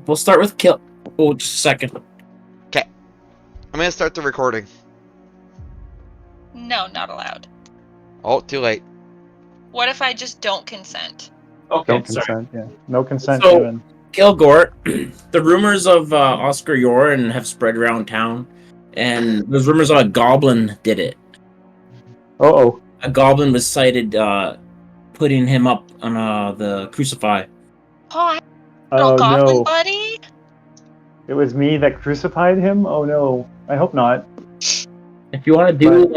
we'll start with kill. Oh, just a second. Okay. I'm gonna start the recording. No, not allowed. Oh, too late. What if I just don't consent? Okay, Don't sorry. consent. Yeah, no consent So- given. Kilgore, the rumors of Oscar Yoren have spread around town, and there's rumors of a goblin did it. Oh, A goblin was sighted putting him up on the crucify. Oh, I have a oh little goblin no! buddy. It was me that crucified him. Oh no! I hope not. If you want to do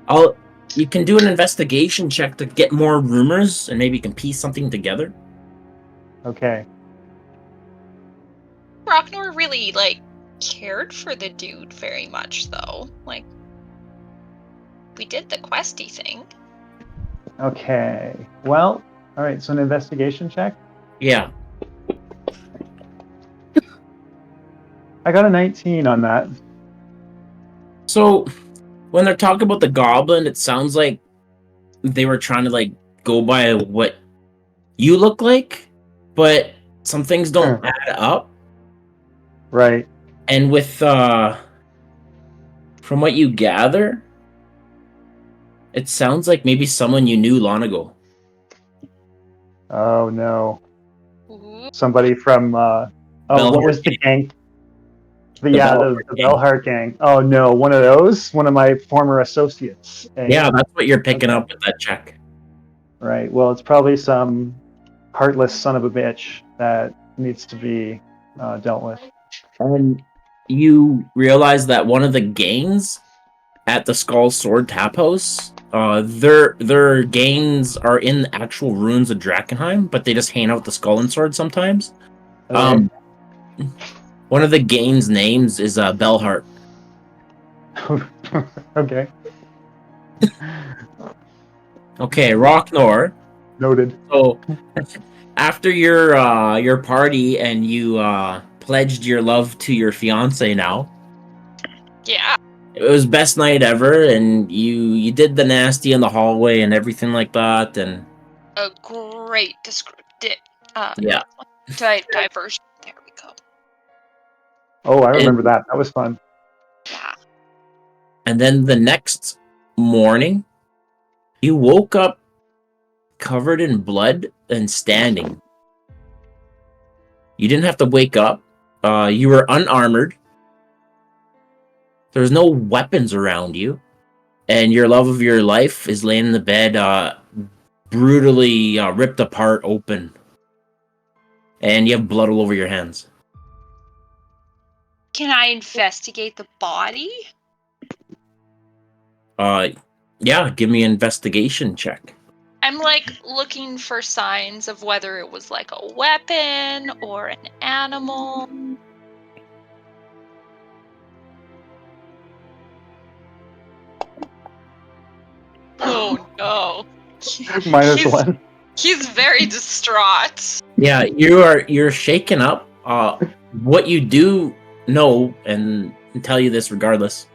But- you can do an investigation check to get more rumors, and maybe you can piece something together. Okay. Rocknor really cared for the dude very much, though. Like, we did the questy thing. Okay. Well, all right. So an investigation check. Yeah. I got a 19 on that. So when they're talking about the goblin, it sounds like they were trying to go by what you look like, but some things don't add up. Right. And with from what you gather, it sounds like maybe someone you knew long ago. Oh no! Ooh. Somebody from what was the gang? The Bellhart gang. Bellhart gang. Oh no! One of those. One of my former associates. Yeah, that's what you're picking up with that check. Right. Well, it's probably some heartless son of a bitch that needs to be dealt with. And you realize that one of the gangs at the Skull Sword Tap House, their gangs are in the actual ruins of Drakkenheim, but they just hand out the Skull and Sword sometimes. Okay. One of the gangs' names is Bellhart. Okay. Okay, Rocknor. Noted. So after your party and you pledged your love to your fiance now, Yeah. it was best night ever, and you did the nasty in the hallway and everything like that, and A great yeah. diversion. There we go. Oh, I remember that. That was fun. Yeah. And then the next morning, you woke up covered in blood and standing. You didn't have to wake up. You were unarmored. There's no weapons around you. And your love of your life is laying in the bed, brutally ripped apart open. And you have blood all over your hands. Can I investigate the body? Yeah, give me an investigation check. I'm looking for signs of whether it was like a weapon or an animal. Oh no. -1. He's very distraught. Yeah, you're shaken up. What you do know, and I'll tell you this regardless,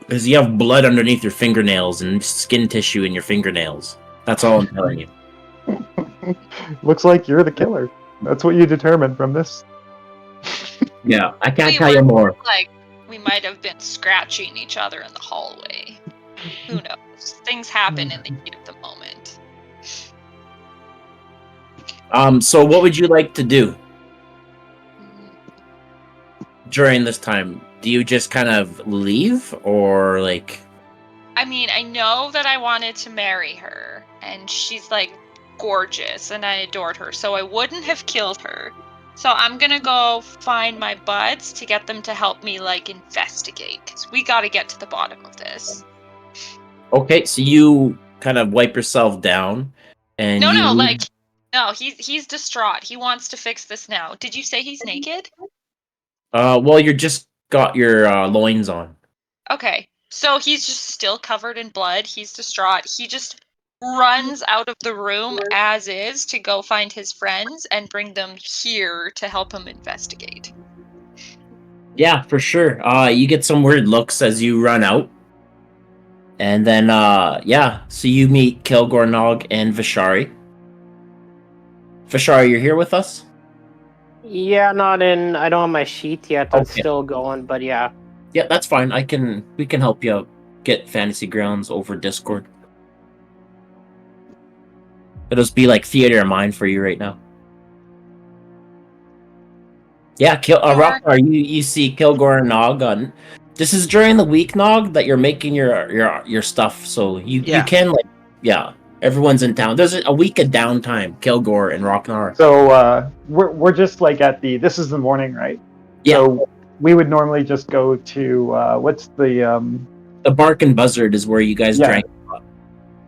is you have blood underneath your fingernails and skin tissue in your fingernails. That's all I'm telling you. Looks like you're the killer. That's what you determined from this. Yeah, I can't We tell you more. We might have been scratching each other in the hallway. Who knows? Things happen in the heat of the moment. So what would you like to do during this time? Do you just kind of leave, or I mean, I know that I wanted to marry her, and she's gorgeous, and I adored her, so I wouldn't have killed her. So I'm gonna go find my buds to get them to help me investigate, because we gotta get to the bottom of this. Okay, so you kind of wipe yourself down, and No, he's distraught. He wants to fix this now. Did you say he's naked? well, you just got your loins on. Okay, so he's just still covered in blood. He's distraught. He just runs out of the room as is to go find his friends and bring them here to help him investigate. Yeah, for sure. You get some weird looks as you run out. And then, so you meet Kilgore Nog and Vishari. Vishari, you're here with us? Yeah, not in. I don't have my sheet yet. That's Okay. still going, but yeah. Yeah, that's fine. We can help you get Fantasy Grounds over Discord. It'll just be like theater of mind for you right now. Yeah, Sure. Rockmar, you see Kilgore and Nog on. This is during the week, Nog, that you're making your stuff. So you Yeah. can like, yeah, everyone's in town. There's a week of downtime. Kilgore and Rocknar. So we're just like at the. This is the morning, right? Yeah. So we would normally just go to what's the The Bark and Buzzard is where you guys Yeah. drank.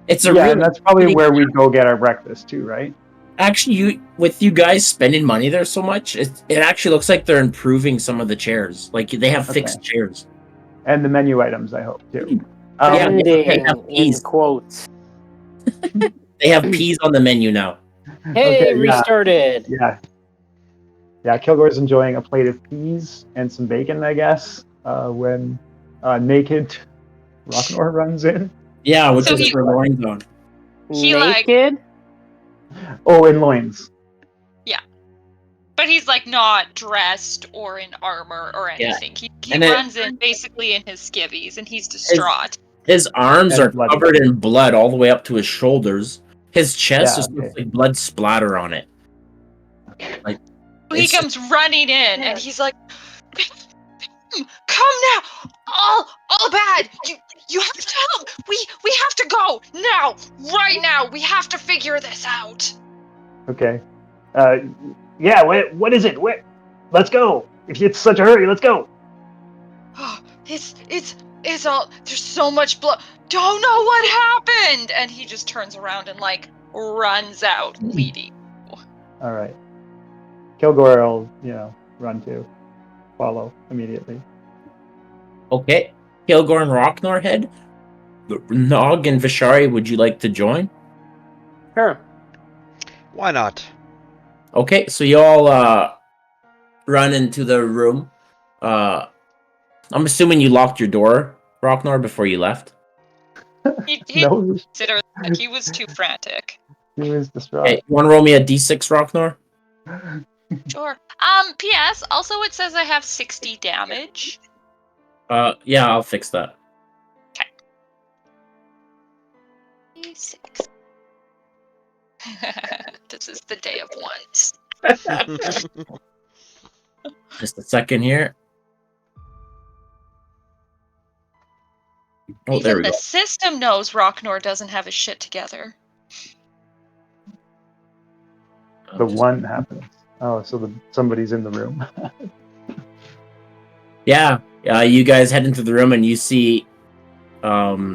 It's a yeah, really and that's probably pretty- where we go get our breakfast too, right? Actually, with you guys spending money there so much, it actually looks like they're improving some of the chairs. Like they have fixed chairs. And the menu items, I hope too. Yeah, Um, they Ending have in peas. quotes. They have peas on the menu now. Hey, Okay, yeah. restarted. Yeah, Kilgore's enjoying a plate of peas and some bacon, I guess. When naked Rocknor runs in. Yeah, which So is he- for loins on. He, like- Naked? Oh, in loins. But he's like not dressed or in armor or Yeah. anything. He And it- runs in basically in his skivvies and he's distraught. His arms And are bloody. covered in blood all the way up to his shoulders. His chest Yeah, just okay. looks like blood splatter on it. He It's- comes running in and he's like, "Come now, all bad. You have to help. We have to go now, right now. We have to figure this out." Okay. Yeah. What is it? Let's go. If it's such a hurry, let's go. Oh, it's all. There's so much blood. Don't know what happened. And he just turns around and like runs out, leading. All right. Kilgore will run to, follow immediately. Okay. Kilgore and Rocknor head. Nog and Vishari, would you like to join? Sure. Why not? Okay, so you all run into the room. I'm assuming you locked your door, Rocknor, before you left. He No, considered that he was too frantic. he was distraught. Okay, you want to roll me a d6, Rocknor? Sure. P.S. Also, it says I have 60 damage. Yeah, I'll fix that. 6. This is the day of ones. Just a second here. Oh, there we Even go. the system knows Rocknor doesn't have his shit together. The one happens. Oh, so somebody's in the room. Yeah, you guys head into the room and you see a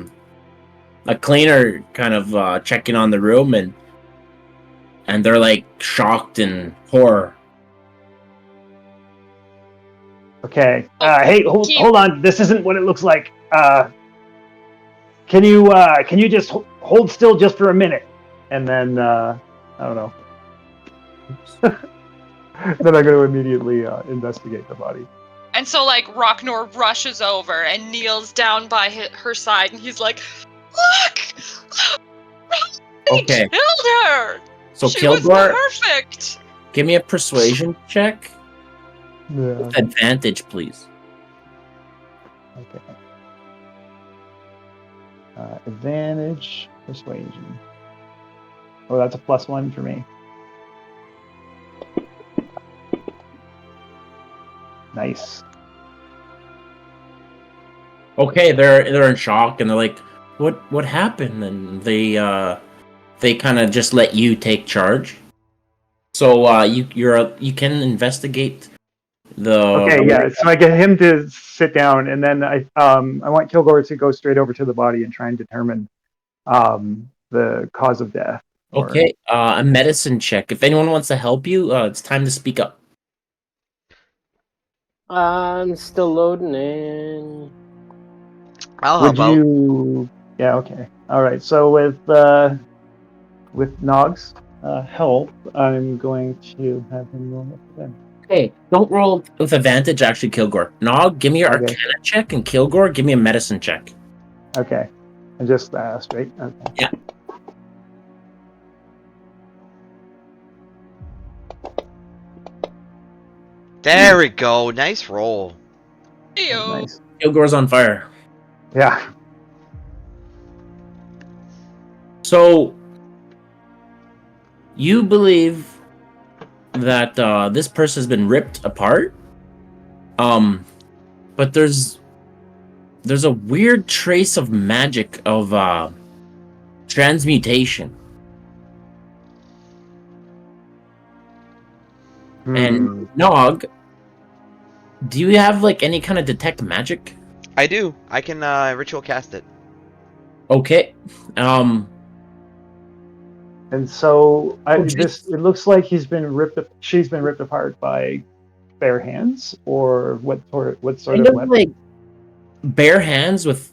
cleaner kind of checking on the room and they're like shocked and horror. Okay. Hey, hold on. This isn't what it looks like. Can you just hold still just for a minute? And then I don't know. Then I'm going to immediately investigate the body. And so, like, Rocknor rushes over and kneels down by her side, and he's like, "Look! They Okay. killed her! So She was Kilgore, perfect!" give me a persuasion check Yeah. with advantage, please. Okay. Advantage, persuasion. Oh, that's a +1 for me. Nice. Okay, they're in shock and they're like, "What happened?" And they kind of just let you take charge. So you can investigate the. Okay, yeah. So I get him to sit down, and then I want Kilgore to go straight over to the body and try and determine the cause of death. or- Okay, a medicine check. If anyone wants to help you, it's time to speak up. I'm still loading in. I'll Would help out. you? Yeah. Okay. All right. So with Nog's help, I'm going to have him roll it then. Okay, don't roll with advantage. Actually, Kilgore. Nog, give me your Okay. Arcana check, and Kilgore, give me a medicine check. Okay. And just straight. Okay. Yeah. There we go. Nice roll. Ew. Nice. Kilgore's on fire. Yeah. So, you believe that this person has been ripped apart, but there's a weird trace of magic of transmutation. And Nog, do you have like any kind of detect magic? I do. I can ritual cast it. Okay. And so Oh, geez. it looks like she's been ripped apart by bare hands, or what sort Kind of of weapon? like bare hands with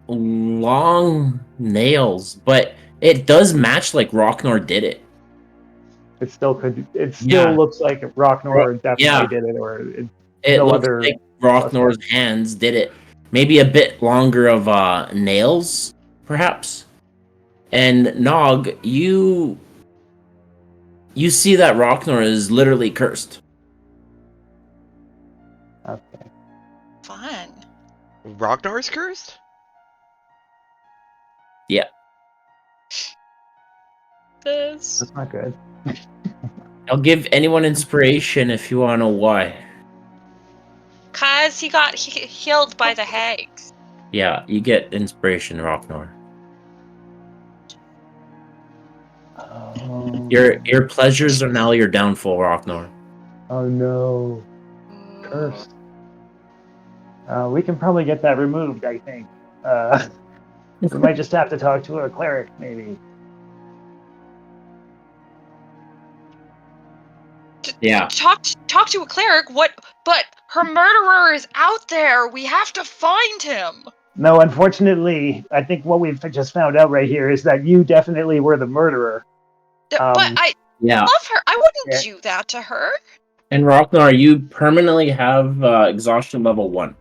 long nails, but it does match like Rocknor did it. It still could. It still Yeah. looks like Rocknor definitely Yeah. did it, or It no looks other like Rocknor's hands did it. Maybe a bit longer of nails, perhaps. And Nog, you see that Rocknor is literally cursed. Okay. Fun. Ragnar is cursed? Yeah. This. That's not good. I'll give anyone inspiration if you want to know why. Cause he got healed by the hags. Yeah, you get inspiration, Rocknor. Oh. Your pleasures are now your downfall, Rocknor. Oh no. Cursed. We can probably get that removed, I think. We might just have to talk to a cleric, maybe. Yeah. Talk to a cleric. What? But her murderer is out there. We have to find him. No, unfortunately, I think what we've just found out right here is that you definitely were the murderer. But I Yeah. love her. I wouldn't Yeah. do that to her. And Rocknor, you permanently have exhaustion level 1.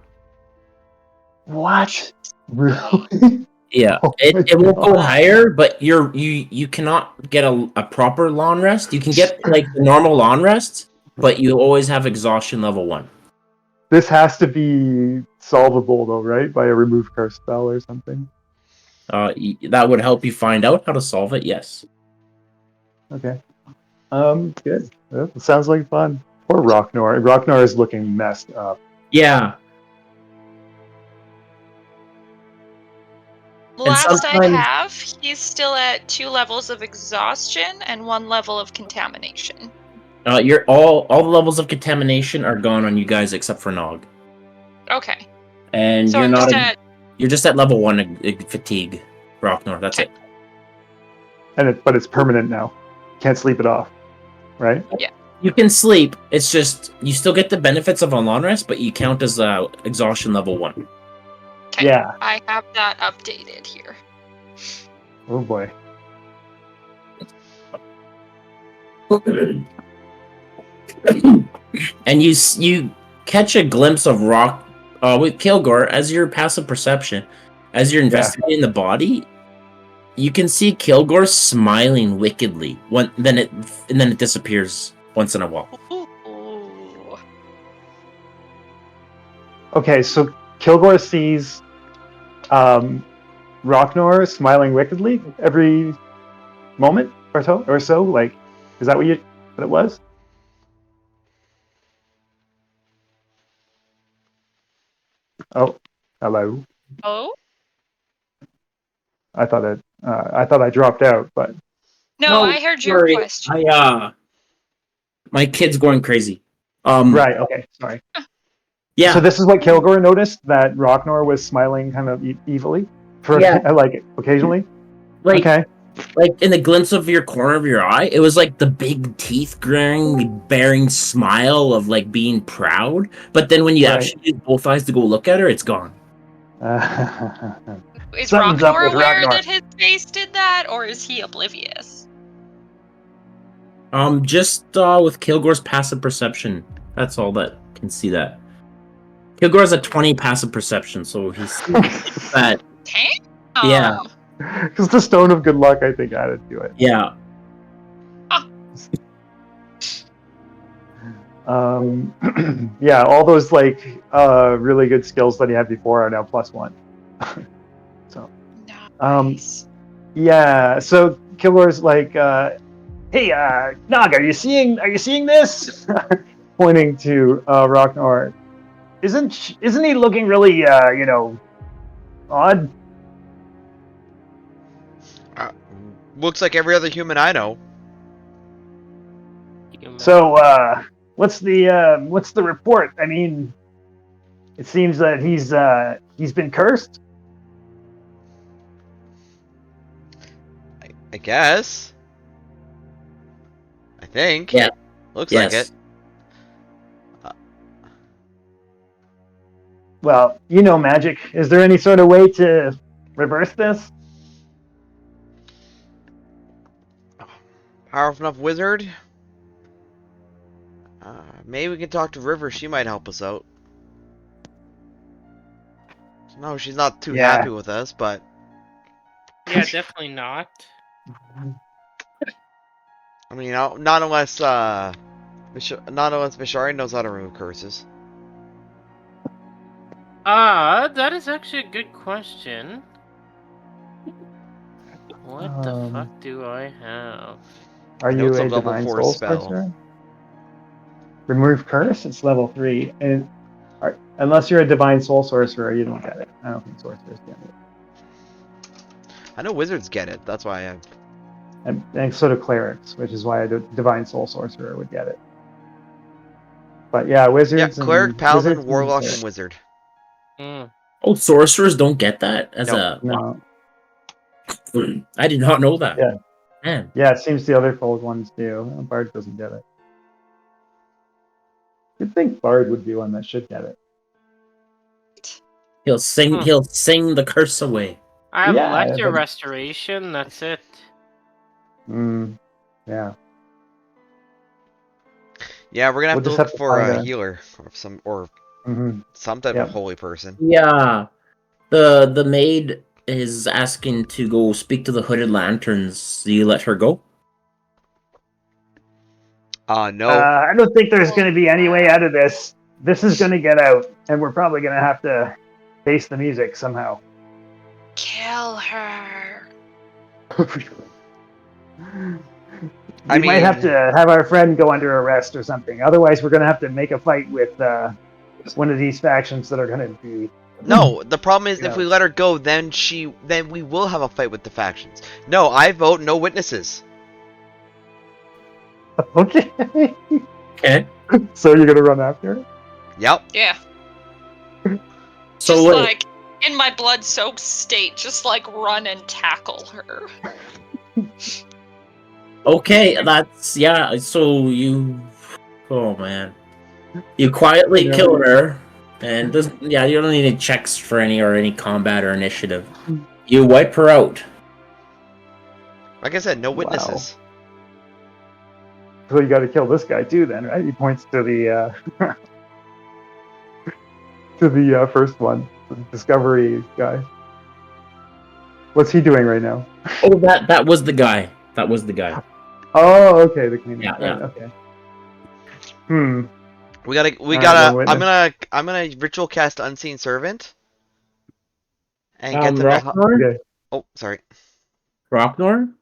What? Really? Yeah, Oh my it will go God. higher, but you cannot get a proper long rest. You can get like the normal long rest, but you always have exhaustion level 1. This has to be solvable, though, right? By a remove curse spell or something. That would help you find out how to solve it. Yes. Okay. Good. Well, sounds like fun. Poor Rocknor. Rocknor is looking messed up. Yeah. Last I sometimes- have, he's still at 2 levels of exhaustion and 1 level of contamination. You're all the levels of contamination are gone on you guys except for Nog, Okay. and So you're I'm not. just at You're just at level 1 fatigue, Rocknor. That's it. But it's permanent now. Can't sleep it off, right? You can sleep. It's just you still get the benefits of a long rest, but you count as exhaustion level 1. okay. Yeah. I have that updated here. Oh boy. And you catch a glimpse of Rock with Kilgore as your passive perception, as you're investigating the body. You can see Kilgore smiling wickedly. Then it disappears once in a while. Ooh. Okay, so Kilgore sees Rocknor smiling wickedly every moment or so. Like, is that what it was? Oh, hello. Oh? I thought I dropped out, but No, I heard your sorry. question. My kid's going crazy. right. Okay, sorry. Yeah. So this is what Kilgore noticed, that Rocknor was smiling kind of evilly for like occasionally. Like, Okay. like in the glimpse of your corner of your eye, it was like the big teeth glaring, bearing smile of like being proud. But then when you actually use both eyes to go look at her, it's gone. Is Something's up Rocknor with aware Rocknor. that his face did that, or is he oblivious? Just with Kilgore's passive perception, that's all that can see that. Kilgore has a 20 passive perception, so he's that. Damn. Yeah. Because the Stone of Good Luck, I think, added to it. Yeah. Yeah, all those like really good skills that he had before are now +1. So Nice. yeah, so Kilgore's like, hey, Nog, are you seeing this? Pointing to Ragnar. Isn't he looking really odd? Uh, Looks like every other human I know. So what's the report? I mean, it seems that he's been cursed. I guess. I think. Yeah. Looks like Yes. it. Uh, Well, you know magic. Is there any sort of way to reverse this? Powerful enough wizard? Maybe we can talk to River. She might help us out. No, she's not too Yeah. happy with us, but Yeah, definitely not. I mean, not unless not unless Vishari knows how to remove curses. That is actually a good question. What the fuck do I have? Are I know you it's a a level divine 4 soul spell. sorcerer? Remove curse. It's level 3, and unless you're a divine soul sorcerer, you don't get it. I don't think sorcerers get it. I know wizards get it. That's why I. And sort of clerics, which is why a divine soul sorcerer would get it. But yeah, Yeah, wizards cleric, and paladin, warlock, and wizard. Oh, sorcerers don't get that as Nope. a. No, I did not know that. yeah, Man, yeah. It seems the other fold ones do. Bard doesn't get it. You'd think Bard would be one that should get it. he'll sing. Hmm. He'll sing the curse away. I have Yeah, lecture but- restoration. That's it. Yeah. Yeah, we're gonna have We'll to just look have to for find a a- healer or Mhm. some type Yep. of holy person. Yeah, the maid is asking to go speak to the hooded lanterns. Do you let her go? No. I don't think there's going to be any way out of this. This is going to get out, and we're probably going to have to face the music somehow. Kill her. We might have to have our friend go under arrest or something. Otherwise, we're going to have to make a fight with one of these factions that are going to be. No, the problem is if Yeah. we let her go, then we will have a fight with the factions. No, I vote no witnesses. Okay. Okay. So you're going to run after her? Yep. Yeah. So Just wait. like in my blood-soaked state, just like run and tackle her. Okay, that's yeah. So you. Oh man. You quietly Yeah. kill her, and doesn't. Yeah, you don't need any checks for any combat or initiative. You wipe her out. Like I said, no Wow. witnesses. So you got to kill this guy too, then, right? He points to the to the first one, the discovery guy. What's he doing right now? Oh, that was the guy. That was the guy. Oh, okay, the cleaner. Yeah, Right, yeah. okay. We gotta. Alright, one witness. I'm gonna ritual cast unseen servant. And get them to. Rocknor? Okay. Oh, sorry. Rocknor?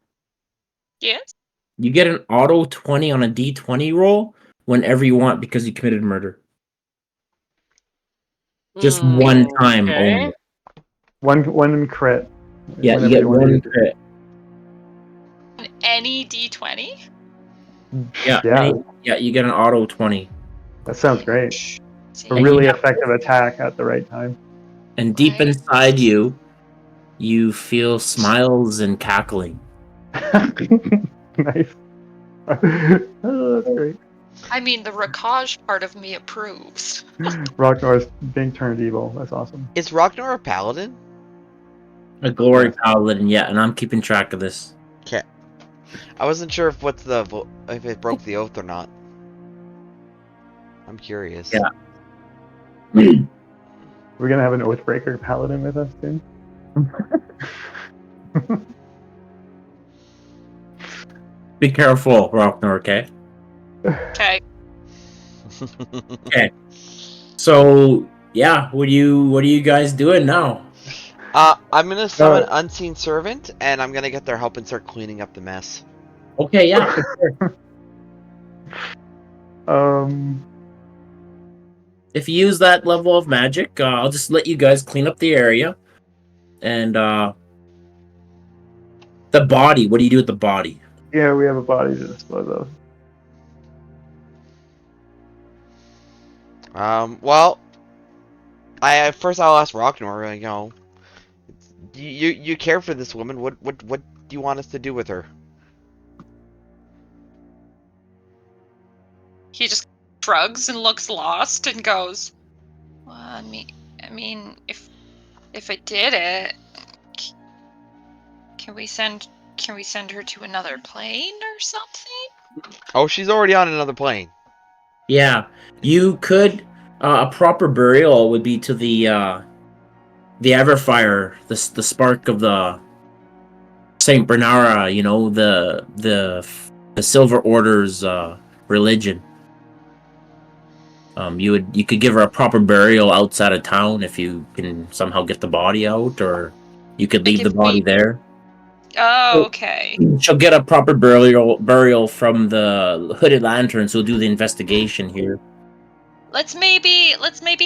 Yes. You get an auto 20 on a d20 roll whenever you want because you committed murder. Just one time Okay. only. One crit. Yeah, you whenever get want to one use it. crit. Any d20? Yeah, Yeah, you get an auto 20. that sounds great. See. A And really you- effective attack at the right time. And deep Right. inside you, you feel smiles and cackling. Nice. Oh, that's great. I mean, the Rakaj part of me approves. Rocknor's being turned evil. That's awesome. Is Ragnar a paladin? A glory Yes. paladin, yeah, and I'm keeping track of this. Okay. I wasn't sure if if it broke the oath or not. I'm curious. Yeah. We're gonna have an Oathbreaker paladin with us soon. Be careful, Rocknor, okay? Okay. Okay. So yeah, what are you guys doing now? I'm gonna summon Unseen Servant, and I'm gonna get their help and start cleaning up the mess. Okay, yeah, for sure. Um, If you use that level of magic, I'll just let you guys clean up the area. And the body, what do you do with the body? yeah, we have a body to dispose of. Well, I'll ask Rocknor. You care for this woman. What do you want us to do with her? He just shrugs and looks lost and goes, "Well, I mean, if I did it, can we send her to another plane or something?" Oh, she's already on another plane. Yeah, you could. A proper burial would be to the Everfire, the spark of the Saint Bernara. You know, the Silver Order's religion. You could give her a proper burial outside of town if you can somehow get the body out, or you could leave Like the if body we. there. Oh, okay. She'll get a proper burial from the Hooded Lanterns who'll do the investigation here. Let's maybe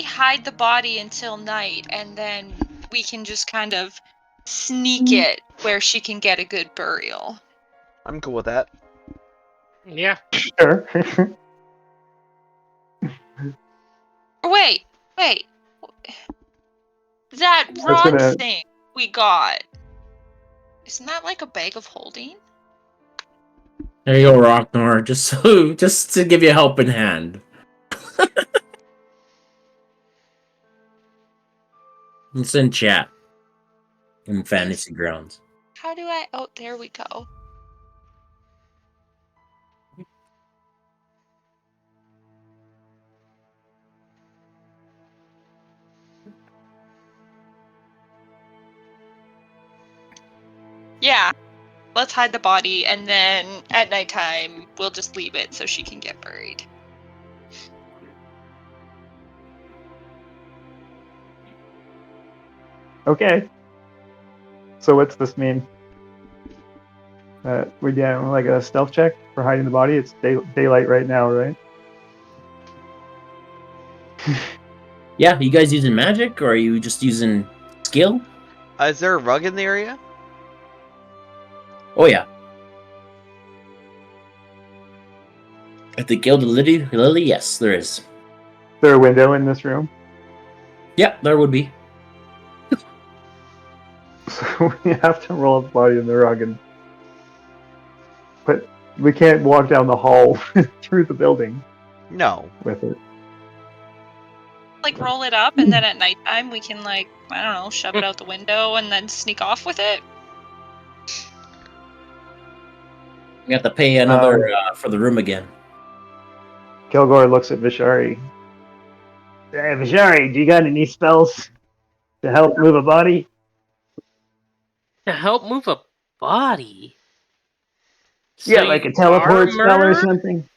hide the body until night, and then we can just kind of sneak it where she can get a good burial. I'm cool with that. Yeah. Sure. Wait. That was rod gonna- thing we got. Isn't that like a bag of holding? There you go, Rocknor. Just to give you a helping hand. It's in chat in Fantasy Grounds. How do I? Oh, there we go. Yeah. Let's hide the body, and then at nighttime, we'll just leave it so she can get buried. Okay. So what's this mean? We get like a stealth check for hiding the body. It's daylight right now, right? Yeah, you guys using magic, or are you just using skill? Is there a rug in the area? Oh yeah. At the Gilded Lily, yes, there is. Is there a window in this room? Yeah, there would be. So we have to roll the body in the rug, but we can't walk down the hall through the building No. with it. Like roll it up, and then at nighttime we can I don't know, shove it out the window and then sneak off with it. We have to pay another for the room again. Kilgore looks at Vishari. Hey, Vishari, do you got any spells to help move a body? To help move a body. Yeah, like a teleport spell or something.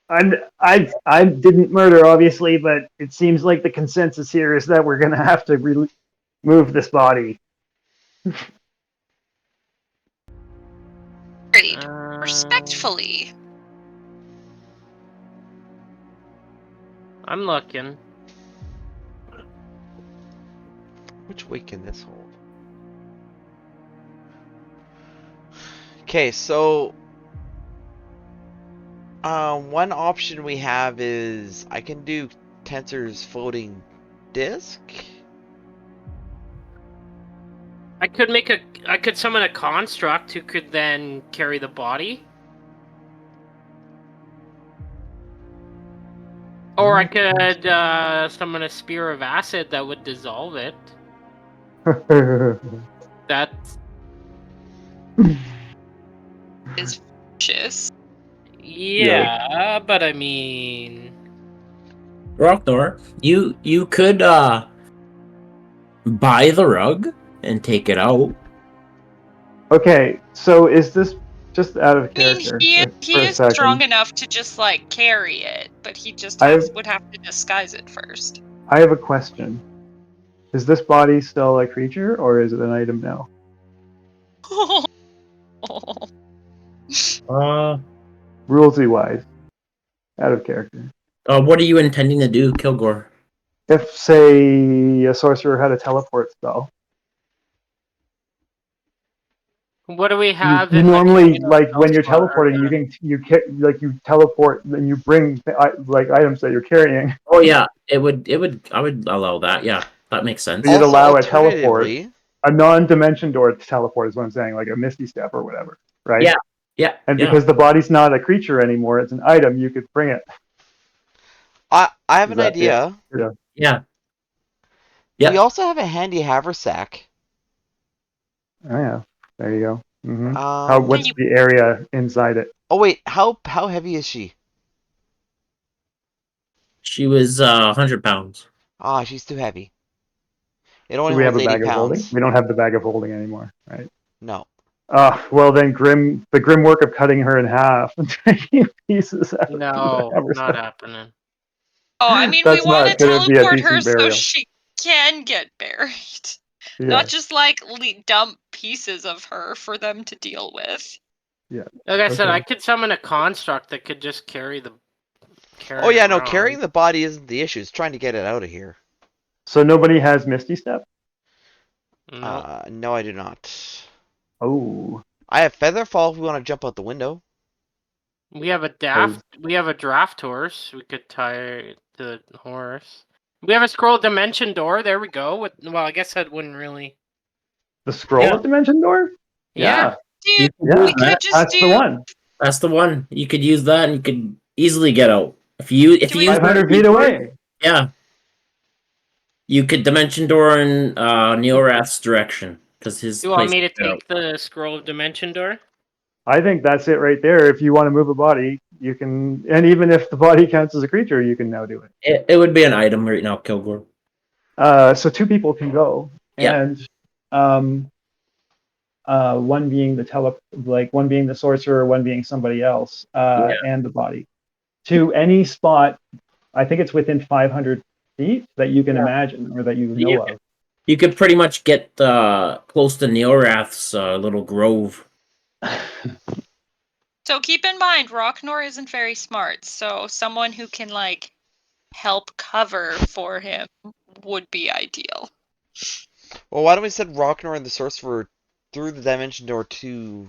I didn't murder, obviously, but it seems like the consensus here is that we're gonna have to move this body. Great. Respectfully. I'm looking. Which weight can this hold? Okay, so one option we have is I can do Tensor's floating disc. I could summon a construct who could then carry the body. Or I could summon a spear of acid that would dissolve it. That's Is vicious. yeah, but I mean, Rocknor, you could buy the rug and take it out. Okay, so is this Just out of I mean, character he for a is strong second. enough to just like carry it, but he just I would have to disguise it first. have a question. Is this body still a creature or is it an item now? Uh, Rulesy wise, out of character. what are you intending to do, Kilgore? If, say, a sorcerer had a teleport spell, What do we you, have you in the normally communal like when you're spot teleporting, area? you teleport and you bring like items that you're carrying. Oh yeah, I would allow that. Yeah, that makes sense. So you'd Also, allow a teleport, alternatively, a non-dimension door teleport is what I'm saying, like a Misty Step or whatever, right? Yeah, yeah, And yeah. because the body's not a creature anymore, it's an item, you could bring it. I have Is an that it? idea. Yeah. We Yeah. also have a handy haversack. Oh yeah, there you go. Um. What's the area inside it? Oh wait, how heavy is she? She was 100 pounds. Ah, she's too heavy. It Do only we have holds a 80 bag of holding? pounds. We don't have the bag of holding anymore, right? No. Well then, the grim work of cutting her in half and taking pieces out of the No, not haversack. happening. Oh, I mean, we That's want to not going to be a teleport her decent so burial. she can get buried. Yeah, Not just like dump pieces of her for them to deal with. yeah. Like I said, Okay. I could summon a construct that could just carry Oh yeah, it no, around. carrying the body isn't the issue. It's trying to get it out of here. So nobody has Misty Step? No, No, I do not. Oh, I have feather fall if we want to jump out the window. we have a draft horse. We could tie it to the horse. We have a scroll dimension door. There we go. Well, I guess that wouldn't really. the scroll Yeah. of dimension door? Yeah. You Dude, could Yeah, we use could that. just that's the do. one. That's the one. You could use that, and you could easily get out. If you Do we- use 500 the feet away. yeah, you could dimension door in Neorath's direction because his Do you want place me to is out. take the scroll of dimension door? I think that's it right there. If you want to move a body, you can, and even if the body counts as a creature, you can now do it. It would be an item right now, Kilgore. So two people can go, Yeah. and one being one being the sorcerer, one being somebody else, Yeah. and the body to any spot. I think it's within 500 feet that you can imagine or that you know of. You could pretty much get close to Neorath's little grove. So keep in mind, Rocknor isn't very smart, so someone who can like help cover for him would be ideal. Well, why don't we send Rocknor and the sorcerer through the dimension door to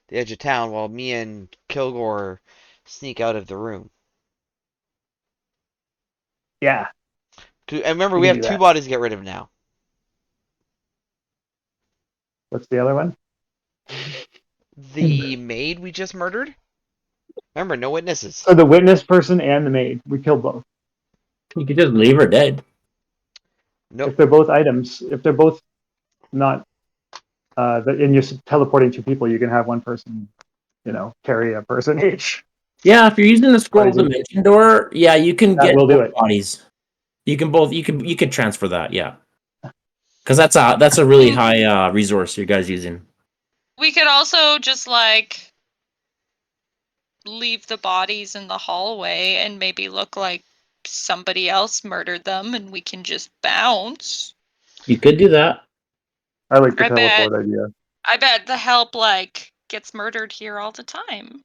the edge of town while me and Kilgore sneak out of the room? Yeah, And remember, we we can have do two that. bodies to get rid of now. What's the other one? The maid we just murdered? Remember, no witnesses. So the witness person and the maid, we killed both. You could just leave her dead. Nope. If they're both items, if they're both not, and you're teleporting two people, you can have one person, carry a person each. Yeah, if you're using the scroll Crazy. dimension door, yeah, you can That get will do both it. bodies. You can both. You could transfer that. Yeah, because that's a really high resource you guys using. We could also just like leave the bodies in the hallway and maybe look like somebody else murdered them and we can just bounce. You could do that. I like the I bet teleport idea. I bet the help like gets murdered here all the time.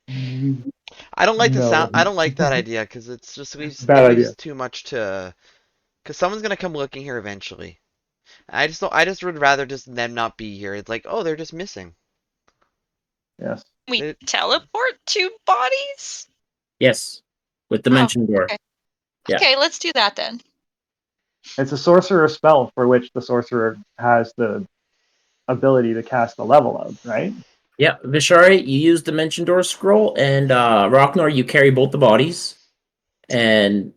I don't like the sound. No. I don't like that idea because it's just Bad it idea. leaves too much to. Because someone's gonna come looking here eventually. I just don't. I just would rather just them not be here. It's like, oh, they're just missing. Yes. We teleport two bodies? Yes, with dimension door. Okay. Yeah. Okay, let's do that then. It's a sorcerer spell for which the sorcerer has the ability to cast a level of, right? Yeah, Vishari, you use dimension door scroll, and Rocknor, you carry both the bodies, and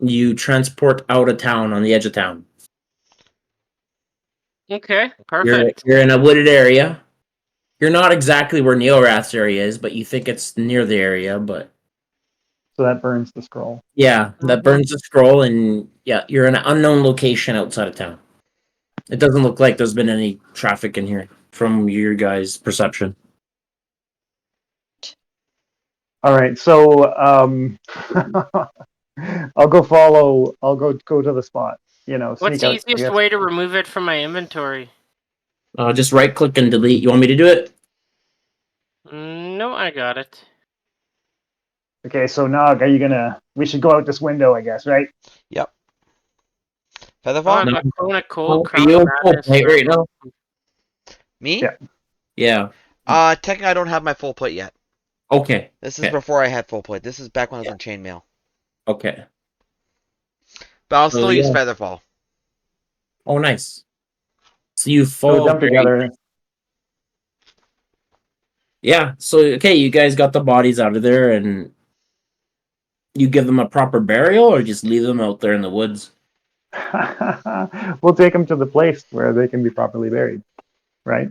you transport out of town on the edge of town. Okay, perfect. You're in a wooded area. You're not exactly where Neorath's area is, but you think it's near the area. But So that burns the scroll. yeah, that burns the scroll, and yeah, you're in an unknown location outside of town. It doesn't look like there's been any traffic in here. from your guys' perception. All right, so I'll go follow. I'll go to the spot. What's sneak the out. I easiest guess. way to remove it from my inventory? Just right click and delete. You want me to do it? No, I got it. Okay, so Nog, are you gonna? We should go out this window, I guess, right? Yep. Oh, Featherfall? I've No. got Kona Cold, Oh, are Crown you of on full Madness. plate right now? Me? Yeah. Yeah. Technically, I don't have my full plate yet. Okay. This is Okay. before I had full plate. This is back when I was Yeah. in chainmail. Okay. But I'll So still use yeah. Featherfall. Oh, nice. So you So we're fall. done together. Yeah. So okay, you guys got the bodies out of there, and you give them a proper burial, or just leave them out there in the woods. We'll take them to the place where they can be properly buried, right?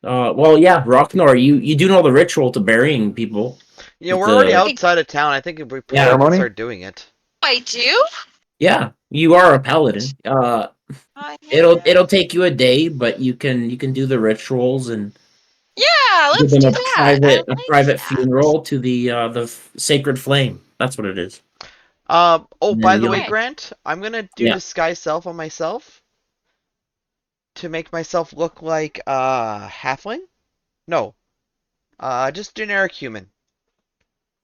Well, yeah, Rocknor, you do know the ritual to burying people You know, with we're already the outside of town. I think we Yeah. probably can Ceremony. start doing it. I do? Yeah, you are a paladin. I It'll take you a day, but you can do the rituals and Yeah, give let's them do a that. I private like that. funeral to the sacred flame. That's what it is. Oh, And then by the way, you'll Okay. Grant, I'm gonna do yeah. disguise self on myself to make myself look like halfling. No, just generic human.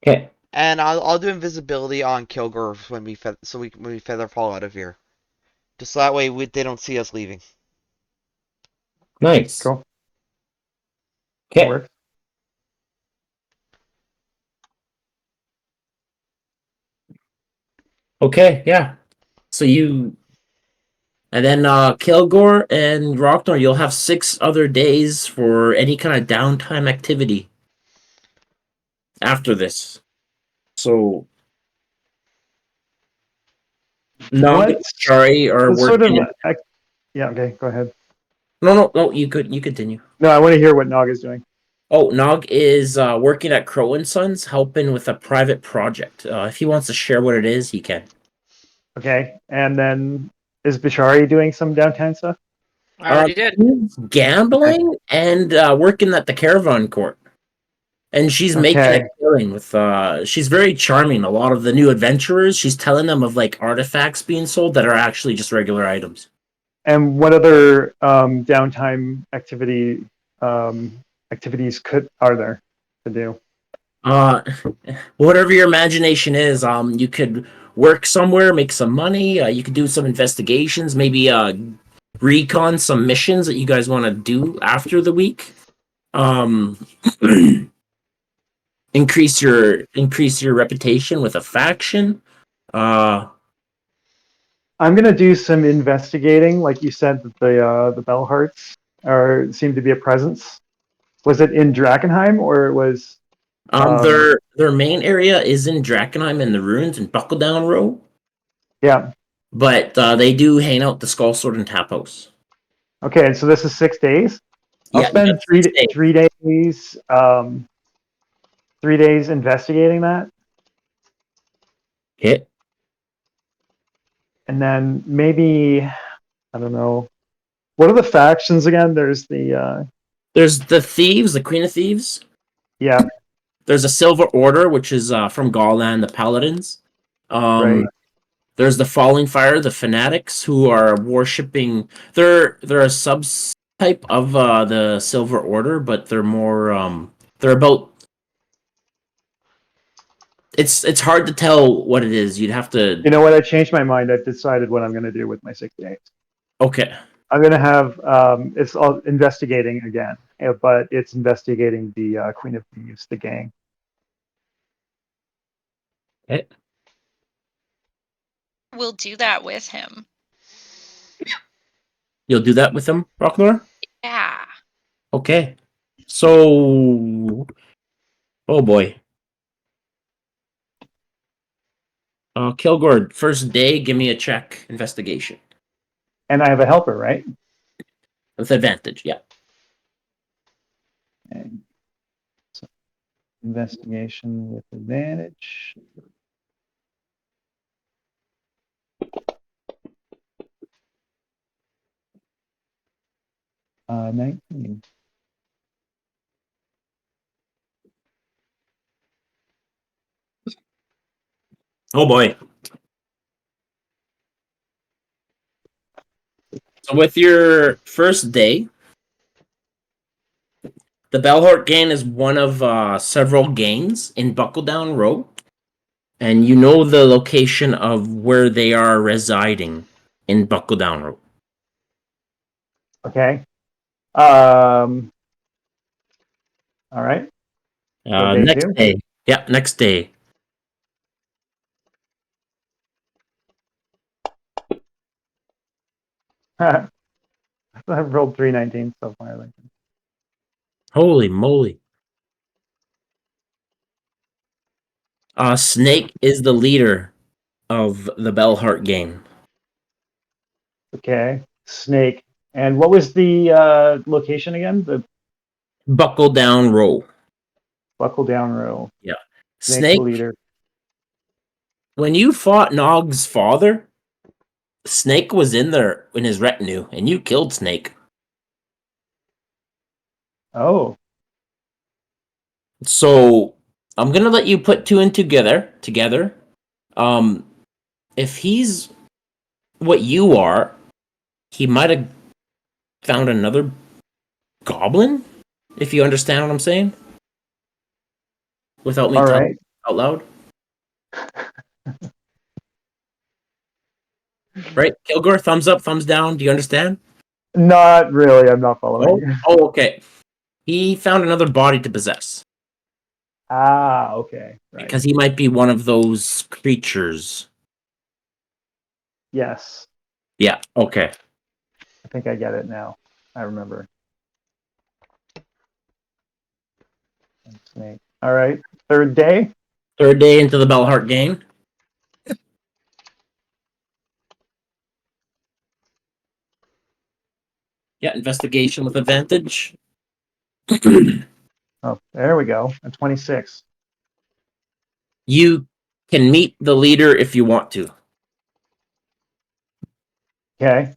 Okay. And I'll do invisibility on Kilgore when when we feather fall out of here. Just so that way they don't see us leaving. Nice. Cool. That Okay. works. Okay. Yeah. So you and then Kilgore and Rocknor, you'll have 6 other days for any kind of downtime activity after this. So Nog and What Shari are what sort of? working. Yeah. Okay. Go ahead. No. You continue. No, I want to hear what Nog is doing. Oh, Nog is working at Crow and Sons, helping with a private project. If he wants to share what it is, he can. Okay, and then is Bishari doing some downtown stuff? I already did. He's gambling and working at the caravan court, and she's making a Okay, killing with. She's very charming. A lot of the new adventurers, she's telling them of like artifacts being sold that are actually just regular items. and what other downtime activities are there to do? Uh, whatever your imagination is, you could work somewhere, make some money. You could do some investigations, maybe recon some missions that you guys want to do after the week. Um, increase your reputation with a faction. Uh, I'm gonna do some investigating, like you said that the Bellhearts are seem to be a presence. Was it in Drakkenheim or it was? their main area is in Drakkenheim in the ruins in Buckledown Row, Yeah. but they do hang out the Skull Sword and Tap House. Okay, and so this is 6 days. I'll Yeah, you got spend 6 days. 3 days 3 days investigating that, Okay. and then maybe I don't know. What are the factions again? There's the There's the Thieves, the Queen of Thieves. yeah, There's a Silver Order, which is from Gauland, the Paladins. right. Um, there's the Falling Fire, the Fanatics, who are worshipping. They're a subtype of the Silver Order, but they're more. They're about. It's hard to tell what it is. You'd have to. You know what? I changed my mind. I've decided what I'm going to do with my 6 days. Okay. I'm going to have it's all investigating again, but it's investigating the Queen of Thieves, the gang. Okay. We'll do that with him. You'll do that with them, Rocknor? Yeah. Okay. So. Oh boy. Kilgore, first day, give me a check investigation And I have a helper, right? with advantage. Yeah. And so investigation with advantage. 19. Oh boy. So with your first day, the Bellhort Gang is one of several gangs in Buckledown Row, and you know the location of where they are residing in Buckledown Row. Okay. All right. So day Next 2. day. Yeah, next day. I've rolled 319 so far. Like, Holy moly. Snake is the leader of the Bellhart Gang. okay. Snake. And what was the location again? The Buckledown Row. Buckle Down Row. Yeah. Snake's the Snake, leader. when you fought Nog's father, Snake was in there in his retinue, and you killed Snake. Oh, So I'm gonna let you put two and together. Together, um, if he's what you are, he might have found another goblin. If you understand what I'm saying, without me all telling right. out loud, right? Kilgore, thumbs up, thumbs down. Do you understand? Not really. I'm not No. following. Oh, okay. He found another body to possess Ah, okay. Right. because he might be one of those creatures. Yes. Yeah. Okay. I think I get it now. I remember. Snake. All right. Third day. Third day into the Bellhart game. Yeah, investigation with advantage. Oh, there we go. A 26. You can meet the leader if you want to. Okay.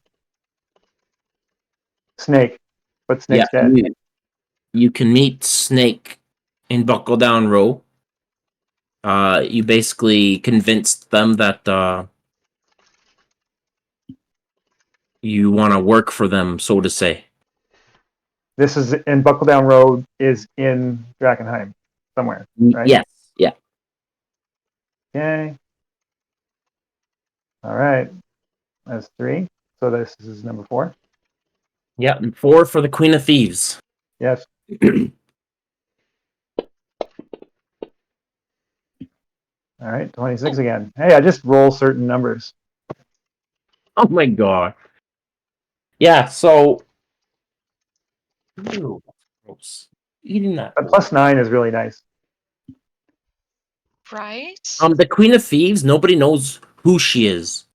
Snake. But Yeah, Snake's dead. you can meet Snake in Buckle Down Row. You basically convinced them that you want to work for them, so to say. This is in Buckle Down Road is in Drakkenheim somewhere, right? Yes, yeah, Okay. All right. That's 3. So this is number 4. yeah. And 4 for the Queen of Thieves. Yes. All right. 26 again. Hey, I just roll certain numbers. Oh my god. Yeah. So, ew, gross. Eating that. But plus 9 is really nice. Right? The Queen of Thieves. Nobody knows who she is.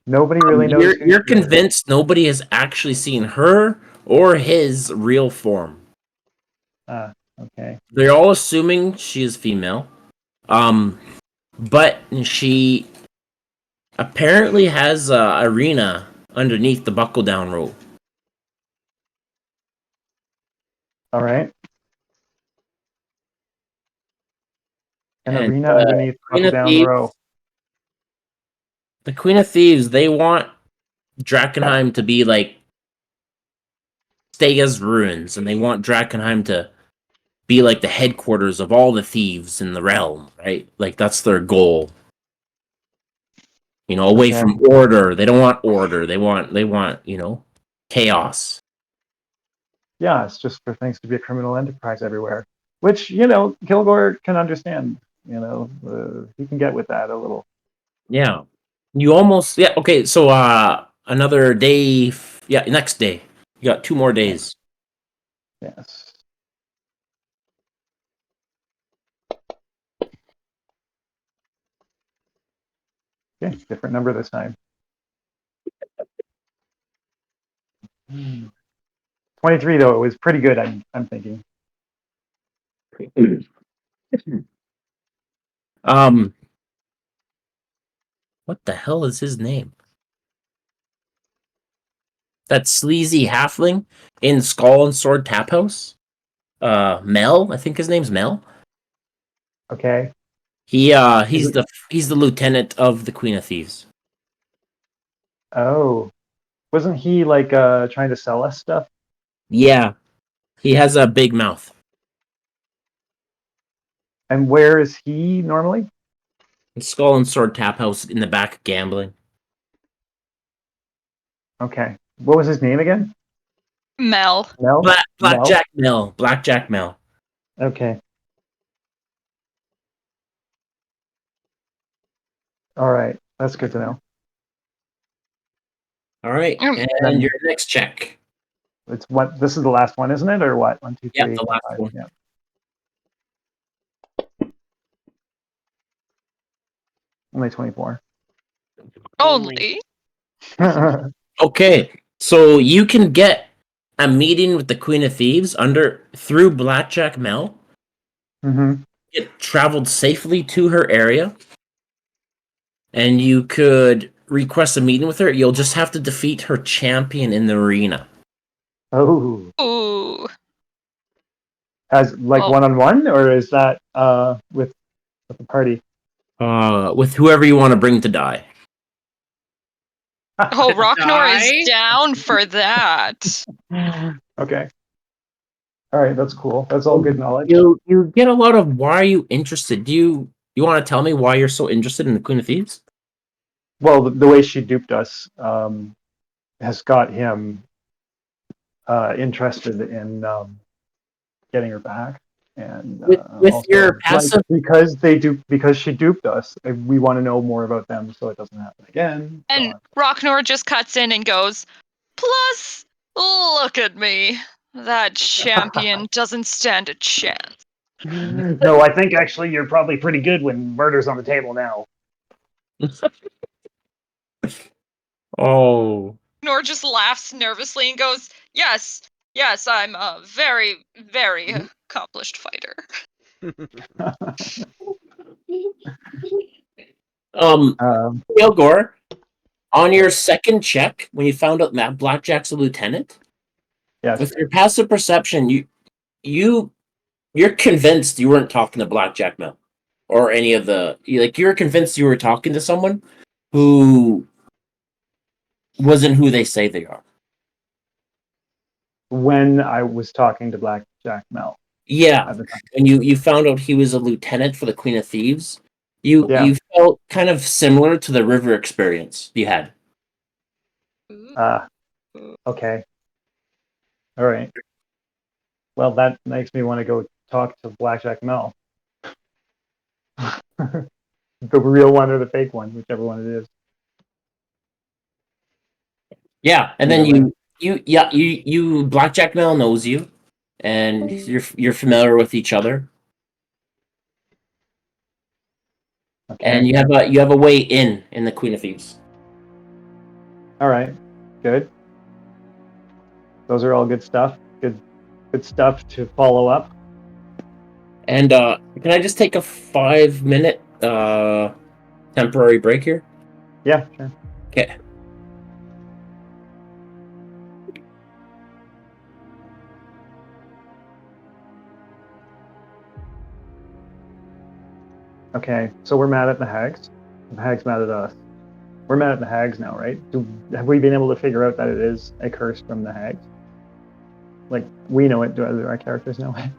Nobody really knows who You're she is. convinced nobody has actually seen her or his real form. Okay. They're all assuming she is female. Um, but she apparently has a arena underneath the Buckle Down Road. All right. An And arena underneath Queen Buckle of Down Thieves, Row. the Queen of Thieves, they want Drakkenheim to be like stay as ruins, and they want Drakkenheim to be like the headquarters of all the thieves in the realm, right? Like that's their goal. You know, away Okay. from order. They don't want order. They want, chaos. Yeah, it's just for things to be a criminal enterprise everywhere, which Kilgore can understand. He can get with that a little. Yeah. You almost yeah, okay, so another day yeah, next day. You got 2 more days. Yes. Okay, different number this time. 23 though, it was pretty good. I'm thinking. um what the hell is his name? that sleazy halfling in Skull and Sword Tap House. Mel, I think his name's Mel. Okay. He's the lieutenant of the Queen of Thieves. Oh, wasn't he like trying to sell us stuff? Yeah, he has a big mouth. And where is he normally? Skull and Sword Tap House in the back gambling. Okay. What was his name again? Mel. Mel? Mel? Blackjack Mel. Okay. All right. That's good to know. All right, Mm. and your next check. It's what this is the last one, isn't it? Or what? 1, 2, Yep, 3, the 4, last 5. one. Yeah. Only 24. Only. Okay, so you can get a meeting with the Queen of Thieves through Blackjack Mel. hmm Get traveled safely to her area, and you could request a meeting with her. You'll just have to defeat her champion in the arena. Oh, Ooh. as like Well, one-on-one, or is that with the party? With whoever you want to bring to die. oh, Rocknor is Die? down for that. Okay. All right, that's cool. That's all good knowledge. You get a lot of why are you interested? Do you want to tell me why you're so interested in the Queen of Thieves? Well, the way she duped us has got him interested in getting her back, and With your also like passive because she duped us, we want to know more about them so it doesn't happen again. So And Rocknor just cuts in and goes, plus, look at me. That champion doesn't stand a chance. no, I think actually you're probably pretty good when murder's on the table now. Oh. Nor just laughs nervously and goes, yes, yes, I'm a very, very accomplished fighter. Um, Kilgore, on your second check, when you found out Matt Blackjack's a lieutenant, yes. with your passive perception, you you're convinced you weren't talking to Blackjack Mill or any of you're convinced you were talking to someone who wasn't who they say they are. When I was talking to Blackjack Mel Yeah, at the time. and you found out he was a lieutenant for the Queen of Thieves. Yeah. You felt kind of similar to the river experience you had. Okay. All right. Well, that makes me want to go talk to Blackjack Mel. The real one or the fake one, whichever one it is. Yeah, and then Either way. you Blackjack Mel knows you, and you're familiar with each other, and Okay. you have a way in the Queen of Thieves. All right. Good. Those are all good stuff. Good stuff to follow up. And can I just take a 5 minute temporary break here? Yeah, sure. Okay. Okay. So we're mad at the hags. The hags mad at us. We're mad at the hags now, right? Have we been able to figure out that it is a curse from the hags? Like we know it. Do our characters know it?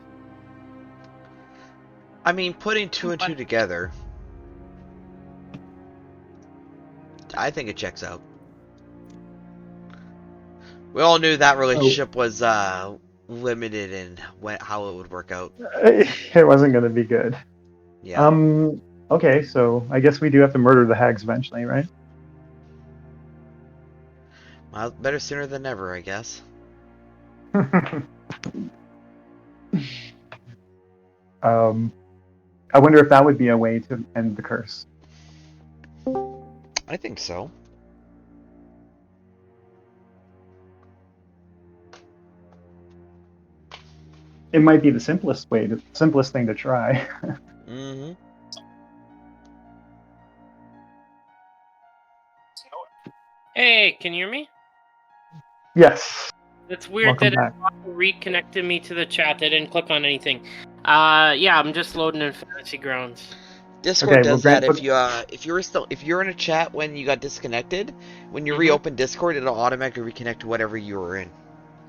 I mean, putting two and two together, I think it checks out. We all knew that relationship was limited in how it would work out. It wasn't going to be good. Yeah. Okay, so I guess we do have to murder the hags eventually, right? Well, better sooner than never, I guess. I wonder if that would be a way to end the curse. I think so. It might be the simplest thing to try. Mm-hmm. Hey, can you hear me? Yes. It's weird Welcome that back. it reconnected me to the chat. I didn't click on anything. Yeah, I'm just loading in Fantasy Grounds. Discord Okay, well, does that Grant, if you're in a chat when you got disconnected, when you Mhm. reopen Discord, it'll automatically reconnect to whatever you were in.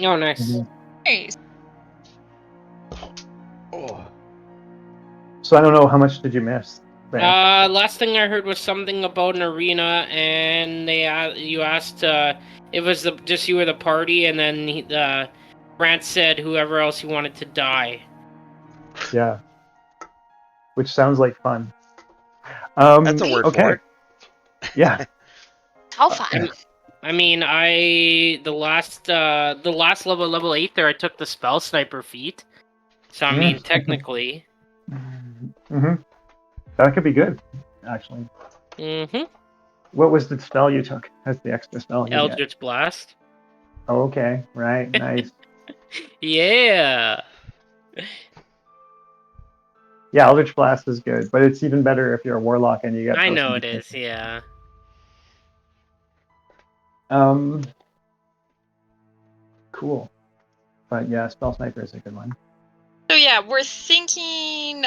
Oh, nice. Mhm. Nice. Oh. So I don't know, how much did you miss? Grant? Last thing I heard was something about an arena, and you asked it was just you or the party, and then Grant said whoever else he wanted to die. Yeah. Which sounds like fun. That's a word for Okay. it. Yeah. How fun. I mean, the last level 8 there, I took the spell sniper feat. So I mean, technically. Mm-hmm. That could be good, actually. Mm-hmm. What was the spell you took? That's the extra spell you get. Eldritch Blast. Oh, okay. Right. Nice. Yeah. Yeah, Eldritch Blast is good, but it's even better if you're a warlock and you get I those. know it is. Yeah. Cool. But yeah, Spell Sniper is a good one. So yeah, we're thinking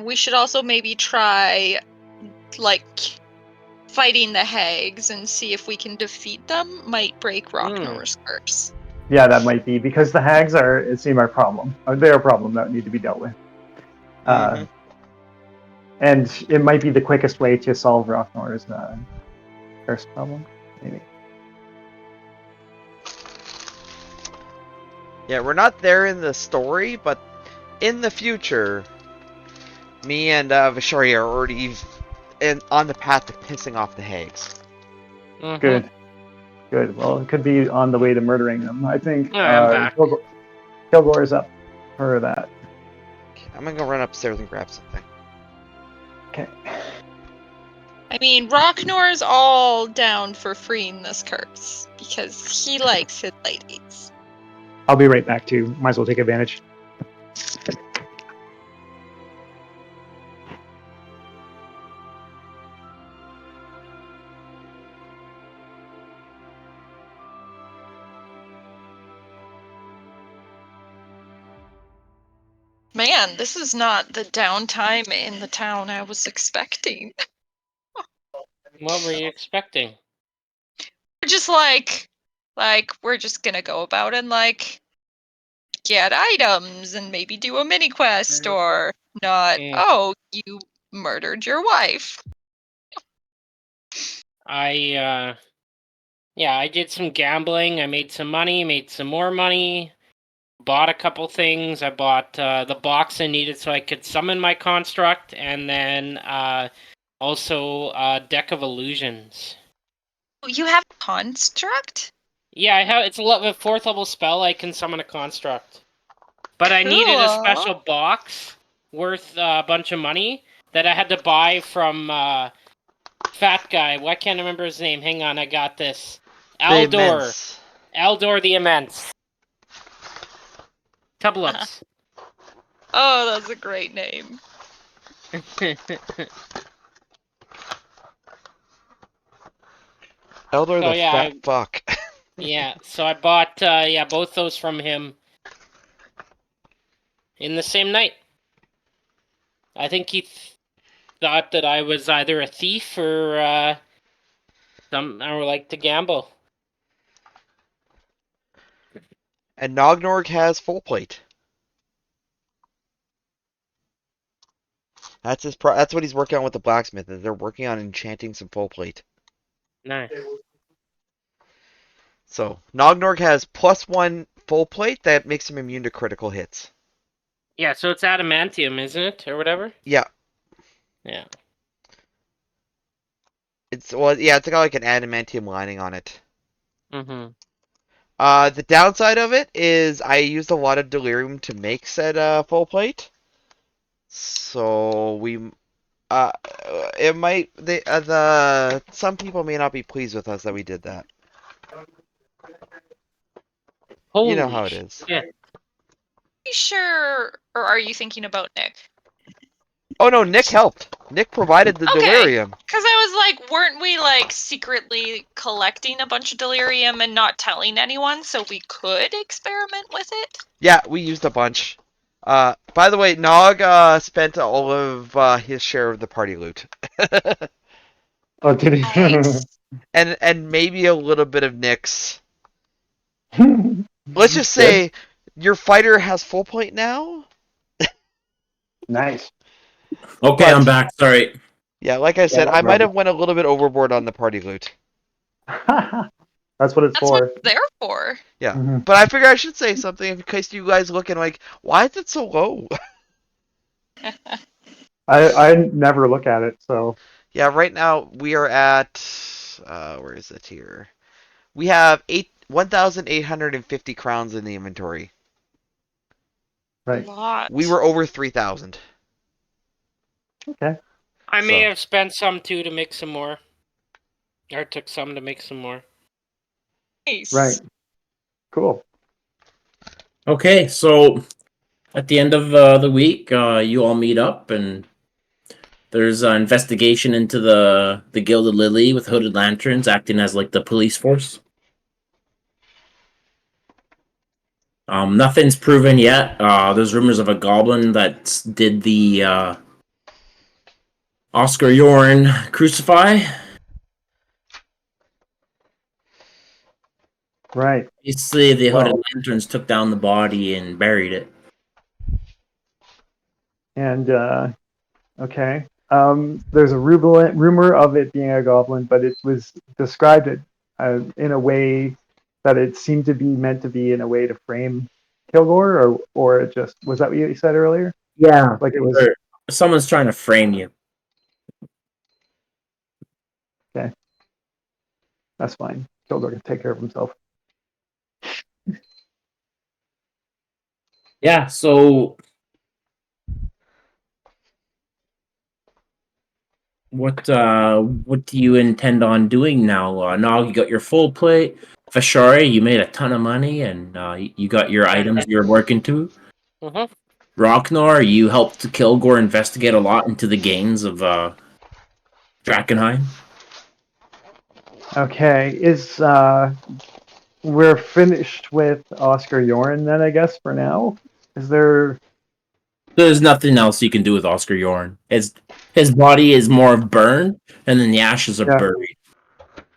we should also maybe try like fighting the hags and see if we can defeat them. Might break Rocknor's curse. Yeah, that might be because the hags are, it seems, our problem. They're a problem that need to be dealt with. And it might be the quickest way to solve Rocknor's curse problem. Maybe. Yeah, we're not there in the story, but in the future, me and Vishari are already on the path to pissing off the hags. Mm-hmm. Good. Good. Well, it could be on the way to murdering them. I think I'm back. Kilgore is up for that. Okay, I'm gonna go run upstairs and grab something. Okay. I mean, Rocknor's all down for freeing this curse because he likes his ladies. I'll be right back too. Might as well take advantage. Man, this is not the downtime in the town I was expecting. What were you expecting? We're just like we're just gonna go about and like get items and maybe do a mini quest or not. Oh, you murdered your wife. I did some gambling. I made some money, made some more money, bought a couple things. I bought the box I needed so I could summon my construct, and then also a deck of illusions. You have a construct? Yeah, I have. It's a 4th level spell. I can summon a construct, but I needed a Cool. special box worth a bunch of money that I had to buy from Fat Guy. Why can't I remember his name? Hang on, I got this. The Aldor. immense. Aldor the Immense. Tublups. Oh, that's a great name. Eldor So, the yeah, fat fuck. yeah, so I bought both those from him in the same night. I think he thought that I was either a thief or like to gamble. And Nognorg has full plate. That's that's what he's working on with the blacksmith. Is they're working on enchanting some full plate. Nice. So Nognorg has +1 full plate that makes him immune to critical hits. Yeah, so it's adamantium, isn't it, or whatever? Yeah. Yeah. It's got like an adamantium lining on it. Mm-hmm. The downside of it is I used a lot of delirium to make said full plate. So it might some people may not be pleased with us that we did that. Holy You know how it is. shit. Are you sure, or are you thinking about Nick? Oh no, Nick helped. Nick provided the Okay. delirium. Because I was like, weren't we like secretly collecting a bunch of delirium and not telling anyone so we could experiment with it? Yeah, we used a bunch. By the way, Nog spent all of his share of the party loot, Oh, did he? Nice. and maybe a little bit of Nick's. Let's just Good. say your fighter has full plate now. Nice. Okay, I'm But back. Sorry. yeah, like I Yeah, said, no I might problem. have went a little bit overboard on the party loot. That's what it's That's what for. it's there for. Yeah, Mhm. but I figure I should say something in case you guys looking like, why is it so low? I never look at it, so Yeah, right now we are at where is it here? We have 1,850 crowns in the inventory. A right. lot. We were over 3,000. Okay. I may So. have spent some too to make some more. Or took some to make some more. Nice. Right. Cool. Okay, so at the end of the week, you all meet up, and there's an investigation into the Gilded Lily with hooded lanterns acting as like the police force. Nothing's proven yet. There's rumors of a goblin that did the Oscar Yorn crucify. Right. Basically, the hooded Well, lanterns took down the body and buried it. and okay. There's a rumor of it being a goblin, but it was described in a way that it seemed to be meant to be in a way to frame Kilgore, or it just was that what you said earlier? Yeah, Like it was someone's trying to frame you. okay. That's fine. Kilgore can take care of himself. Yeah, so what do you intend on doing now? Nog, you got your full plate. Fashari, you made a ton of money, and you got your items you're working to. Mm-hmm. Rocknor, you helped Kilgore investigate a lot into the gains of Drakkenheim. Okay. Is we're finished with Oscar Yorn then, I guess, for now. Is there There's nothing else you can do with Oscar Yorn. His body is more burned, and then the ashes are yeah, buried.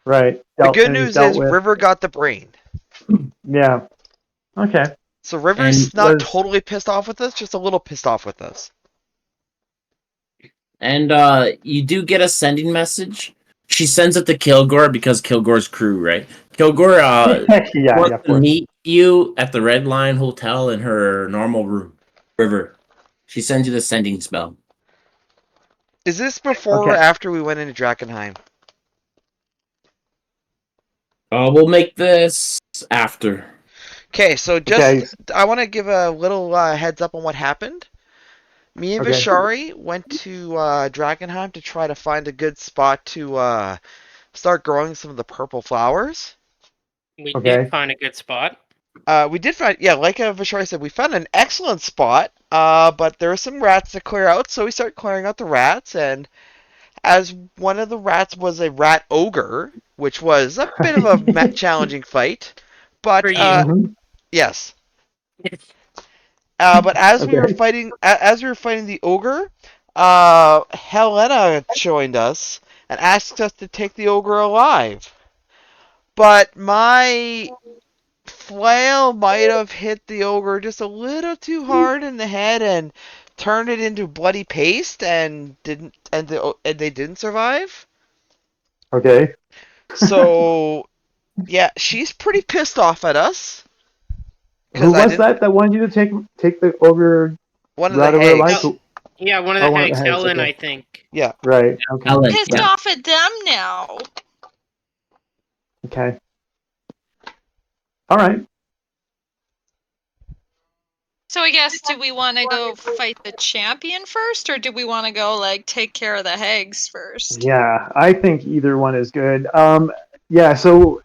right. The good And he's news dealt is with River got the brain. yeah. Okay. So And River's not totally pissed off with us, just a little pissed off with us. And you do get a sending message. She sends it to Kilgore because Kilgore's crew, right? Kilgore yeah, wants of to course. meet you at the Red Line Hotel in her normal room. River. She sends you the sending spell. Is this before or Okay. after we went into Drakkenheim? We'll make this after. Okay, so Okay. I want to give a little heads up on what happened. Me and Okay. Vishari went to Drakkenheim to try to find a good spot to start growing some of the purple flowers. We did Okay. find a good spot. We did find, yeah, like Vishari said, we found an excellent spot, but there are some rats to clear out, so we started clearing out the rats, and as one of the rats was a rat ogre, which was a bit of a challenging fight, For but you. Mhm. yes. But Okay. as we were fighting the ogre, Helena joined us and asked us to take the ogre alive. But my flail might have hit the ogre just a little too hard in the head and turned it into bloody paste, and they didn't survive. Okay. So yeah, she's pretty pissed off at us Who because I was didn't. that wanted you to take the ogre One of the rat over alive? hags. Oh, yeah, one of Oh, the one of the hags, hags. Ellen, Okay. I think. Yeah. Right. Okay. Ellen, Pissed yeah. off at them now. Okay. All right. So I guess, do we want to go fight the champion first, or do we want to go like take care of the hags first? Yeah, I think either one is good. Yeah. So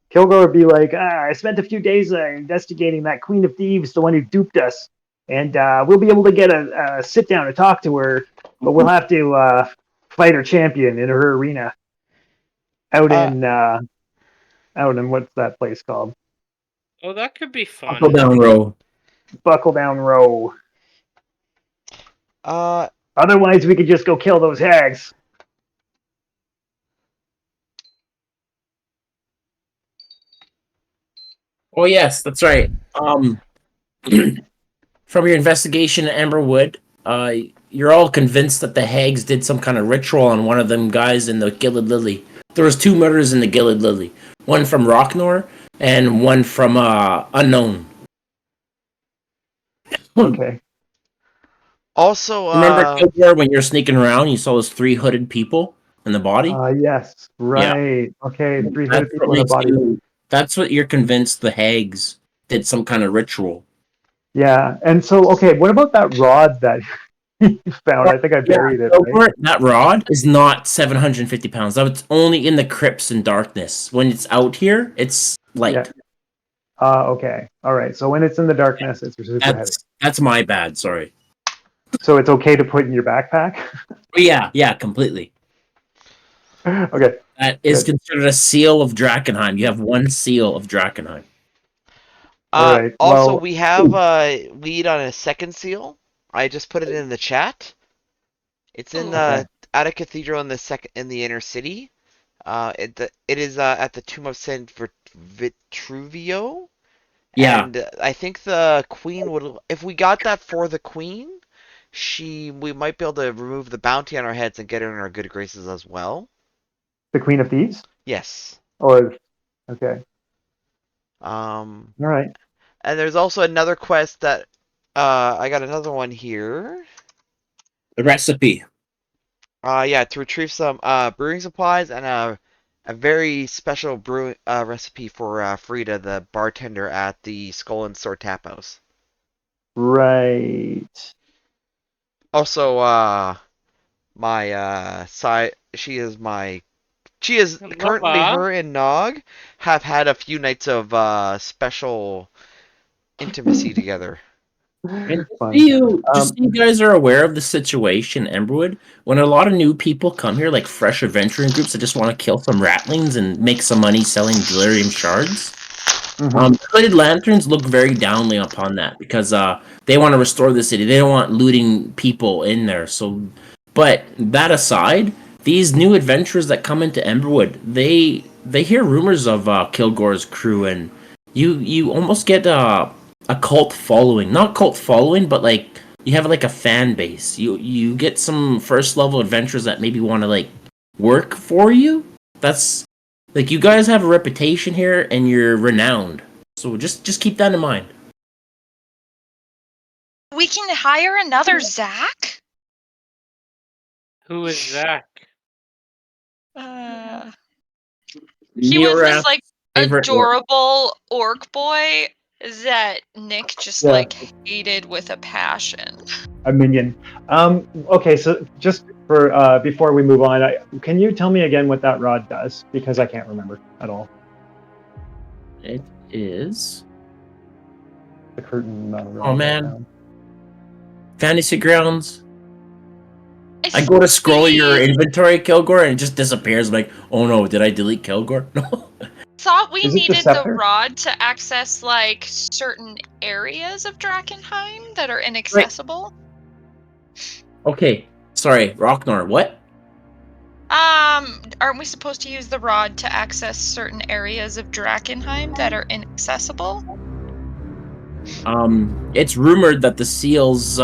Kilgore would be like, I spent a few days investigating that Queen of Thieves, the one who duped us, and we'll be able to get a sit down to talk to her, but we'll have to fighter champion in her arena out in what's that place called? Oh, that could be Buckle fun. down row. Buckle Down Row. Uh, Otherwise, we could just go kill those hags. Oh yes, that's right. From your investigation at Amberwood, you're all convinced that the hags did some kind of ritual on one of them guys in the Gilded Lily. There was two murders in the Gilded Lily, one from Rocknor and one from Unknown. Okay. also, Remember Kilgore when you're sneaking around, you saw those three hooded people in the body? Yes. Yeah, Right. Okay. Three that's hooded what people in the makes body. you. That's what you're convinced the hags did some kind of ritual. Yeah. And so, okay, what about that rod that you found? I think I Yeah, buried it, right? Kilgore, that rod is not 750 pounds. It's only in the crypts and darkness. When it's out here, it's Yeah. light. Okay. All right. So when it's in the darkness, it's super heavy. That's my bad. Sorry. So it's okay to put in your backpack? But yeah, completely. Okay. That is Good. considered a seal of Drakkenheim. You have one seal of Drakkenheim. All right. also, Well, we have a lead on a second seal. I just put it in the chat. It's in Ooh. okay. the at a cathedral in the inner city. It is at the tomb of Saint Vitruvio, Yeah, and I think the queen would. If we got that for the queen, we might be able to remove the bounty on our heads and get her in our good graces as well. The Queen of Thieves? Yes. Or, okay. Um, All right. and there's also another quest that I got another one here. the recipe. Yeah, to retrieve some brewing supplies and a very special brewing recipe for Frida, the bartender at the Skull and Sword Tap House. Right. Also, my side, she is currently Hello. her and Nog have had a few nights of special intimacy together. And Fun. just so you guys are aware of the situation, Emberwood, when a lot of new people come here, like fresh adventuring groups that just want to kill some ratlings and make some money selling delirium shards, Mhm. Hooded Lanterns look very downly upon that because they want to restore the city. They don't want looting people in there. So, but that aside, these new adventurers that come into Emberwood, they hear rumors of Kilgore's crew, and you almost get a cult following. Not cult following, but like you have like a fan base. You get some first level adventurers that maybe want to like work for you. That's like you guys have a reputation here, and you're renowned. So just keep that in mind. We can hire another Zach? Who is Zach? He was this Neorath's like favorite orc. adorable orc boy that Nick just Yeah. like hated with a passion. A minion. Okay, so just for before we move on, can you tell me again what that rod does? Because I can't remember at all. It is. The curtain rod. Oh man, Fantasy Grounds. I go to scroll your see. inventory, Kilgore, and it just disappears. I'm like, oh no, did I delete Kilgore? No. Thought we Is it the needed the scepter? rod to access like certain areas of Drakkenheim that are Right. inaccessible. Okay. Sorry, Rocknor. What? Aren't we supposed to use the rod to access certain areas of Drakkenheim that are inaccessible? It's rumored that the seals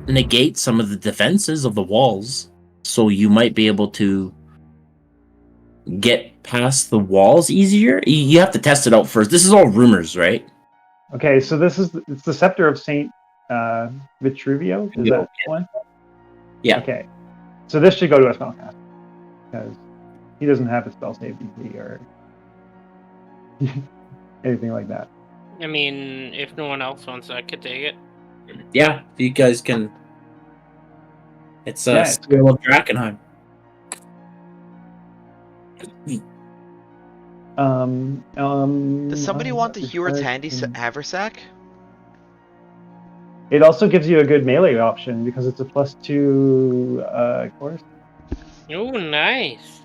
negate some of the defenses of the walls, so you might be able to get past the walls easier. You have to test it out first. This is all rumors, right? Okay, so it's the scepter of Saint Vitruvio. Is that one? Yeah. Okay, so this should go to a spellcaster because he doesn't have a spell save DC or anything like that. I mean, if no one else wants, I could take it. Yeah, if you guys can. It's a Yeah, Seal of Drakkenheim. Does somebody want the Hewer's Handy Haversack? It also gives you a good melee option because it's a +2 course. Oh, nice.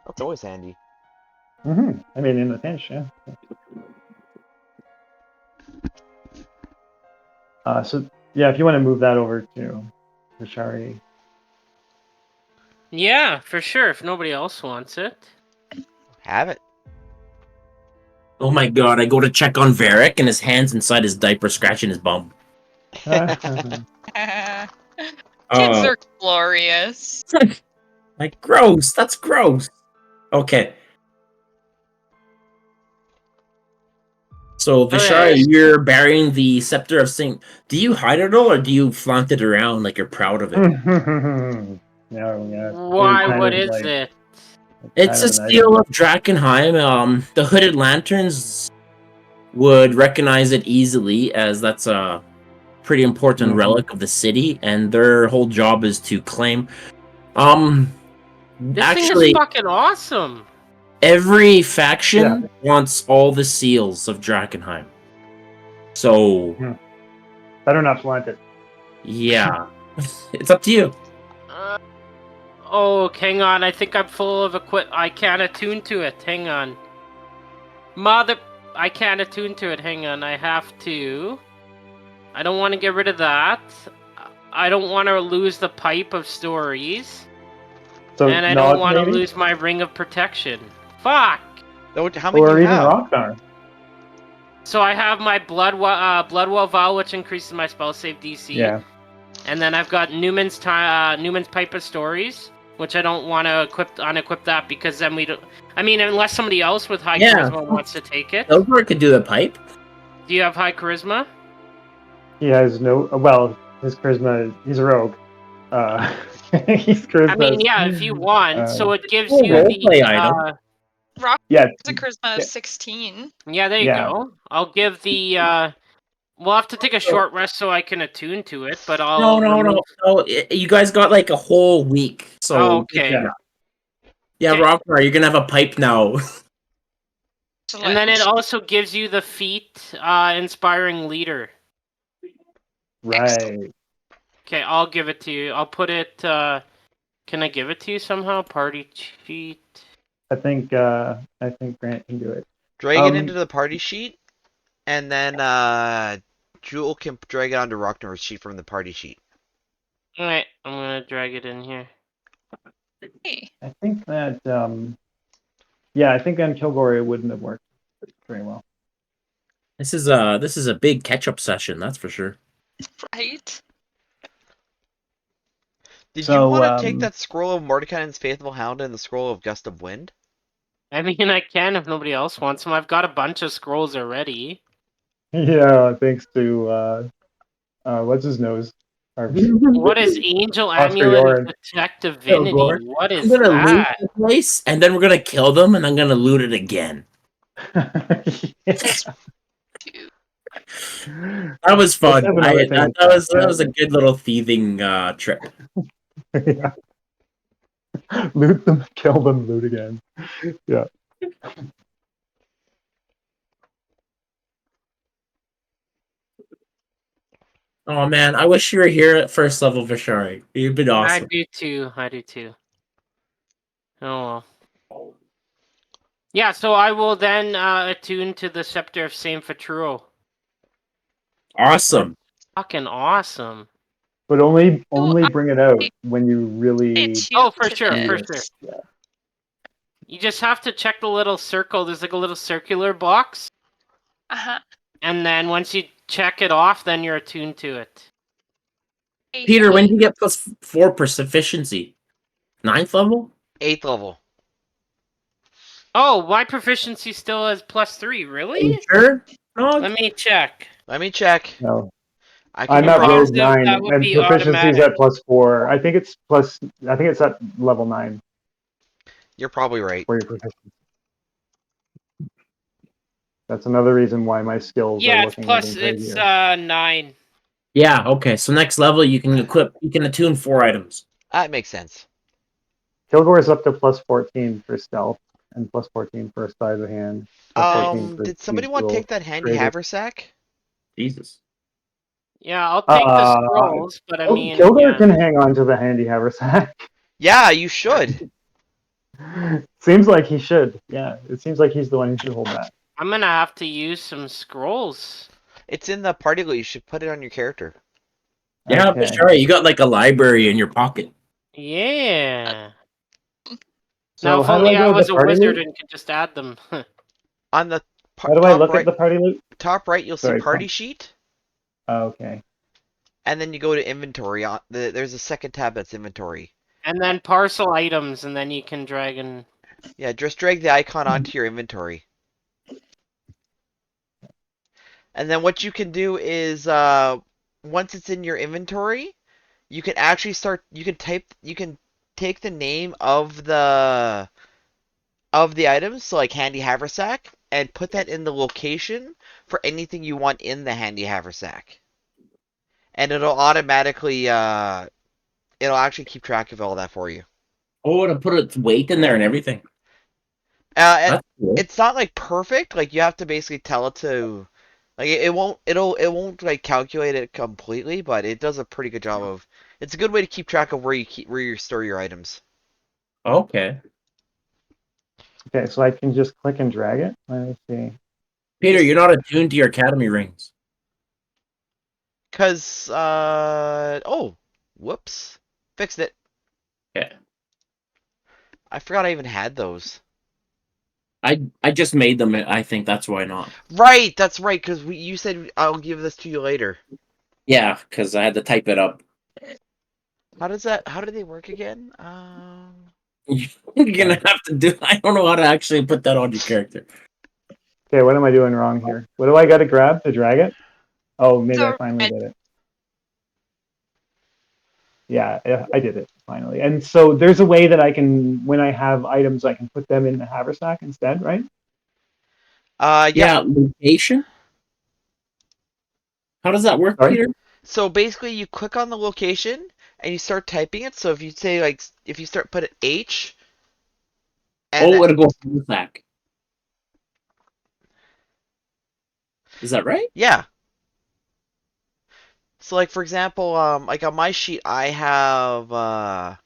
That's always handy. I mean, in the pinch, yeah. So yeah, if you want to move that over to Shari. Yeah, for sure. If nobody else wants it. Have it. Oh my god, I go to check on Varric and his hand's inside his diaper scratching his bum. Kids are glorious. Like, gross. That's gross. Okay. So, Vishara, Okay. you're burying the Scepter of Saint. Do you hide it all or do you flaunt it around like you're proud of it? No, yeah, it's Why? kind What of is like it? It's kind a of an seal item. of Drakkenheim. The Hooded Lanterns would recognize it easily as that's a pretty important relic of the city, and their whole job is to claim. This thing is Actually, fucking awesome. every faction Yeah. wants all the seals of Drakkenheim. So, Better not flaunt it. yeah. It's up to you. Oh, hang on. I think I'm full of I can't attune to it. Hang on. I can't attune to it. Hang on. I have to. I don't want to get rid of that. I don't want to lose the pipe of stories. So And I don't Nog want to maybe, lose my ring of protection. Fuck! How many do or you even have? Rocknar. So I have my Bloodwell Vow, which increases my spell save DC. Yeah. And then I've got Newman's Pipe of Stories, which I don't want to unequip that because then we don't. I mean, unless somebody else with high Yeah. charisma wants to take it. Silver could do the pipe. Do you have high charisma? He has no. Well, his charisma. He's a rogue. He's charisma. I mean, yeah, if you want. So it gives Oh, you roleplay the. item. Rock Yeah. has a charisma of 16. Yeah, there you Yeah. go. I'll give the. We'll have to take a short rest so I can attune to it, but No, I'll no, remove. no. You guys got like a whole week. Oh, So, okay. yeah, Okay. Rocknar, you're going to have a pipe now. And then it also gives you the feat Inspiring Leader. Right. Okay, I'll give it to you. I'll put it. Can I give it to you somehow? Party cheat. I think Grant can do it. Drag it into the party sheet, and then Jewel can drag it onto Rocknor's sheet from the party sheet. Alright, I'm gonna drag it in here. Hey. I think that yeah, I think on Kilgore it wouldn't have worked very well. This is a big catch-up session, that's for sure. Right? Did So, you want to take that scroll of Mordekainen's Faithful Hound and the scroll of Gust of Wind? I mean, I can if nobody else wants them. I've got a bunch of scrolls already. Yeah, thanks to what's his nose? What is Angel Oscar Amulet of Yoren. Detect Divinity? Kilgore. What I'm is gonna loot that? the place, and then we're gonna kill them, and I'm gonna loot it again. This dude. That was fun. Let's have another thing That, like that was a good little thieving trip. Yeah. Loot them, kill them, loot again. Yeah. Oh man, I wish you were here at first level, Vishari. You've been I awesome. do too. I do too. Oh well. Yeah, so I will then attune to the Scepter of Saint Fatruo. Awesome. Fucking awesome. But only I- bring it out when you really Attune Oh, for to sure, for this. sure. You just have to check the little circle. There's like a little circular box. Uh-huh. And then once you check it off, then you're attuned to it. Peter, when did you get +4 proficiency? 9th level? 8th level. Oh, my proficiency still has +3. Are Really? you sure? No. Let me check. Let me check. No. I could I'm be at wrong. Rogue That 9 would and be proficiency's automatic. at +4. I think it's at level 9 You're probably right. for your proficiency. That's another reason why my skills Yeah, are it's looking plus. even It's crazier. 9. Yeah, okay. So next level you can attune 4 items. That makes sense. Kilgore's up to +14 for stealth and +14 for size of hand. +14 for Did somebody speed want to tool. take that handy Greater. haversack? Jesus. Yeah, I'll take the Uh, scrolls, but I mean, Kilgore yeah. can hang on to the handy haversack. Yeah, you should. Seems like he should. Yeah, it seems like he's the one who should hold that. I'm gonna have to use some scrolls. It's in the party loot. You should put it on your character. Yeah, for Okay. sure. You got like a library in your pocket. Yeah. Now, So if how do I only I go to was the a party wizard loot? and could just add them. On the How do I look at the party loot? top right, you'll see Sorry. party sheet, Okay. and then you go to inventory. There's a second tab that's inventory. And then parcel items, and then you can drag and. Yeah, just drag the icon onto your inventory. And then what you can do is, once it's in your inventory, you can actually start. You can take the name of the items, so like handy haversack, and put that in the location for anything you want in the handy haversack, and it'll actually keep track of all that for you. Oh, to put its weight in there and everything. And That's cool. it's not like perfect. Like you have to basically tell it to, like it won't like calculate it completely, but it does a pretty good job of. It's a good way to keep track of where you store your items. Okay. Okay, so I can just click and drag it. Let me see. Peter, Just you're not attuned to your academy rings. cause oh, whoops, fixed it. Okay. I forgot I even had those. I just made them. I think that's why not. Right, that's right. Cause you said I'll give this to you later. Yeah, because I had to type it up. How do they work again? You're gonna have to do. I don't know how to actually put that on your character. Okay, what am I doing wrong here? What do I got to grab to drag it? Oh, maybe I The finally red did it. Yeah, I did it finally. And so there's a way that I can, when I have items, I can put them in the haversack instead, right? Yep. Yeah, location. How does that work, Sorry. Peter? So basically, you click on the location and you start typing it. So if you say like, if you start put it H, and Oh, it'll go through the back. Is that right? yeah. So like for example, like on my sheet, I have a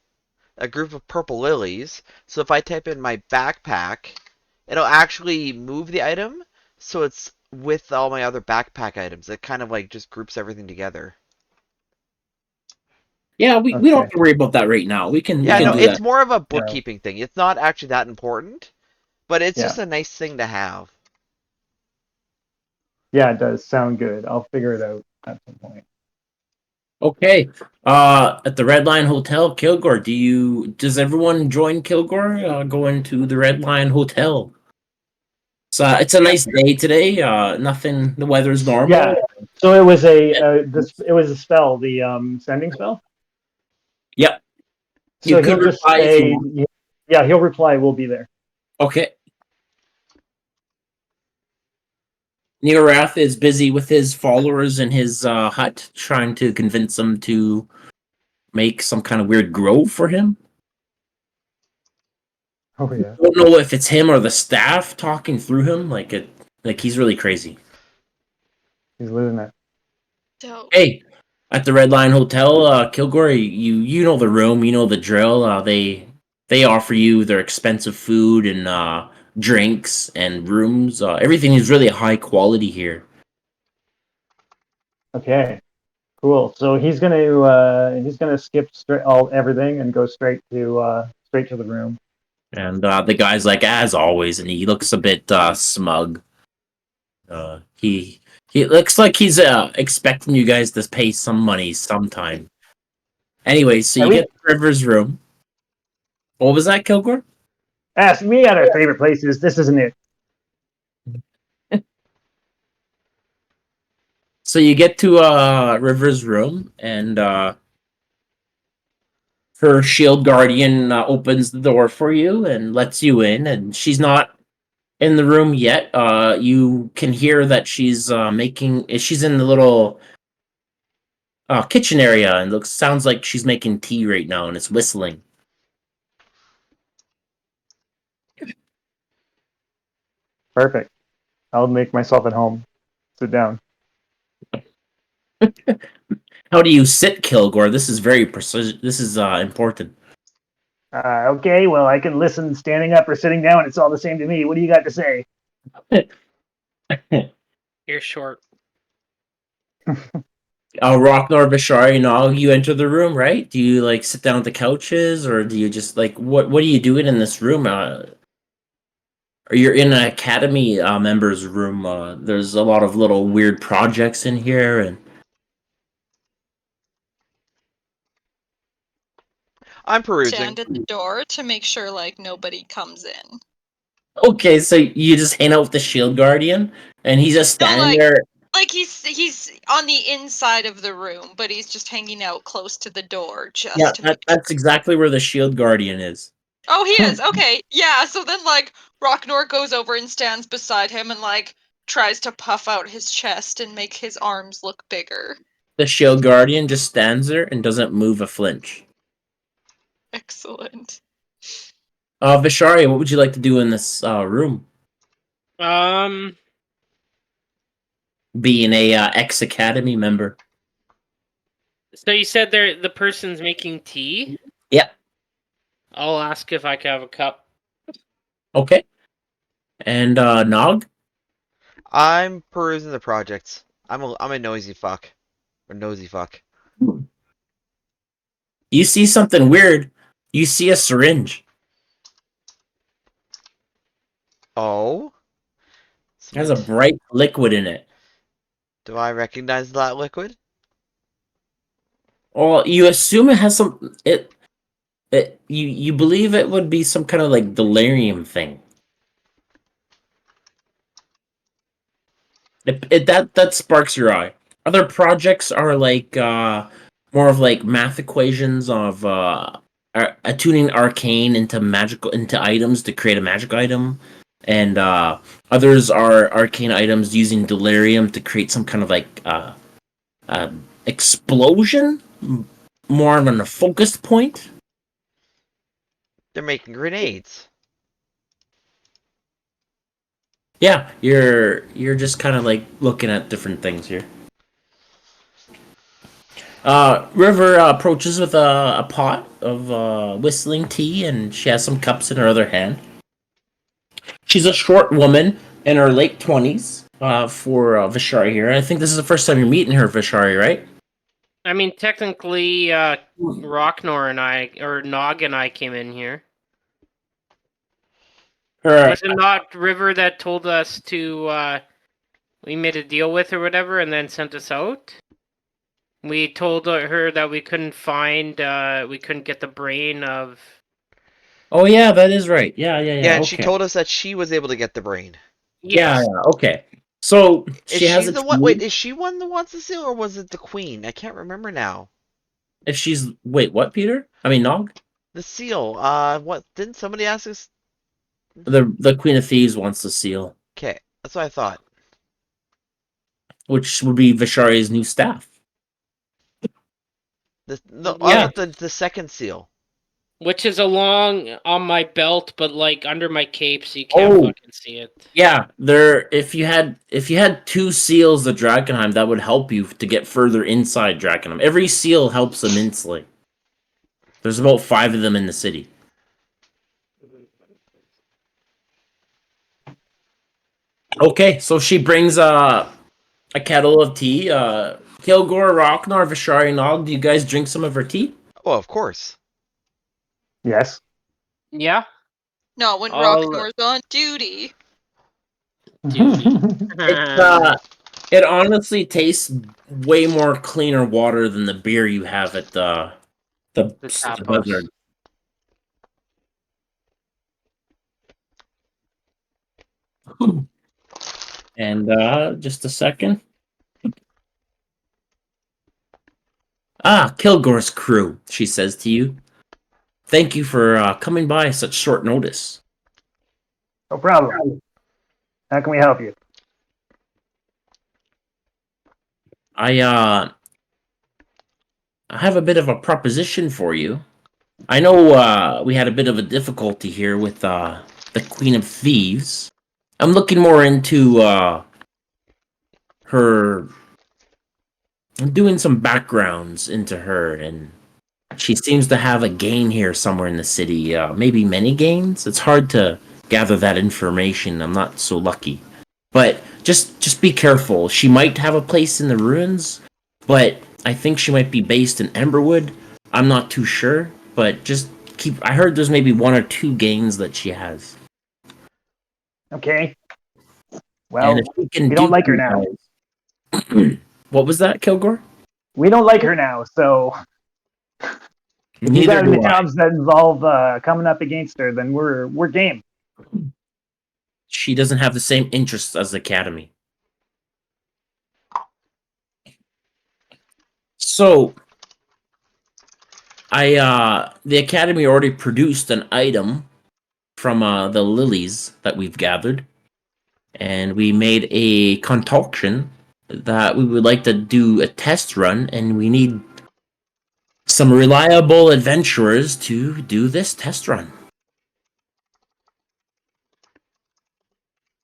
group of purple lilies. So if I type in my backpack, it'll actually move the item, so it's with all my other backpack items. It kind of like just groups everything together. Yeah, we don't Okay. have to worry about that right now. We Yeah, can no, No, do it's that. more of a no. bookkeeping thing. It's not actually that important, but it's Yeah. just a nice thing to have. Yeah, it does sound good. I'll figure it out at some point. Okay. At the Red Lion Hotel, Kilgore. Does everyone join Kilgore? Going to the Red Lion Hotel. It's a Yeah. nice day today. Nothing. The weather's Yeah. normal. So it was it was a spell, the sending spell. Yep. You So could he'll just reply if you say, want. yeah, he'll reply, we'll be there. Okay. Neorath is busy with his followers in his hut, trying to convince them to make some kind of weird grove for him. Oh yeah. I don't know if it's him or the staff talking through him. Like he's really crazy. He's losing it. dope. Hey, at the Red Lion Hotel, Kilgore, you know the room, you know the drill. They offer you their expensive food and drinks and rooms. Everything is really high quality here. Okay. Cool. So he's gonna skip straight all everything and go straight to the room. And the guy's like, as always, and he looks a bit smug. He looks like he's expecting you guys to pay some money sometime. Anyway, so Are you we get to River's room. What was that, Kilgore? ask me at our favorite places? This isn't it. So you get to River's room, and her shield guardian opens the door for you and lets you in. And she's not in the room yet. You can hear that she's making. She's in the little kitchen area, and sounds like she's making tea right now, and it's whistling. Perfect. I'll make myself at home. Sit down. How do you sit, Kilgore? This is very precision. This is important. Okay, well, I can listen standing up or sitting down. It's all the same to me. What do you got to say? You're short. Rocknor, Bashari, and all, you enter the room, right? Do you like sit down at the couches, or do you just like what are you doing in this room? Or you're in an academy members room. There's a lot of little weird projects in here, and I'm perusing. Stand at the door to make sure like nobody comes in. okay, so you just hang out with the shield guardian, and he's just No, standing there. like he's on the inside of the room, but he's just hanging out close to the door Yeah, just to make that's exactly where the shield guardian is. Oh, he is. Okay. Yeah, so then like Rocknor goes over and stands beside him and like tries to puff out his chest and make his arms look bigger. The shield guardian just stands there and doesn't move a flinch. Excellent. Vishari, what would you like to do in this room? Um, Being a ex academy member. so you said the person's making tea? Yeah. I'll ask if I can have a cup. Okay. And Nog? I'm perusing the projects. I'm a noisy fuck. Or nosy fuck. You see something weird. You see a syringe. Oh? It has a bright liquid in it. Do I recognize that liquid? Well, you assume it has some you believe it would be some kind of like delirium thing. That sparks your eye. Other projects are like more of like math equations of attuning arcane into items to create a magic item, and others are arcane items using delirium to create some kind of like uh, explosion, more on a focused point. They're making grenades. Yeah, you're just kind of like looking at different things here. River approaches with a pot of whistling tea, and she has some cups in her other hand. She's a short woman in her late 20s. For Vishari here, I think this is the first time you're meeting her, Vishari, right? I mean, technically, Rocknor and I, or Nog and I came in here. Her Was it not River that told us to, we made a deal with or whatever and then sent us out? We told her that we couldn't we couldn't get the brain of... Oh yeah, that is right. Yeah, Yeah, and she okay. told us that she was able to get the brain. Yes. Yeah, okay. So Is she has she a the one? tea. Wait, is she one that wants the seal, or was it the queen? I can't remember now. If she's wait, what, Peter? I mean Nog? The seal. What? Didn't somebody ask us? The Queen of Thieves wants the seal, Okay, that's what I thought. which would be Vishari's new staff. No, I Yeah. want the second seal. Which is along on my belt, but like under my cape, so you can't Oh. fucking see it. Yeah, there. If you had two seals of Drakkenheim, that would help you to get further inside Drakkenheim. Every seal helps immensely. There's about 5 of them in the city. Okay, so she brings a kettle of tea. Kilgore, Rocknar, Vishari, Nog, do you guys drink some of her tea? Oh, of course. Yes. Yeah? No, when I'll- Rocknor's on duty. Duty. It honestly tastes way more cleaner water than the beer you have at the tap house. Buzzard. And just a second. Ah, Kilgore's crew, she says to you. Thank you for coming by at such short notice. No problem. How can we help you? I have a bit of a proposition for you. I know we had a bit of a difficulty here with the Queen of Thieves. I'm looking more into her. I'm doing some backgrounds into her, and She seems to have a gain here somewhere in the city. Maybe many gains. It's hard to gather that information. I'm not so lucky. But just be careful. She might have a place in the ruins, but I think she might be based in Emberwood. I'm not too sure, but just keep. I heard there's maybe one or two gains that she has, Okay. and if Well, we can we don't dupe like her you now. guys, what was that, Kilgore? We don't like her now. So if you Neither got any do I. jobs that involve coming up against her, then we're game. She doesn't have the same interests as the Academy. So the Academy already produced an item from the lilies that we've gathered, and we made a concoction that we would like to do a test run, and we need some reliable adventurers to do this test run.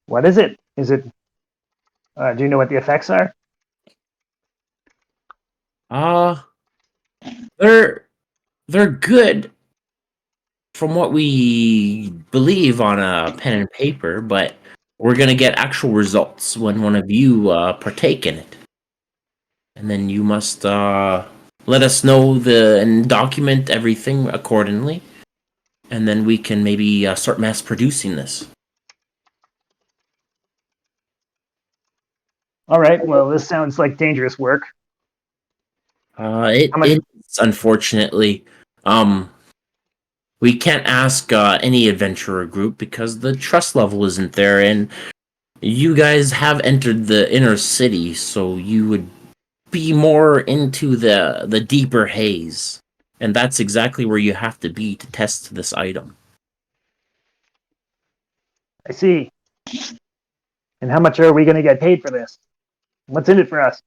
What is it? Is it? Do you know what the effects are? Uh they're they're good from what we believe on a pen and paper, but we're gonna get actual results when one of you partake in it, and then you must let us know and document everything accordingly, and then we can maybe start mass producing this. All right. Well, this sounds like dangerous work. It How much? is unfortunately. Um, we can't ask any adventurer group because the trust level isn't there, and you guys have entered the inner city, so you would be more into the deeper haze, and that's exactly where you have to be to test this item. I see. And how much are we going to get paid for this? What's in it for us?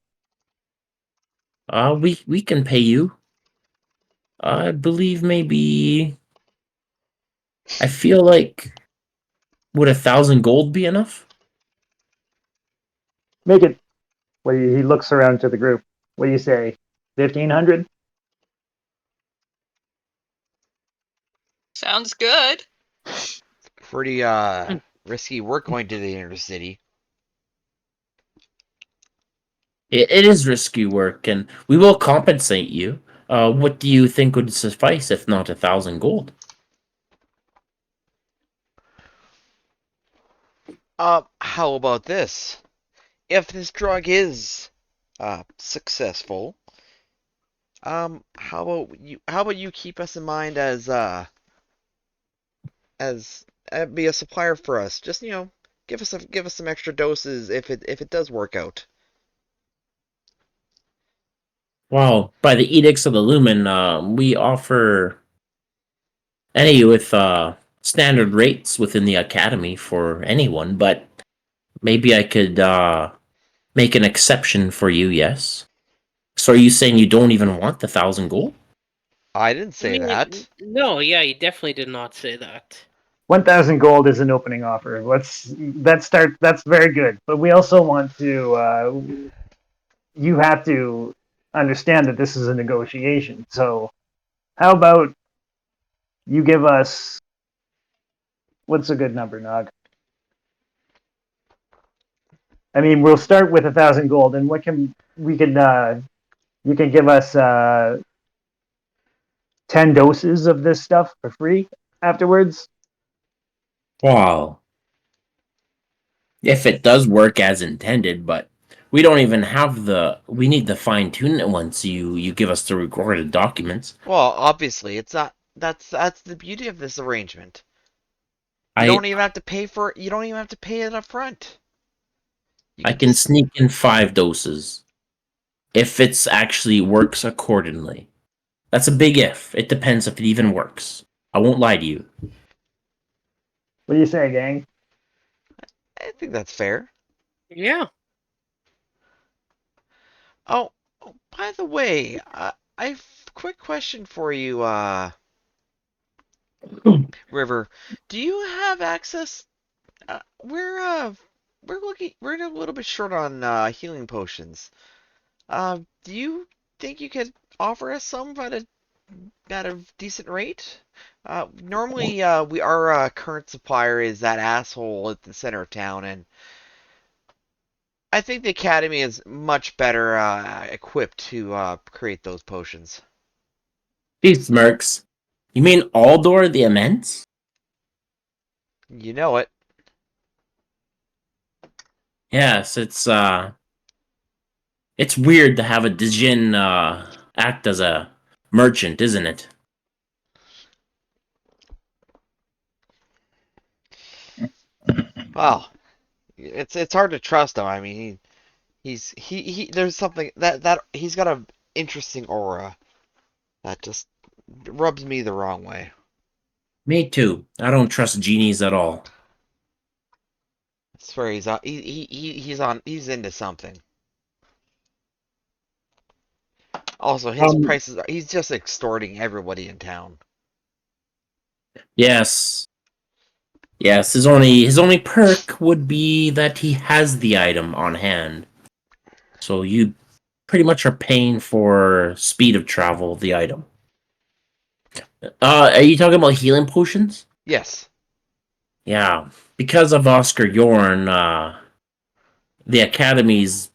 We can pay you. I believe maybe. I feel like would 1,000 gold be enough? Make it. What do you, he looks around to the group. What do you say? 1,500? Sounds good. Pretty risky work going to the inner city. It is risky work, and we will compensate you. What do you think would suffice if not 1,000 gold? How about this? If this drug is successful, how about you keep us in mind as be a supplier for us? Just give us some extra doses if it does work out. Well, by the edicts of the Lumen, we offer any with standard rates within the academy for anyone, but maybe I could make an exception for you. Yes. So are you saying you don't even want the 1,000 gold? I didn't I say mean, that. no, yeah, you definitely did not say that. 1,000 gold is an opening offer. Let's start. That's very good. But we also want to. You have to understand that this is a negotiation. So how about you give us what's a good number, Nog? I mean, we'll start with 1,000 gold, and what can we can you can give us 10 doses of this stuff for free afterwards. Wow. If it does work as intended, but we don't even have we need to fine tune it once you give us the recorded documents. Well, obviously, it's not. That's the beauty of this arrangement. You I don't even have to pay for it. You don't even have to pay it up front. You I could can just sneak in 5 doses if it's actually works accordingly. That's a big if. It depends if it even works. I won't lie to you. What do you say, gang? I think that's fair. Yeah. Oh, by the way, I've quick question for you, River. Do you have access? We're a little bit short on healing potions. Do you think you could offer us some at a decent rate. Normally, our current supplier is that asshole at the center of town, and I think the academy is much better equipped to create those potions. He smirks. You mean Aldor the Immense? You know it. Yes, it's weird to have a Dijin act as a merchant, isn't it? Well, it's hard to trust him. I mean, he there's something that he's got a interesting aura that just rubs me the wrong way. Me too. I don't trust genies at all. I swear he's into something. Also, his Um, prices he's just extorting everybody in town. yes. Yes, his only perk would be that he has the item on hand. So you pretty much are paying for speed of travel, the item. Are you talking about healing potions? Yes. Yeah. Because of Oscar Yorn, the Academy's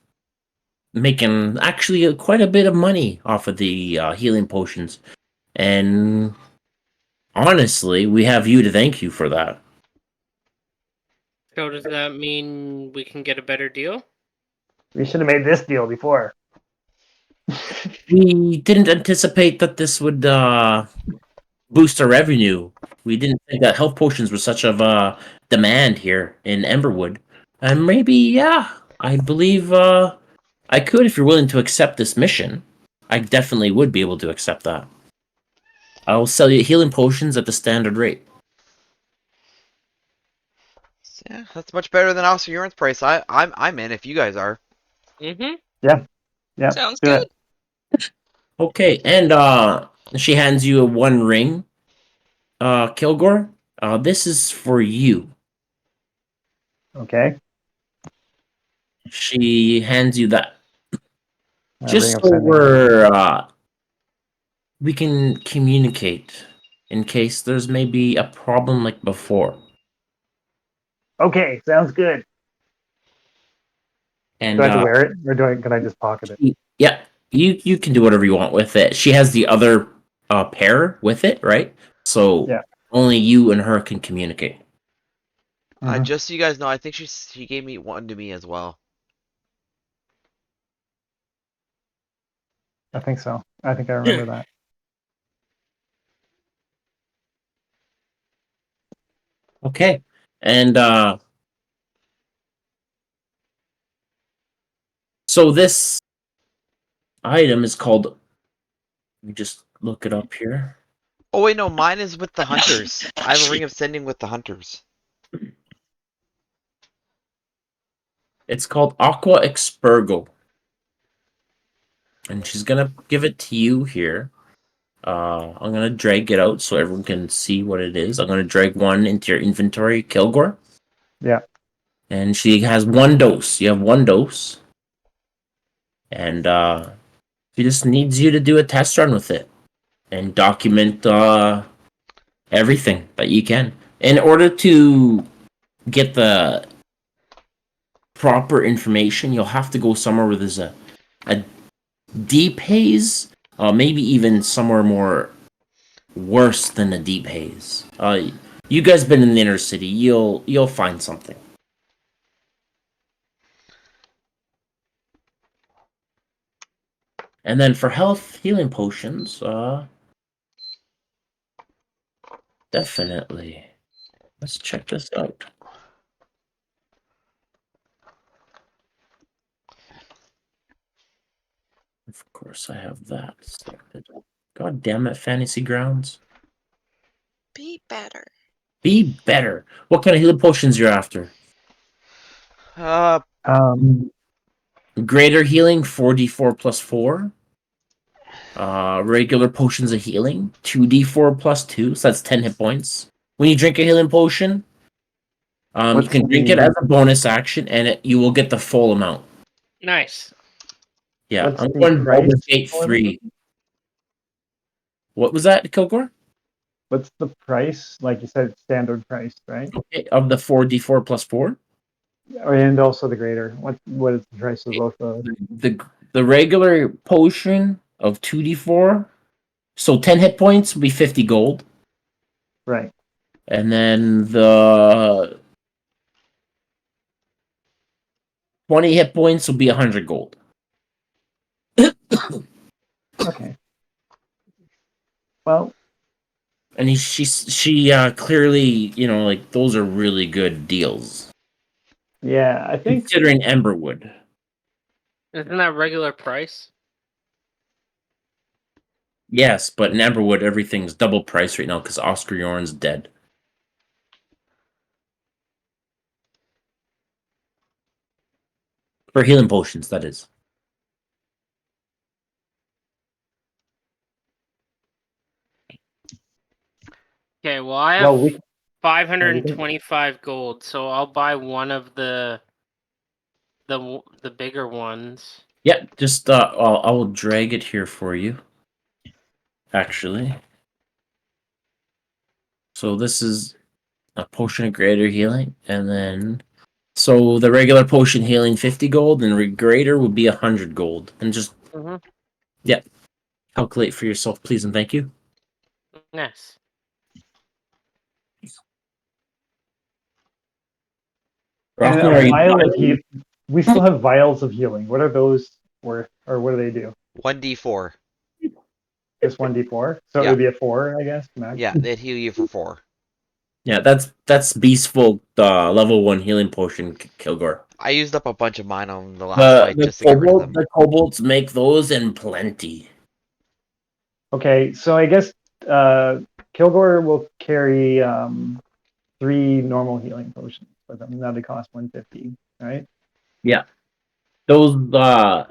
making actually quite a bit of money off of the healing potions. And honestly, we have you to thank you for that. So does that mean we can get a better deal? We should have made this deal before. We didn't anticipate that this would boost our revenue. We didn't think that health potions were such of a demand here in Emberwood. And maybe, yeah, I believe I could if you're willing to accept this mission. I definitely would be able to accept that. I'll sell you healing potions at the standard rate. Yeah, that's much better than Oscar Urine price. I'm in if you guys are. Mm-hmm. Yeah, Sounds do good. it. Okay, and she hands you a one ring, Kilgore. This is for you. Okay. She hands you that. Ring Just of so sending. we can communicate in case there's maybe a problem like before. Okay, sounds good. Do And I have to wear it, or can I just pocket it? yeah, you can do whatever you want with it. She has the other pair with it, right? So Yeah. only you and her can communicate. Mhm. Just so you guys know, I think she gave me one to me as well. I think so. I think I remember that. Okay, and so this item is called. Let me just look it up here. Oh wait, no, mine is with the hunters. I have a ring of sending with the hunters. It's called Aqua Expurgo, and she's gonna give it to you here. I'm gonna drag it out so everyone can see what it is. I'm gonna drag one into your inventory, Kilgore, Yeah. and she has one dose. You have one dose, and she just needs you to do a test run with it and document everything that you can. In order to get the proper information, you'll have to go somewhere where there's a deep haze, maybe even somewhere more worse than a deep haze. You guys been in the inner city. You'll find something. And then for health healing potions, definitely. Let's check this out. Of course, I have that selected. God damn it, Fantasy Grounds. Be better. Be better. What kind of healing potions you're after? Uh, Um, Greater healing, 4d4 plus 4. Regular potions of healing, 2d4 plus 2, so that's 10 hit points. When you drink a healing potion, you what's can drink it the as a bonus action, and you will get the full amount. Nice. Yeah, what's I'm the going price Baldur's Gate for them? 3. What was that, Kilgore? What's the price? Like you said, standard price, right? Okay, of the 4d4 plus 4? And also the greater. What is the price of both those? The regular potion of 2d4, so 10 hit points would be 50 gold. Right. And then the 20 hit points will be 100 gold. Okay. Well, And she clearly, like those are really good deals. yeah, I think Considering Emberwood. Isn't that regular price? Yes, but in Emberwood everything's double price right now because Oscar Yorn's dead. For healing potions, that is. Okay, well I well have we 525 gold, so I'll buy one of the bigger ones. Yeah, just I'll drag it here for you. Actually. So this is a potion of greater healing, and then so the regular potion healing 50 gold, and greater would be 100 gold. And just calculate for yourself, please, and thank you. Yes. and Rockner, a are you vial of buying? we still have vials of healing. What are those worth, or what do they do? 1d4. Just 1d4? So it Yeah. would be a 4, I guess, max? Yeah, they'd heal you for 4. Yeah, that's Beastful level 1 healing potion, Kilgore. I used up a bunch of mine on the last fight just to get rid of them. The kobolds make those in plenty. Okay, so I guess Kilgore will carry 3 normal healing potions with them. Now they cost 150, right? Yeah. Those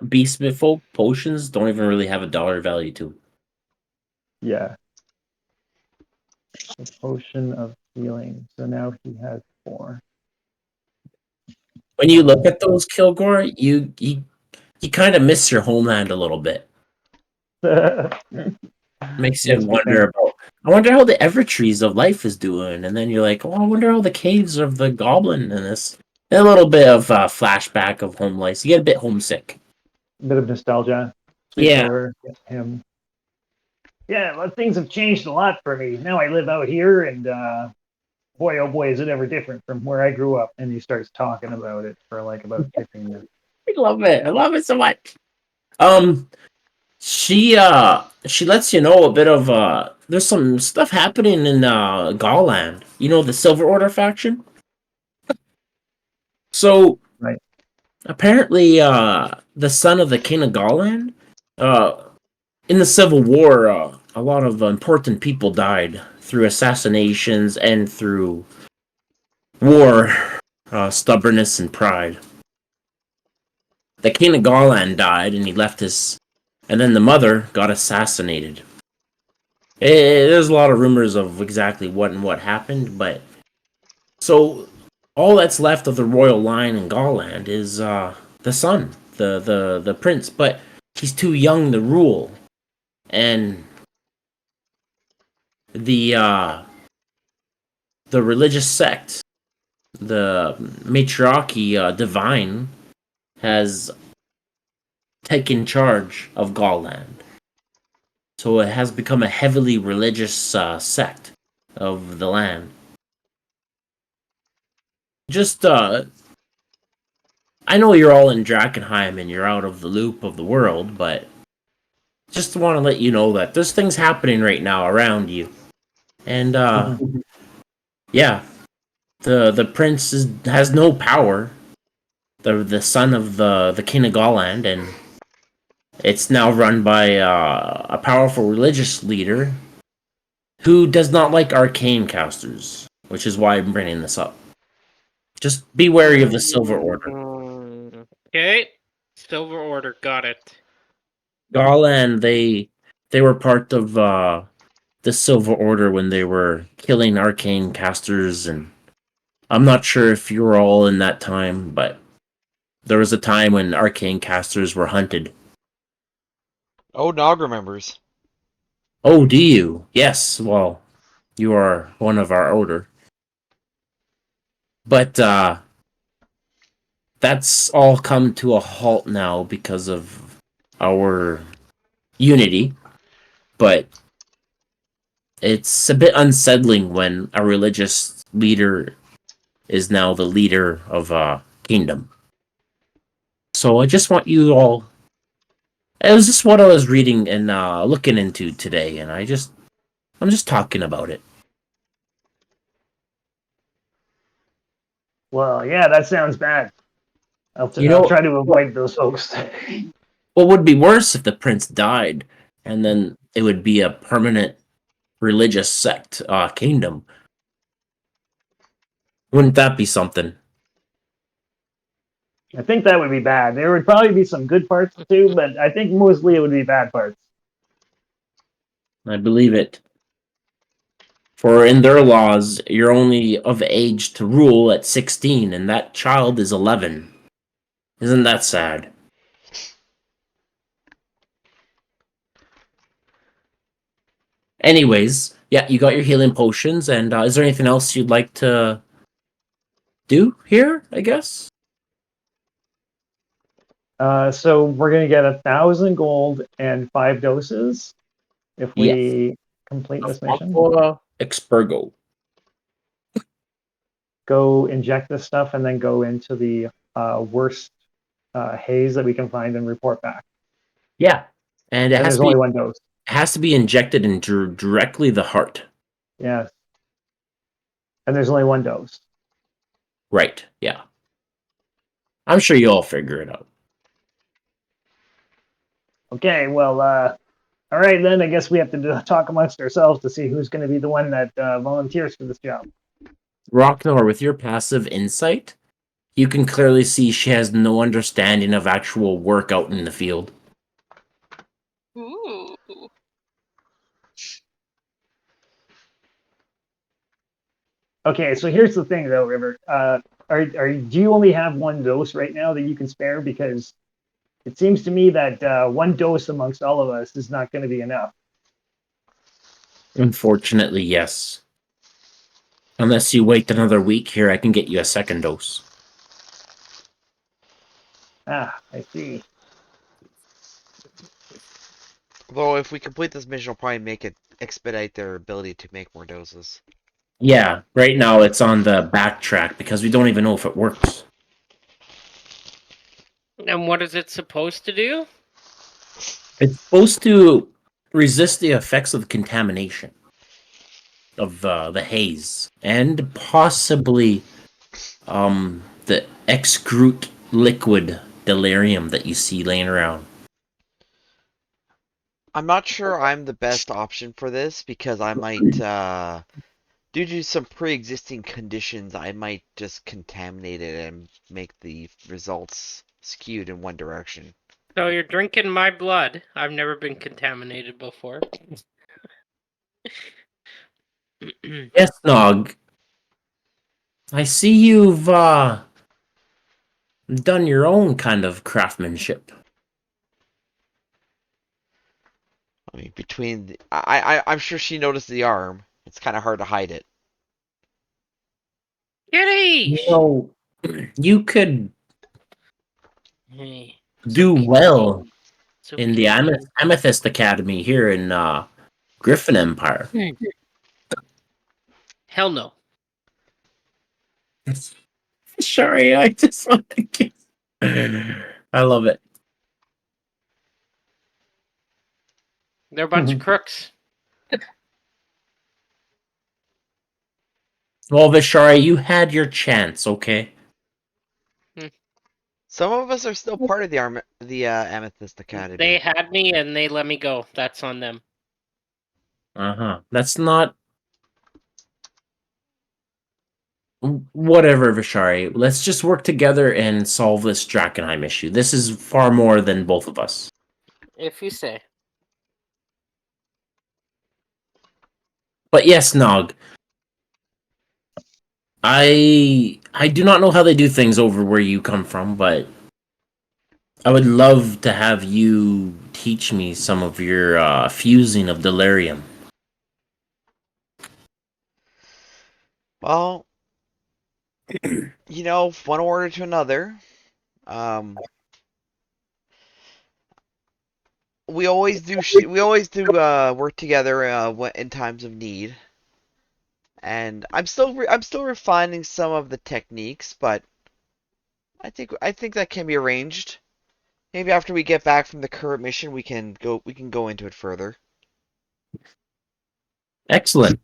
Beastful potions don't even really have a dollar value to them. Yeah. The potion of healing. So now he has 4. When you look at those, Kilgore, you kind of miss your homeland a little bit. Makes you Makes me wonder think. about. I wonder how the Evertrees of life is doing, and then you're like, oh, I wonder how the caves of the Goblin and this. A little bit of flashback of home life. You get a bit homesick. A bit of nostalgia sweeps Yeah, over him. Yeah, well, things have changed a lot for me. Now I live out here, and boy, oh boy, is it ever different from where I grew up. And he starts talking about it for like about 15 minutes. I love it. I love it so much. She lets you know a bit of there's some stuff happening in Gauland. You know, the Silver Order faction. So Right. apparently the son of the king of Gauland, uh in the Civil War, a lot of important people died through assassinations and through war, stubbornness and pride. The king of Gauland died, and he left his, and then the mother got assassinated. There's a lot of rumors of exactly what happened, but so all that's left of the royal line in Gauland is the son, the prince, but he's too young to rule, and the uh, the religious sect, the matriarchy divine, has taken charge of Gauland. So it has become a heavily religious sect of the land. Just, I know you're all in Drakkenheim and you're out of the loop of the world, but just want to let you know that there's things happening right now around you. And, yeah, the prince has no power. The son of the king of Gauland, and it's now run by a powerful religious leader who does not like arcane casters, which is why I'm bringing this up. Just be wary of the Silver Order. Okay. Silver Order, got it. Gauland, they were part of the Silver Order when they were killing arcane casters, and I'm not sure if you were all in that time, but there was a time when arcane casters were hunted. Oh, Nog remembers. Oh, do you? Yes. Well, you are one of our order, but that's all come to a halt now because of our unity. But it's a bit unsettling when a religious leader is now the leader of a kingdom. So I just want you all. It was just what I was reading and looking into today, and I'm just talking about it. Well, yeah, that sounds bad. You I'll know try to avoid those folks. what would be worse if the prince died, and then it would be a permanent religious sect kingdom. Wouldn't that be something? I think that would be bad. There would probably be some good parts too, but I think mostly it would be bad parts. I believe it. For in their laws, you're only of age to rule at 16, and that child is 11. Isn't that sad? Anyways, yeah, you got your healing potions, and is there anything else you'd like to do here, I guess? So we're gonna get 1,000 gold and 5 doses if Yes. we complete this mission. Aqua Expurgo. Go inject this stuff and then go into the worst haze that we can find and report back. Yeah. And And there's only 1 dose. has to be injected into directly the heart. Yes. And there's only 1 dose. Right. Yeah. I'm sure you'll all figure it out. Okay, well, all right then. I guess we have to talk amongst ourselves to see who's going to be the one that volunteers for this job. Rocknor, with your passive insight, you can clearly see she has no understanding of actual work out in the field. Ooh. Okay, so here's the thing, though, River. Do you only have 1 dose right now that you can spare? Because it seems to me that 1 dose amongst all of us is not going to be enough. Unfortunately, yes. Unless you wait another week here, I can get you a second dose. Ah, I see. Though if we complete this mission, it'll probably make it expedite their ability to make more doses. Yeah, right now it's on the backtrack because we don't even know if it works. And what is it supposed to do? It's supposed to resist the effects of contamination of the haze and possibly the excrete liquid delirium that you see laying around. I'm not sure I'm the best option for this because I might, due to some pre-existing conditions, I might just contaminate it and make the results skewed in one direction. So you're drinking my blood. I've never been contaminated before. Yes, Nog. I see you've done your own kind of craftsmanship. I mean, between I'm sure she noticed the arm. It's kind of hard to hide it. You Kitty! know, you could Hey, do okay. well It's in the okay. Amethyst Academy here in Griffin Empire. Hell no. Sorry, I just want to kiss. I love it. They're a bunch of crooks. Well, Vishari, you had your chance, okay? Some of us are still part of the Amethyst Academy. They had me and they let me go. That's on them. Uh-huh. That's not... Whatever, Vishari. Let's just work together and solve this Drakkenheim issue. This is far more than both of us. If you say. But yes, Nog. I do not know how they do things over where you come from, but I would love to have you teach me some of your fusing of delirium. Well, one order to another. Um, we always do work together in times of need, and I'm still refining some of the techniques, but I think that can be arranged. Maybe after we get back from the current mission, we can go into it further. Excellent.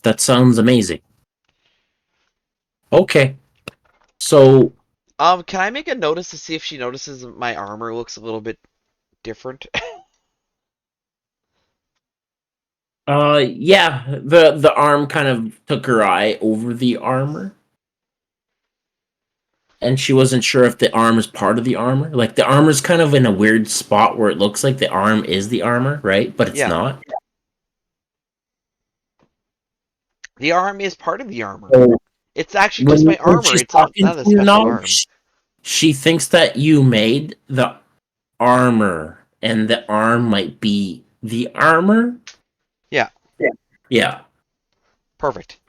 That sounds amazing. Okay. So, Can I make a notice to see if she notices my armor looks a little bit different? yeah, the arm kind of took her eye over the armor, and she wasn't sure if the arm is part of the armor. Like the armor's kind of in a weird spot where it looks like the arm is the armor, right? But it's Yeah, not. the arm is part of the armor. So It's actually just my when armor. she's It's not talking not to a you special now, arm. she thinks that you made the armor, and the arm might be the armor. Yeah, Yeah. perfect.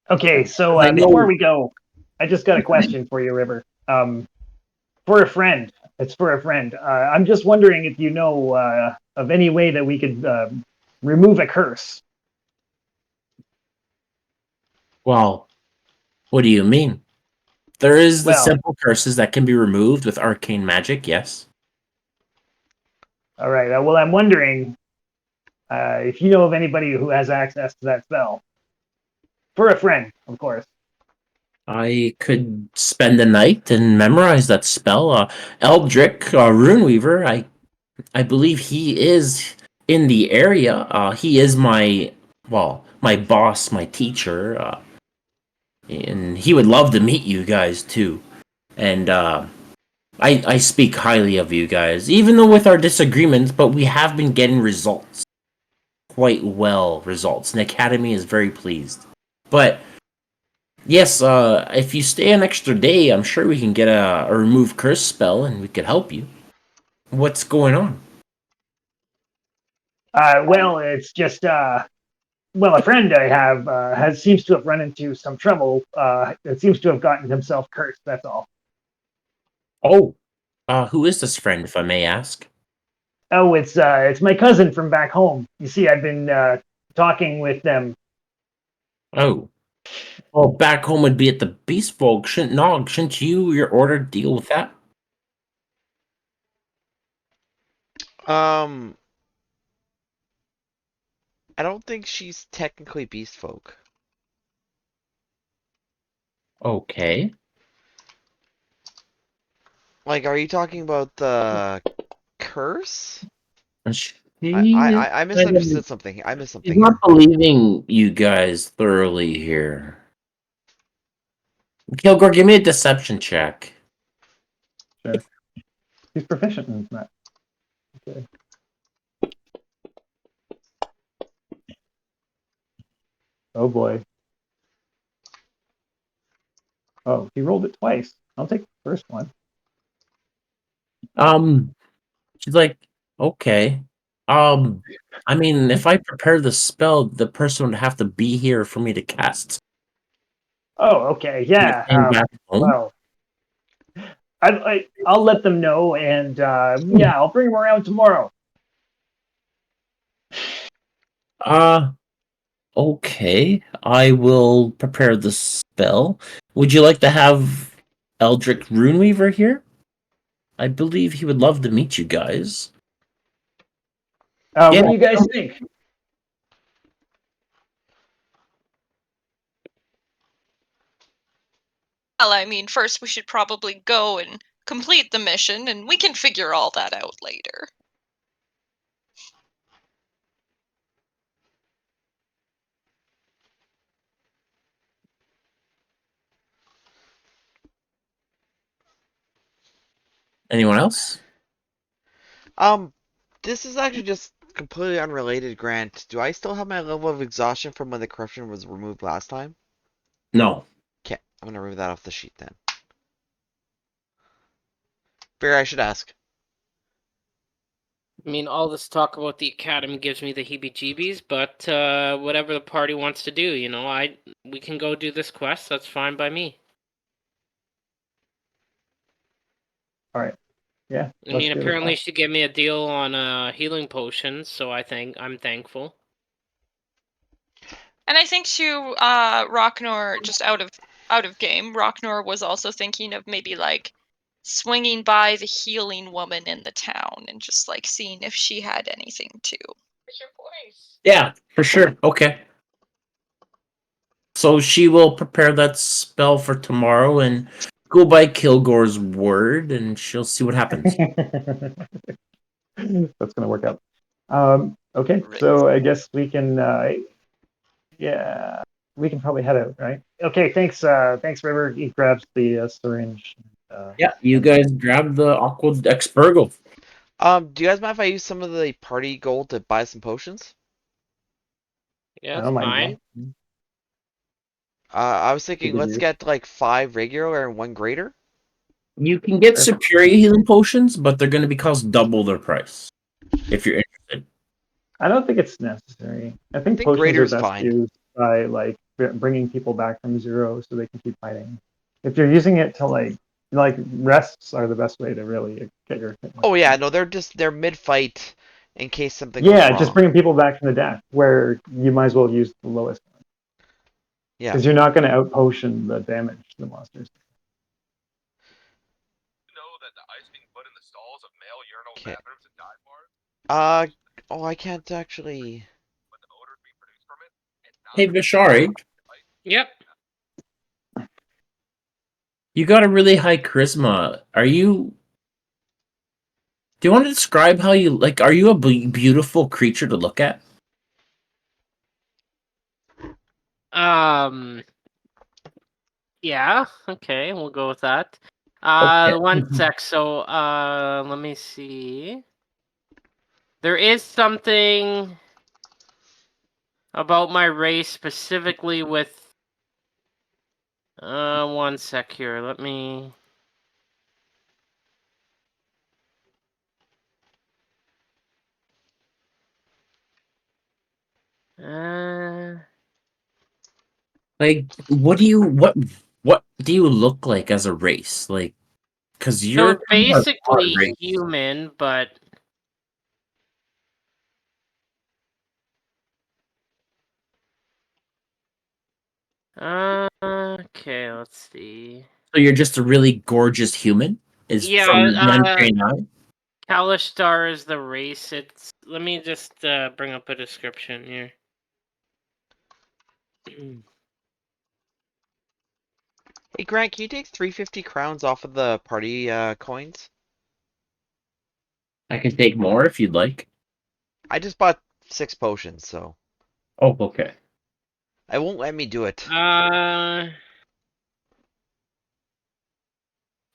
Okay, so I before know. we go, I just got a question for you, River. For a friend. It's for a friend. I'm just wondering if you know of any way that we could remove a curse. Well, what do you mean? There is the Well, simple curses that can be removed with arcane magic. Yes. all right. Well, I'm wondering if you know of anybody who has access to that spell. For a friend, of course. I could spend a night and memorize that spell. Eldrick Runeweaver. I believe he is in the area. He is my boss, my teacher, and he would love to meet you guys too. And I speak highly of you guys, even though with our disagreements. But we have been getting results, quite well results, and the Academy is very pleased. But yes, if you stay an extra day, I'm sure we can get a remove curse spell, and we could help you. What's going on? Well, it's just well, a friend I have has seems to have run into some trouble. It seems to have gotten himself cursed. That's all. Oh, who is this friend, if I may ask? Oh, it's my cousin from back home. You see, I've been talking with them. Oh, well, back home would be at the Beast Folk. Shouldn't you, your order, deal with that? Um, I don't think she's technically beast folk. Okay. Like, are you talking about the curse? She I kind of, misunderstood something. I missed she's something not here. believing you guys thoroughly here. Kilgore, give me a deception check. Sure. He's proficient in that. Okay. Oh boy. Oh, he rolled it twice. I'll take the first one. Um, she's like, okay. Um, I mean, if I prepare the spell, the person would have to be here for me to cast. Oh, okay. You're Yeah. saying back home? Well, I'll let them know, and yeah, I'll bring him around tomorrow. Uh, okay. I will prepare the spell. Would you like to have Eldrick Runeweaver here? I believe he would love to meet you guys. What Yeah. do you guys think? Well, I mean, first we should probably go and complete the mission, and we can figure all that out later. Anyone else? Um, this is actually just completely unrelated, Grant. Do I still have my level of exhaustion from when the corruption was removed last time? No. Okay, I'm gonna remove that off the sheet then. Figure I should ask. I mean, all this talk about the academy gives me the heebie-jeebies, but whatever the party wants to do, we can go do this quest. That's fine by me. All right. Yeah. I Let's mean, do the apparently quest. she gave me a deal on healing potions, so I'm thankful. And I think too, Rocknor, just out of game, Rocknor was also thinking of maybe like swinging by the healing woman in the town and just like seeing if she had anything too. Yeah, for sure. Okay. So she will prepare that spell for tomorrow and go by Kilgore's word, and she'll see what happens. That's gonna work out. Okay, Right. so I guess we can. Yeah, we can probably head out, right? Okay, thanks. Thanks, River. He grabs the syringe. Yeah, you guys grab the Aqua Expurgo. Do you guys mind if I use some of the party gold to buy some potions? Yeah, I it's don't mind. fine. Yeah. I was You thinking can let's use. get like 5 regular and 1 greater. You can get Sure. superior healing potions, but they're going to be cost double their price if you're interested. I don't think it's necessary. I think think potions are greater's best fine. used by like bringing people back from zero so they can keep fighting. If you're using it to like rests are the best way to really get your. Oh yeah, no, they're mid-fight in case something goes Yeah, just wrong. bringing people back from the death, where you might as well use the lowest, Yeah. because you're not going to out potion the damage to the monsters. Okay. Oh, I can't actually. Hey, Vishari, Yep. you got a really high charisma. Do you want to describe how you like? Are you a beautiful creature to look at? Um. Yeah. Okay, we'll go with that. Okay. One sec. So, let me see. There is something about my race specifically with. One sec here. Let me. Uh. Like, what do you look like as a race? Like, because So you're kind of an odd basically race. human, but. Okay, let's see. So you're just a really gorgeous human. Is Yeah, from the untrained eye. Kalistar is the race. Let me just bring up a description here. Hey Grant, can you take 350 crowns off of the party coins? I can take more if you'd like. I just bought 6 potions, so Oh, okay. I won't let me do it.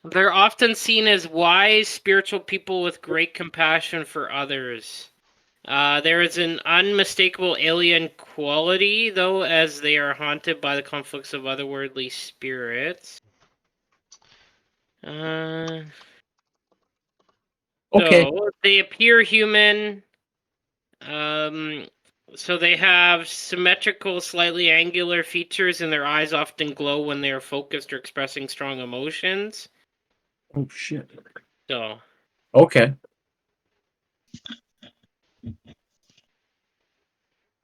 They're often seen as wise, spiritual people with great compassion for others. There is an unmistakable alien quality, though, as they are haunted by the conflicts of otherworldly spirits. Okay. So they appear human. So they have symmetrical, slightly angular features, and their eyes often glow when they are focused or expressing strong emotions. Oh shit. So, Okay.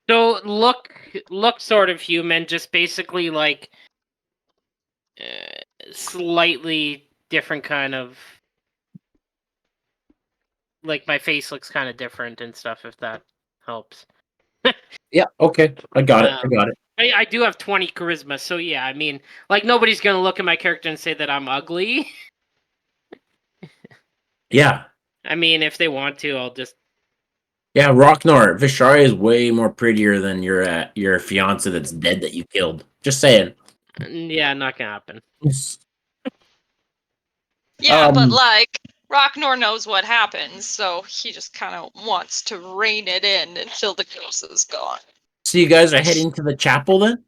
so look sort of human, just basically like slightly different kind of like my face looks kind of different and stuff. If that helps. Yeah. Okay. I got it. I Um, got it. I do have 20 charisma, so yeah. I mean, like nobody's gonna look at my character and say that I'm ugly. Yeah. I mean, if they want to, I'll just. Yeah. Rocknor, Vishari is way more prettier than your fiance that's dead that you killed. Just saying. Yeah, not gonna happen. Yeah, but Um. like Rocknor knows what happens, so he just kind of wants to rein it in until the ghost is gone. So you guys are heading to the chapel then?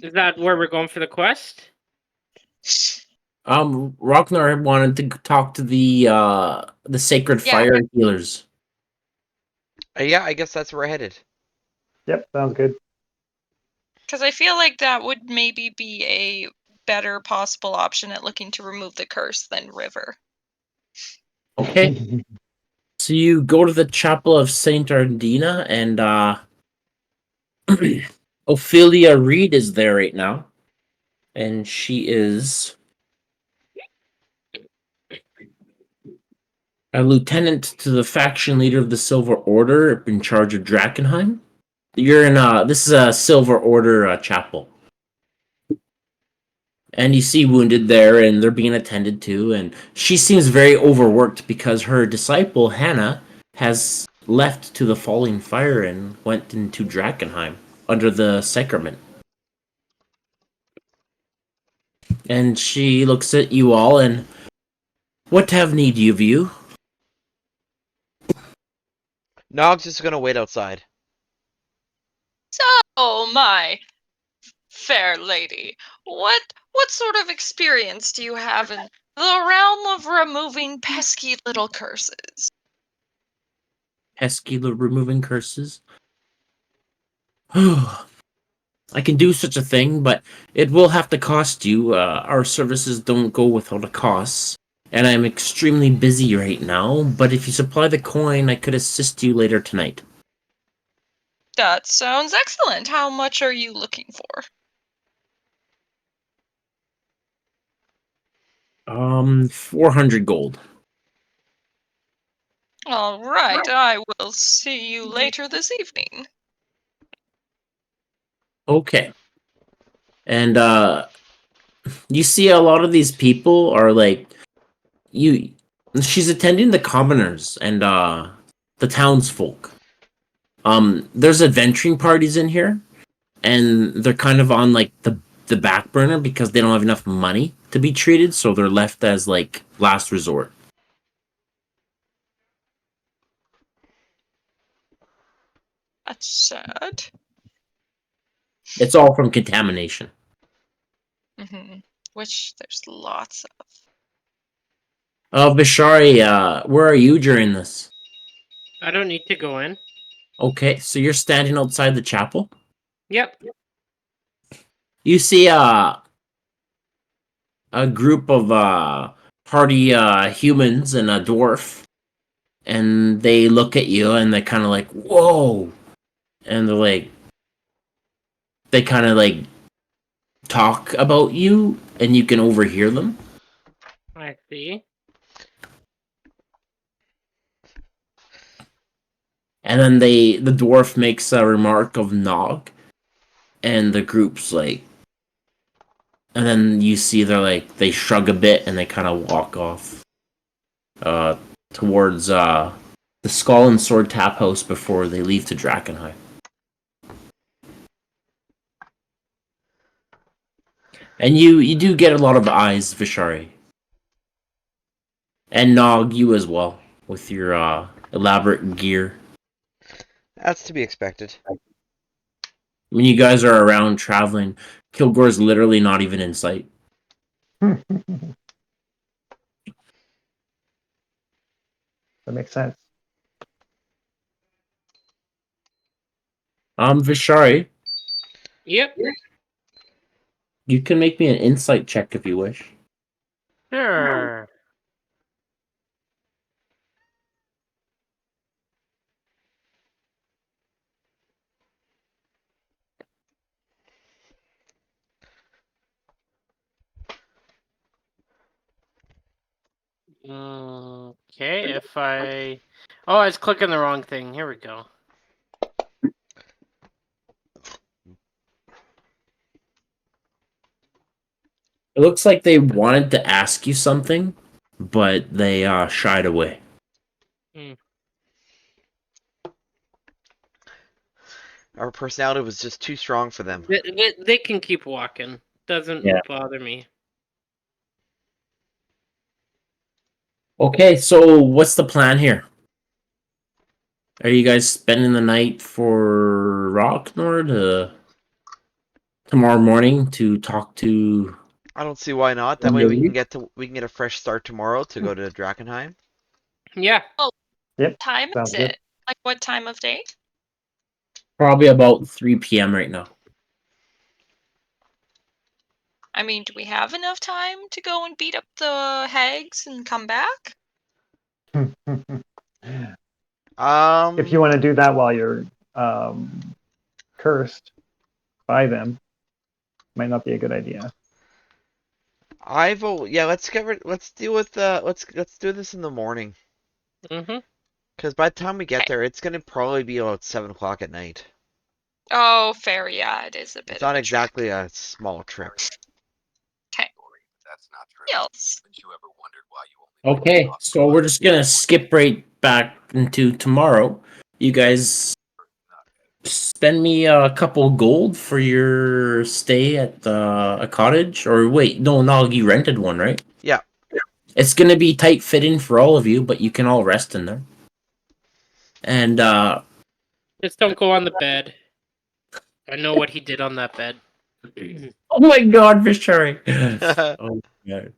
Is that where we're going for the quest? Rocknar wanted to talk to the sacred Yeah. fire healers. Yeah, I guess that's where we're headed. Yep, sounds good. Because I feel like that would maybe be a better possible option at looking to remove the curse than River. Okay. So you go to the chapel of Saint Ardina, and Ophelia Reed is there right now, and she is a lieutenant to the faction leader of the Silver Order in charge of Drakkenheim. You're in this is a Silver Order chapel. And you see wounded there, and they're being attended to, and she seems very overworked because her disciple Hannah has left to the falling fire and went into Drakkenheim under the sacrament. And she looks at you all, and what have need you of you? Nog's just gonna wait outside. Oh my fair lady, what sort of experience do you have in the realm of removing pesky little curses? Pesky removing curses. I can do such a thing, but it will have to cost you. Our services don't go without a cost. And I'm extremely busy right now, but if you supply the coin, I could assist you later tonight. That sounds excellent. How much are you looking for? 400 gold. All right, I will see you later this evening. Okay. And you see a lot of these people are like you she's attending the commoners and the townsfolk. There's adventuring parties in here, and they're kind of on like the back burner because they don't have enough money to be treated, so they're left as like last resort. That's sad. It's all from contamination. Which there's lots of. Bishari, where are you during this? I don't need to go in. Okay, so you're standing outside the chapel. Yep. You see a group of party humans and a dwarf, and they look at you and they're kind of like, "Whoa!" And they kind of like talk about you, and you can overhear them. I see. And then the dwarf makes a remark of Nog, and the group's like, and then you see they shrug a bit and they kind of walk off, uh, towards the Skull and Sword Tap House before they leave to Drakkenheim. And you do get a lot of eyes, Vishari, and Nog, you as well with your elaborate gear. That's to be expected. When you guys are around traveling, Kilgore's literally not even in sight. That makes sense. Vishari, Yep. you can make me an insight check if you wish. Sure. Okay, if I... Oh, I was clicking the wrong thing. Here we go. It looks like they wanted to ask you something, but they shied away. Our personality was just too strong for them. They can keep walking. Doesn't Yeah. bother me. Okay, so what's the plan here? Are you guys spending the night for Rocknord tomorrow morning to talk to? I don't see why not. That way we can get a fresh start tomorrow to go to Drakkenheim. Yeah. Yep. What time Sounds is good. it? Like what time of day? Probably about 3 p.m. right now. I mean, do we have enough time to go and beat up the hags and come back? If you want to do that while you're cursed by them, might not be a good idea. I vote. Yeah, let's deal with let's do this in the morning. Mm-hmm. Because by the time we get Okay. there, it's gonna probably be about 7 o'clock at night. Oh, fair. Yeah, it is a bit It's of not a exactly trek. a small trip. Okay. Yes. Okay, so we're just gonna skip right back into tomorrow. You guys spend me a couple gold for your stay at a cottage, or wait, no, Nog, you rented one, right? Yeah. It's gonna be tight fitting for all of you, but you can all rest in there. And Just don't go on the bed. I know what he did on that bed. oh my God, Vishari! Oh my God.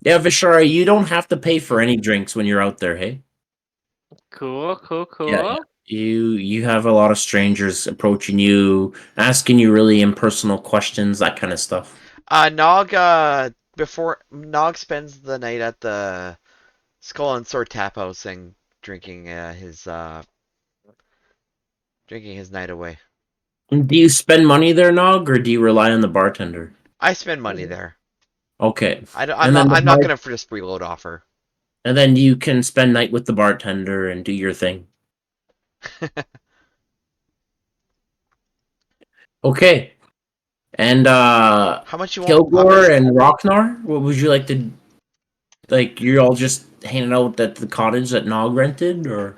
Yeah, Vishari, you don't have to pay for any drinks when you're out there. Hey. Cool, cool, Yeah, cool. you have a lot of strangers approaching you, asking you really impersonal questions, that kind of stuff. Nog. Before Nog spends the night at the Skull and Sword Tap House and drinking his night away. Do you spend money there, Nog, or do you rely on the bartender? I spend money there. Okay, I'm and then not. the I'm not bar- gonna just freeload offer. and then you can spend night with the bartender and do your thing. Okay, and How much you want? How Kilgore much? and Rocknar, what would you like to like? You're all just hanging out at the cottage that Nog rented, or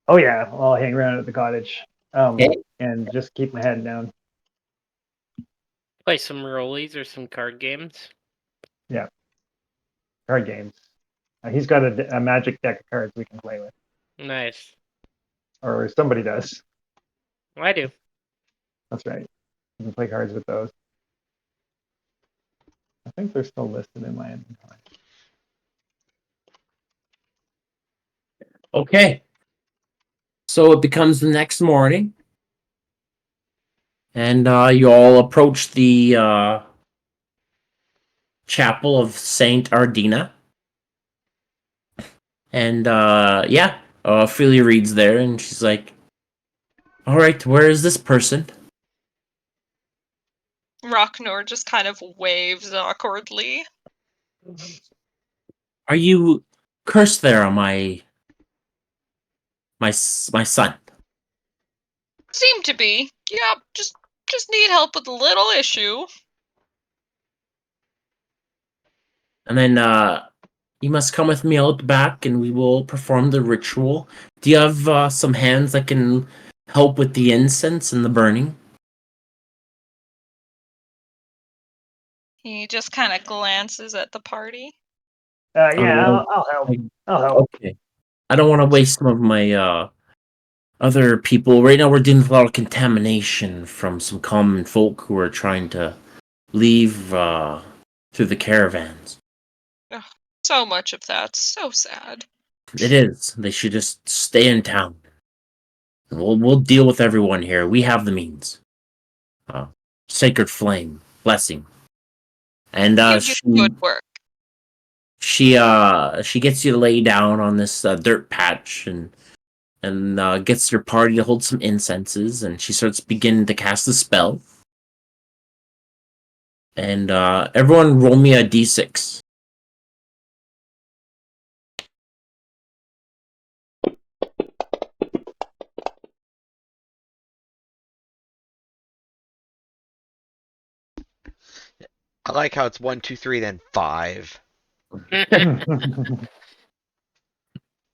Oh yeah, I'll hang around at the cottage okay? and just keep my head down. Play some rollies or some card games. Yeah, card games. He's got a magic deck of cards we can play with, Nice. or somebody does. I do. That's right. We can play cards with those. I think they're still listed in my inventory. Okay. So it becomes the next morning, and you all approach the chapel of Saint Ardina. And yeah, Ophelia reads there, and she's like, "All right, where is this person?" Rocknor just kind of waves awkwardly. Are you cursed there on my son? Seem to be. Yep, just need help with a little issue. And then you must come with me out back, and we will perform the ritual. Do you have some hands that can help with the incense and the burning? He just kind of glances at the party. Yeah, Oh, I'll help. I'll help. okay. I don't want to waste some of my other people. Right now, we're dealing with a lot of contamination from some common folk who are trying to leave through the caravans. Ugh, so much of that. So sad. It is. They should just stay in town. We'll deal with everyone here. We have the means. Sacred flame, blessing, and You do good work. she gets you to lay down on this dirt patch and gets your party to hold some incenses, and she starts beginning to cast the spell. And everyone roll me a d6. I like how it's 1, 2, 3, then 5.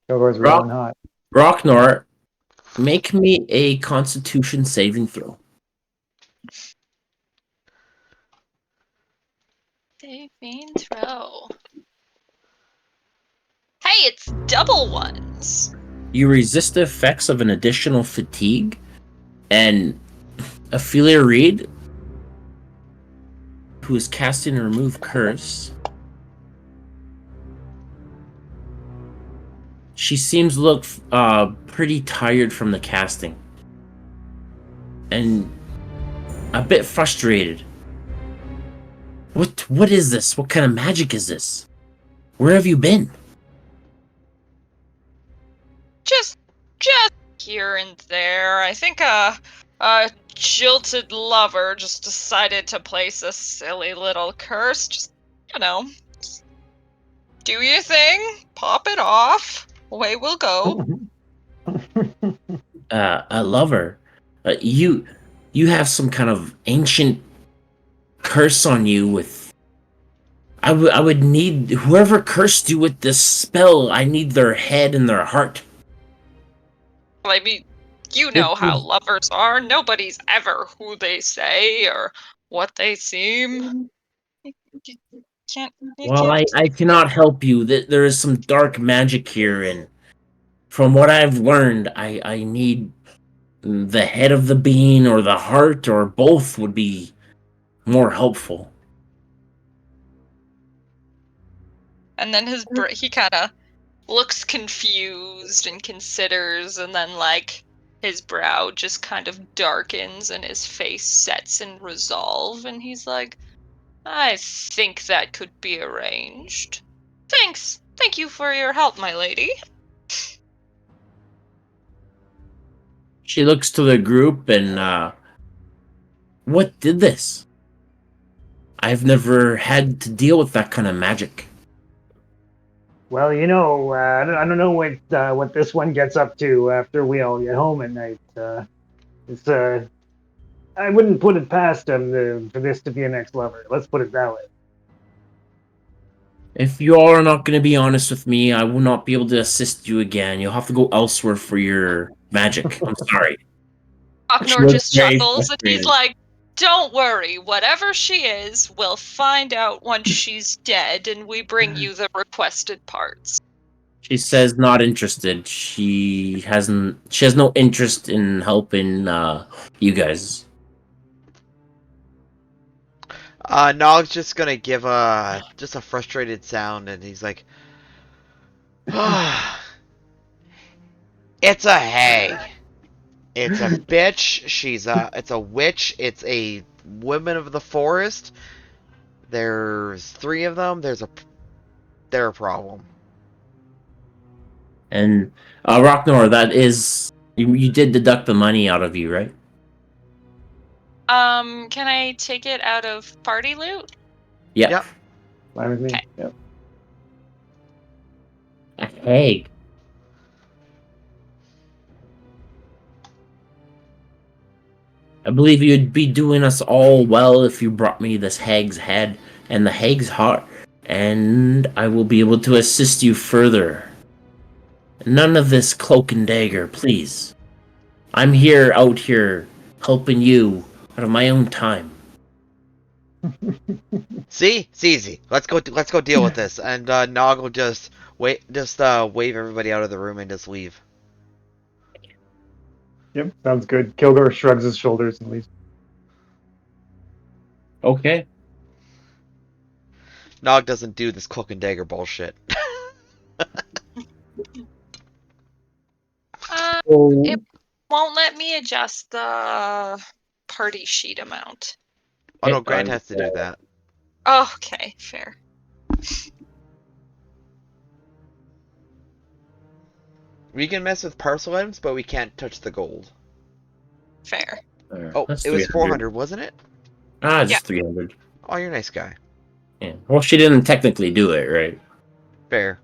Kilgore's rolling hot. Rocknor, make me a Constitution saving throw. Saving throw. Hey, it's double ones. You resist the effects of an additional fatigue, and Ophelia Reed, who is casting a remove curse. She seems to look pretty tired from the casting. And a bit frustrated. What is this? What kind of magic is this? Where have you been? Just here and there. I think a jilted lover just decided to place a silly little curse. Just, you know, do your thing, pop it off, away we'll go. A lover. You have some kind of ancient curse on you with. I would need whoever cursed you with this spell. I need their head and their heart. I mean, you know how lovers are. Nobody's ever who they say or what they seem. You can't. You Well, can't. I cannot help you. That there is some dark magic here, and from what I've learned, I need the head of the bean or the heart or both would be more helpful. And then he kind of looks confused and considers, and then like his brow just kind of darkens and his face sets in resolve, and he's like, I think that could be arranged. Thanks. Thank you for your help, my lady. She looks to the group and what did this? I've never had to deal with that kind of magic. Well, I don't know what this one gets up to after we all get home at night. It's I wouldn't put it past him for this to be an ex-lover. Let's put it that way. If you all are not going to be honest with me, I will not be able to assist you again. You'll have to go elsewhere for your magic. I'm sorry. She Aknor looks just very chuckles and he's frustrated. like, don't worry, whatever she is, we'll find out once she's dead and we bring you the requested parts. She says not interested. She has no interest in helping you guys. Nog's just gonna give just a frustrated sound, and he's like, "It's a hag. It's a bitch. It's a witch. It's a woman of the forest. There's three of them. They're a problem." And Rocknor, that is you did deduct the money out of you, right? Can I take it out of party loot? Yep. Yep. Fine with me. Okay. Yep. A hag. I believe you'd be doing us all well if you brought me this hag's head and the hag's heart, and I will be able to assist you further. None of this cloak and dagger, please. I'm out here, helping you out of my own time. See, it's easy. Let's go deal with this. And Nog will just wave everybody out of the room and just leave. Yep. Sounds good. Kilgore shrugs his shoulders and leaves. Okay. Nog doesn't do this cloak and dagger bullshit. It won't let me adjust the party sheet amount. Oh no, Grant has to do that. Oh, okay, fair. We can mess with parcel items, but we can't touch the gold. Fair. Oh, That's it was 300. 400, wasn't it? Just Yeah. 300. Oh, you're a nice guy. Yeah. Well, she didn't technically do it, right? Fair.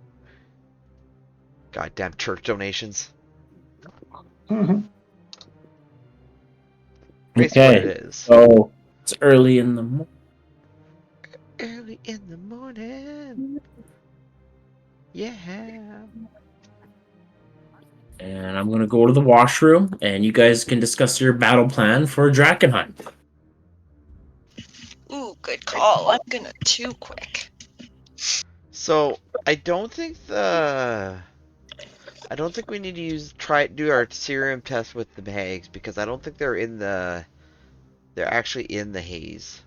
Goddamn church donations. Basically what it is. So it's early in the morning. Early in the morning. Yeah. And I'm gonna go to the washroom, and you guys can discuss your battle plan for Drakkenheim. Ooh, good call. I'm gonna too quick. So I don't think we need to do our serum test with the hags because I don't think they're actually in the haze.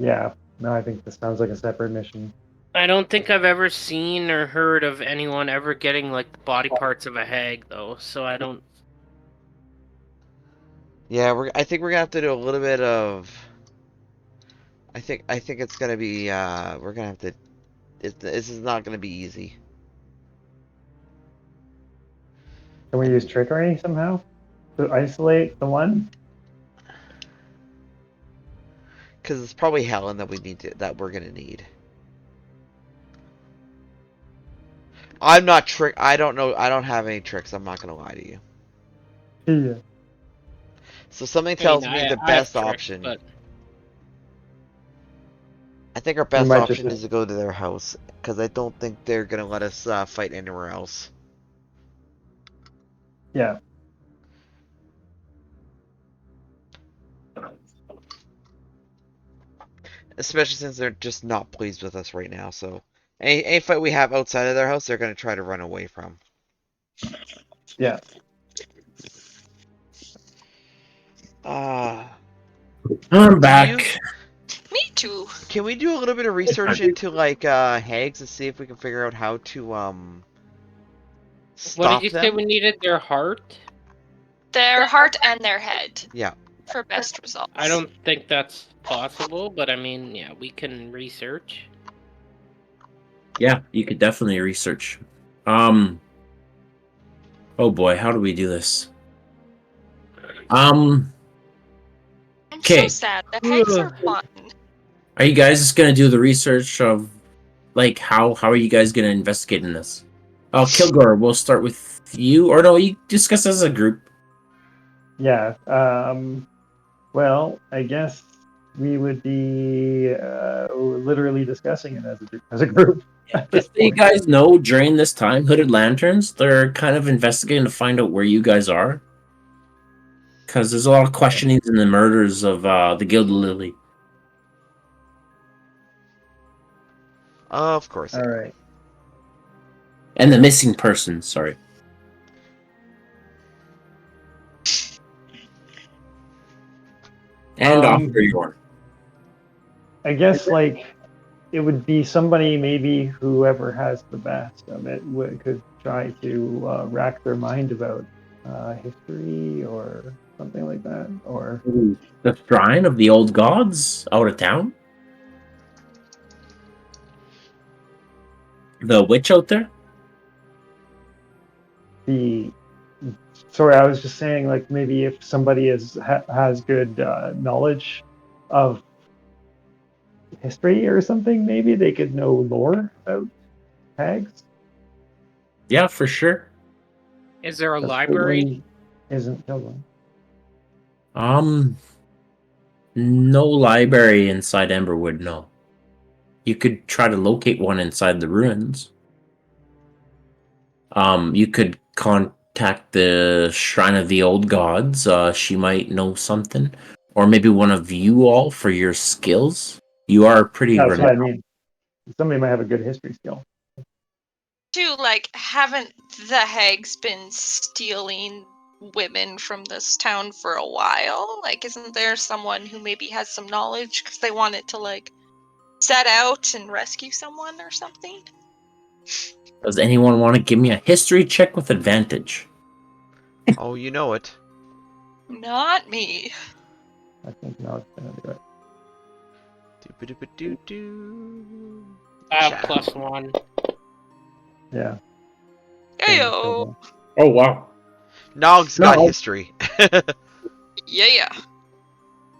Yeah. No, I think this sounds like a separate mission. I don't think I've ever seen or heard of anyone ever getting like the body parts of a hag though, so I don't. Yeah, I think we're gonna have to do a little bit of. I think it's gonna be. We're gonna have to. This is not gonna be easy. Can we use trickery somehow to isolate the one? Because it's probably Helen that we're gonna need. I'm not trick. I don't know. I don't have any tricks. I'm not gonna lie to you. Yeah. So something I mean, tells me the I have best tricks, option. but I think our We best might option just. is to go to their house because I don't think they're gonna let us fight anywhere else. Yeah. Especially since they're just not pleased with us right now. So any fight we have outside of their house, they're gonna try to run away from. Yeah. Ah. I'm Do you? back. Me too. Can we do a little bit of research into like hags and see if we can figure out how to what did stop you say them? we needed? Their heart? Their heart and their head Yeah. for best I results. don't think that's possible, but I mean, yeah, we can research. Yeah, you could definitely research. Oh boy, how do we do this? I'm so Okay. sad. The hags are fun. Are you guys just gonna do the research of like how are you guys gonna investigate in this? Oh, Kilgore, we'll start with you, or no, you discuss as a group. Yeah. Well, I guess we would be literally discussing it as a group at this Just so you point. guys know, during this time, Hooded Lanterns, they're kind of investigating to find out where you guys are. Because there's a lot of questionings in the murders of the Gilded Lily. Of course. All right. And the missing persons, sorry. And Officer Yorn. I guess like it would be somebody maybe whoever has the best of it could try to rack their mind about history or something like that. Or The Shrine of the Old Gods out of town? The witch out there? the sorry, I was just saying like maybe if somebody has good knowledge of history or something, maybe they could know lore about hags. Yeah, for sure. Is there a Because library? Pilgrim isn't Pilgrim. No library inside Emberwood, no. You could try to locate one inside the ruins. You could contact the Shrine of the Old Gods. She might know something. Or maybe one of you all for your skills. You are pretty That's what I renowned. mean. Somebody might have a good history skill. Too, like, haven't the hags been stealing women from this town for a while? Like, isn't there someone who maybe has some knowledge because they wanted to, like, set out and rescue someone or something? Does anyone want to give me a history check with advantage? Oh, you know it. Not me. I think no, it's gonna do it. Doo-ba-doo-ba-doo-doo. I have Cha. +1. Yeah. Heyo. Oh, wow. Nog's got No. history. Yeah.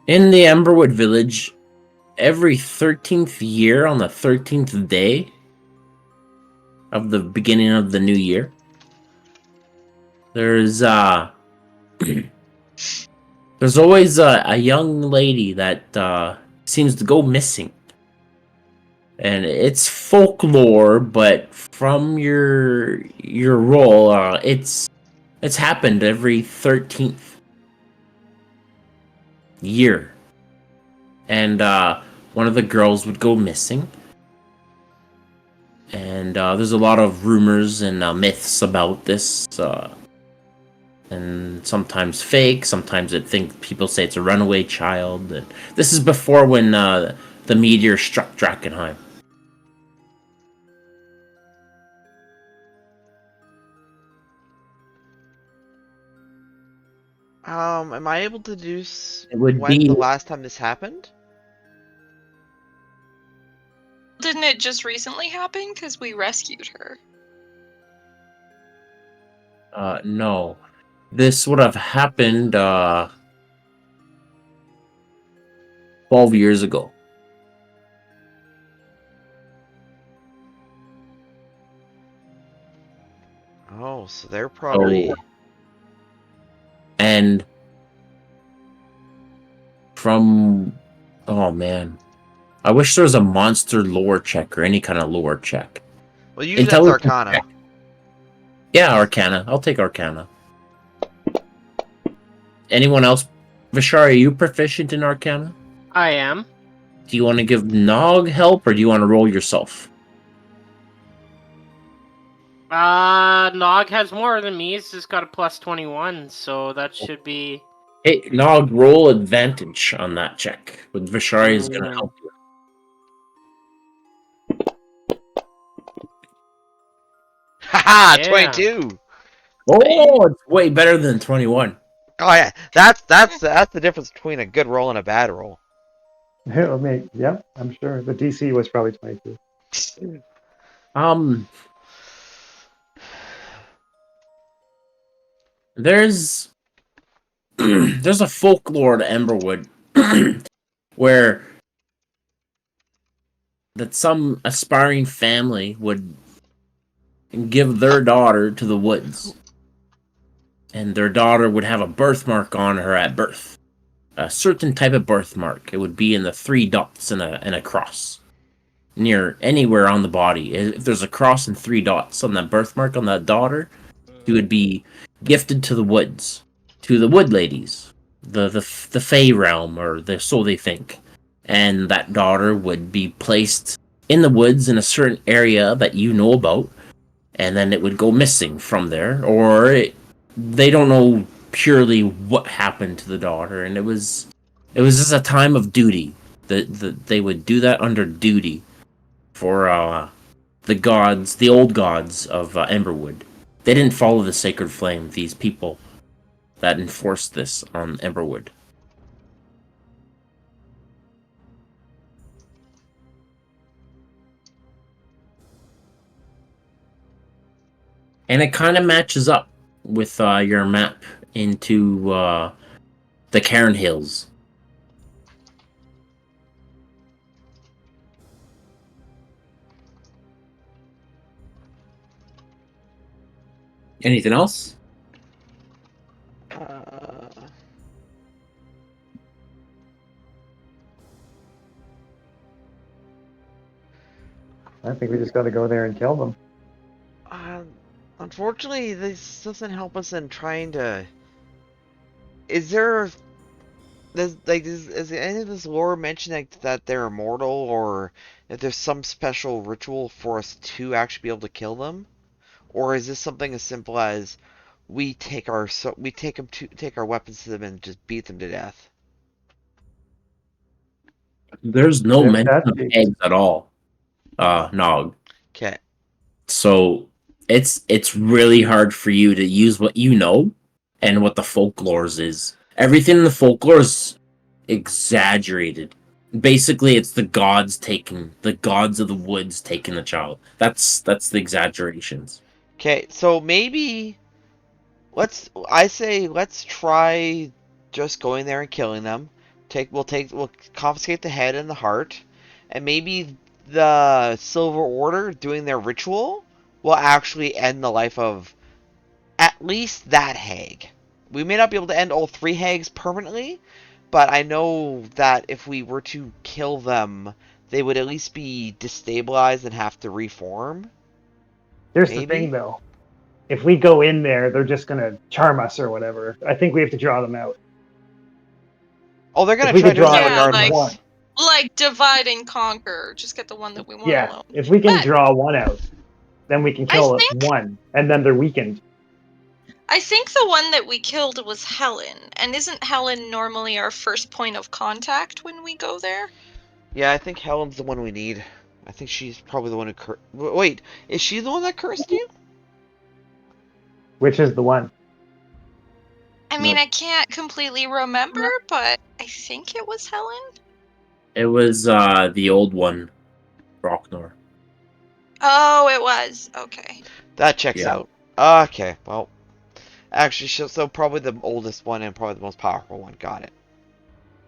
In the Emberwood village, every 13th year on the 13th day of the beginning of the new year, there's there's always a young lady that seems to go missing. And it's folklore, but from your role, it's happened every 13th year. And one of the girls would go missing. And there's a lot of rumors and myths about this. And sometimes fake, sometimes people say it's a runaway child. And this is before when the the meteor struck Drakkenheim. Am I able to It would when the be last time this happened? Didn't it just recently happen? Because we rescued her. no. This would have happened 12 years ago. Oh, so they're probably. And from oh man. I wish there was a monster lore check or any kind of lore check. Well, usually that's Intelligence Arcana. check. Yeah, Arcana. I'll take Arcana. Anyone else? Vishar, are you proficient in Arcana? I am. Do you want to give Nog help or do you want to roll yourself? Nog has more than me. He's just got a plus 21, so that should be. Hey, Nog, roll advantage on that check. With Vishari is going to help you. Haha, Yeah. 22. Oh, it's way better than 21. Oh yeah, that's the difference between a good roll and a bad roll. I mean, yeah, I'm sure the DC was probably 22. There's there's a folklore to Emberwood where that some aspiring family would give their daughter to the woods, and their daughter would have a birthmark on her at birth, a certain type of birthmark. It would be in the 3 dots and a cross near anywhere on the body. If there's a cross and 3 dots on that birthmark on that daughter, she would be gifted to the woods, to the wood ladies, the Fey realm, or so they think. And that daughter would be placed in the woods in a certain area that you know about, and then it would go missing from there, or they don't know purely what happened to the daughter, and it was just a time of duty that they would do that under duty for the gods, the old gods of Emberwood. They didn't follow the sacred flame, these people that enforced this on Emberwood. And it kind of matches up with your map into the Cairn Hills. Anything else? I think we just got to go there and kill them. Unfortunately, this doesn't help us in trying to. Is there? Is any of this lore mentioning that they're immortal, or if there's some special ritual for us to actually be able to kill them, or is this something as simple as we take our weapons to them and just beat them to death? There's no If mention that's of the eggs at all, Nog. Okay. So it's really hard for you to use what you know and what the folklore is. Everything in the folklore is exaggerated. Basically, it's the gods of the woods taking the child. That's the exaggerations. Okay, so maybe let's try just going there and killing them. We'll confiscate the head and the heart, and maybe the Silver Order doing their ritual will actually end the life of at least that hag. We may not be able to end all 3 hags permanently, but I know that if we were to kill them, they would at least be destabilized and have to reform. Here's Maybe? the thing, though. If we go in there, they're just going to charm us or whatever. I think we have to draw them out. Oh, they're If gonna we try could doing draw that Yeah, regardless. one, Like divide and conquer. Just get the one that we want yeah, alone. if we can But draw one out, then we can I kill think one, and then they're weakened. I think the one that we killed was Helen. And isn't Helen normally our first point of contact when we go there? Yeah, I think Helen's the one we need. I think she's probably the one who Wait, is she the one that cursed you? Which is the one? I mean, I can't completely remember, but I think it was Helen. It was the old one, Rocknor. Oh, it was. Okay. That checks Yeah. out. Okay, well, actually, so probably the oldest one and probably the most powerful one. Got it.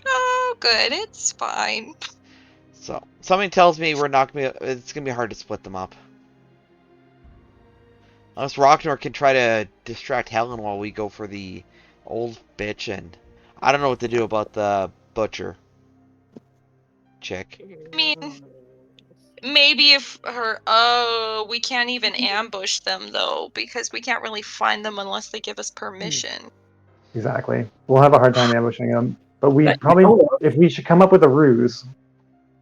Oh, good. It's fine. So something tells me it's gonna be hard to split them up. Unless Rocknor can try to distract Helen while we go for the old bitch, and I don't know what to do about the butcher chick. I mean, maybe if her. Oh, we can't even ambush them though because we can't really find them unless they give us permission. Exactly. We'll have a hard time ambushing them. But we But you probably, know what? if we should come up with a ruse.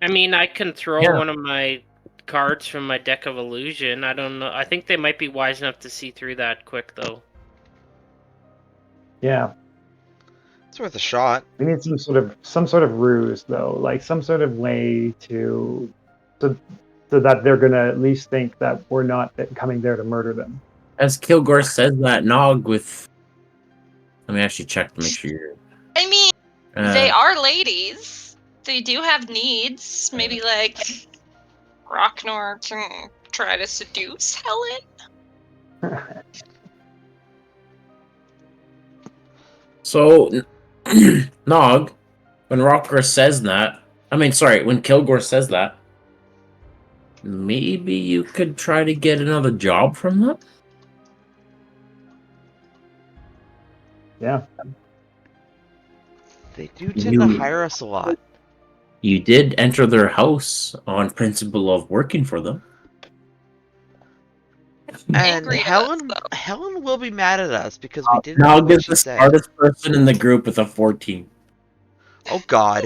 I mean, I can throw Yeah. one of my cards from my deck of illusion. I don't know. I think they might be wise enough to see through that quick, though. Yeah, It's worth a shot. we need some sort of ruse though, like some sort of way so, so that they're gonna at least think that we're not coming there to murder them. As Kilgore says that, Nog with. Let me actually check to make sure you're. I mean, they are ladies. They do have needs. Maybe like Rocknor can try to seduce Helen. So, Nog, when Rocker says that, when Kilgore says that, maybe you could try to get another job from them? Yeah. They do tend to hire us a lot. You did enter their house on principle of working for them. And Angry at Helen, us, though. Helen will be mad at us because we didn't do Nog what is she the said. smartest person in the group with a 14. Oh God.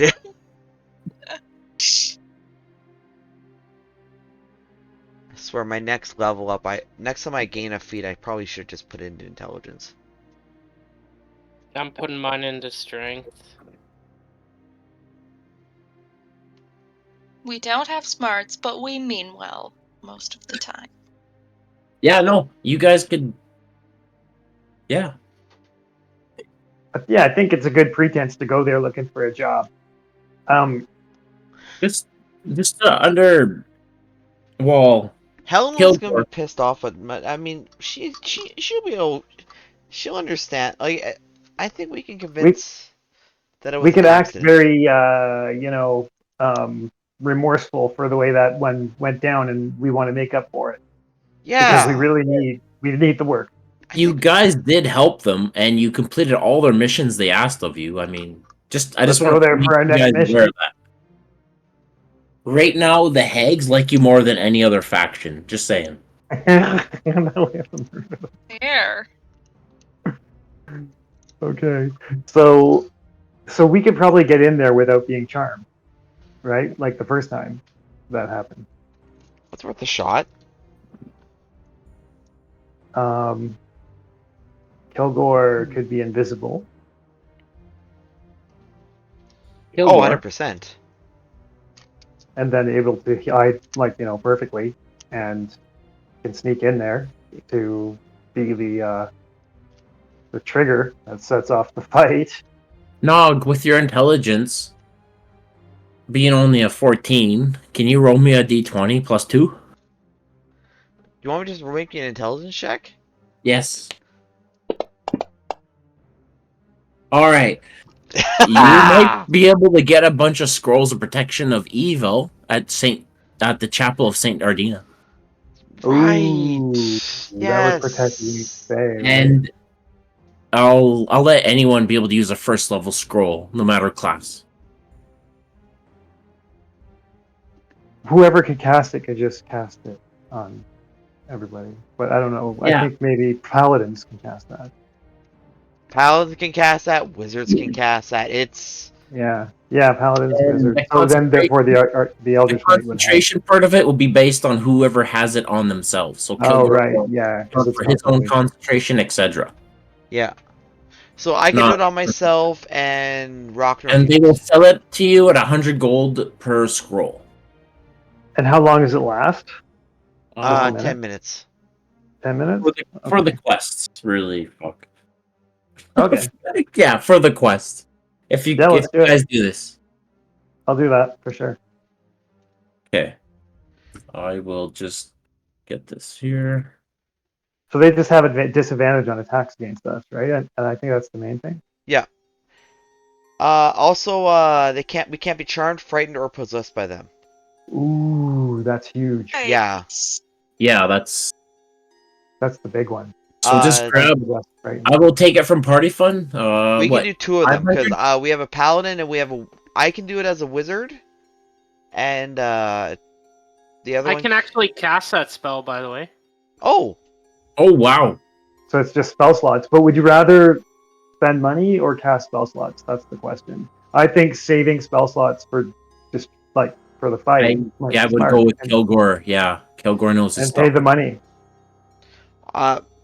I swear, my next level up, next time I gain a feat, I probably should just put it into intelligence. I'm putting mine into strength. We don't have smarts, but we mean well most of the time. Yeah, no, you guys could. Yeah. Yeah, I think it's a good pretense to go there looking for a job. Just under. Well, Helen was gonna be Kilgore. pissed off at. I mean, she'll be able. She'll understand. Like, I think we can convince that it was We could an act accident. very, remorseful for the way that one went down, and we want to make up for it because Yeah. we need the work. I You think guys did help them, and you completed all their missions they asked of you. I just Let's want go to there make for our you guys next aware mission. of that. Right now, the Hags like you more than any other faction. Just saying. Here. Okay, so we could probably get in there without being charmed, right? Like the first time that happened. it's worth a shot. Kilgore could be invisible. Oh, Kilgore. 100%. And then able to hide, perfectly, and can sneak in there to be the trigger that sets off the fight. Nog, with your intelligence being only a 14, can you roll me a d20 plus 2? You want me to just make an intelligence check? Yes. All right. You might be able to get a bunch of scrolls of protection of evil at the chapel of Saint Ardina. Right. Ooh, that would protect you, Yes. say, right? And I'll let anyone be able to use a first level scroll, no matter class. Whoever could cast it could just cast it on everybody. But I don't know. Yeah. I think maybe paladins can cast that. Paladins can cast that. Wizards can cast that. It's Yeah, paladins, And wizards. the So then, therefore, the the eldritch knight would have. concentration part of it will be based on whoever has it on themselves. So Oh, Kilgore right, will yeah, because it's for his own concentration. concentration, etc. yeah. So I can do Not, it on myself, and Rockner and they can. will sell it to you at 100 gold per scroll. And how long does it last? Just a minute. 10 minutes. 10 minutes? For the Okay. quests, really. Fuck. Okay. Yeah, for the quest. If you Yeah, let's do it. guys do this, I'll do that for sure. okay. I will just get this here. So they just have a disadvantage on attacks against us, right? And I think that's the main thing. Yeah. Also, we can't be charmed, frightened, or possessed by them. Ooh, that's huge. Yeah. Yeah, that's That's the big one. so. Just Uh, grab. Right. I will take it from Party Fun. we can What? do two of them because 500? we have a paladin and we have a. I can do it as a wizard, and the other I one. can actually cast that spell, by the way. Oh, Oh wow! So it's just spell slots. But would you rather spend money or cast spell slots? That's the question. I think saving spell slots for just like for the fight might I be would smart. go with Kilgore. Yeah, Kilgore knows his And pay stuff. the money.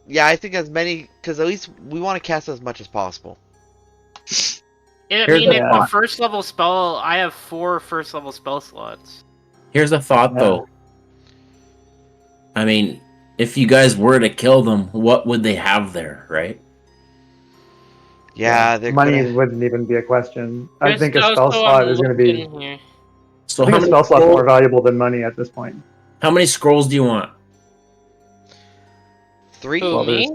yeah, I think as many because at least we want to cast as much as possible. I Here's mean, a it's a thought. first level spell. I have 4 first level spell slots. Here's a thought, Yeah. though. I mean, if you guys were to kill them, what would they have there, right? Yeah, they're money gonna. wouldn't even be a question. I Just think a spell also, slot I'm is going to be. looking here. So I think a spell slot's more valuable than money at this point. how many scrolls do you want? 3. Who, Well, me?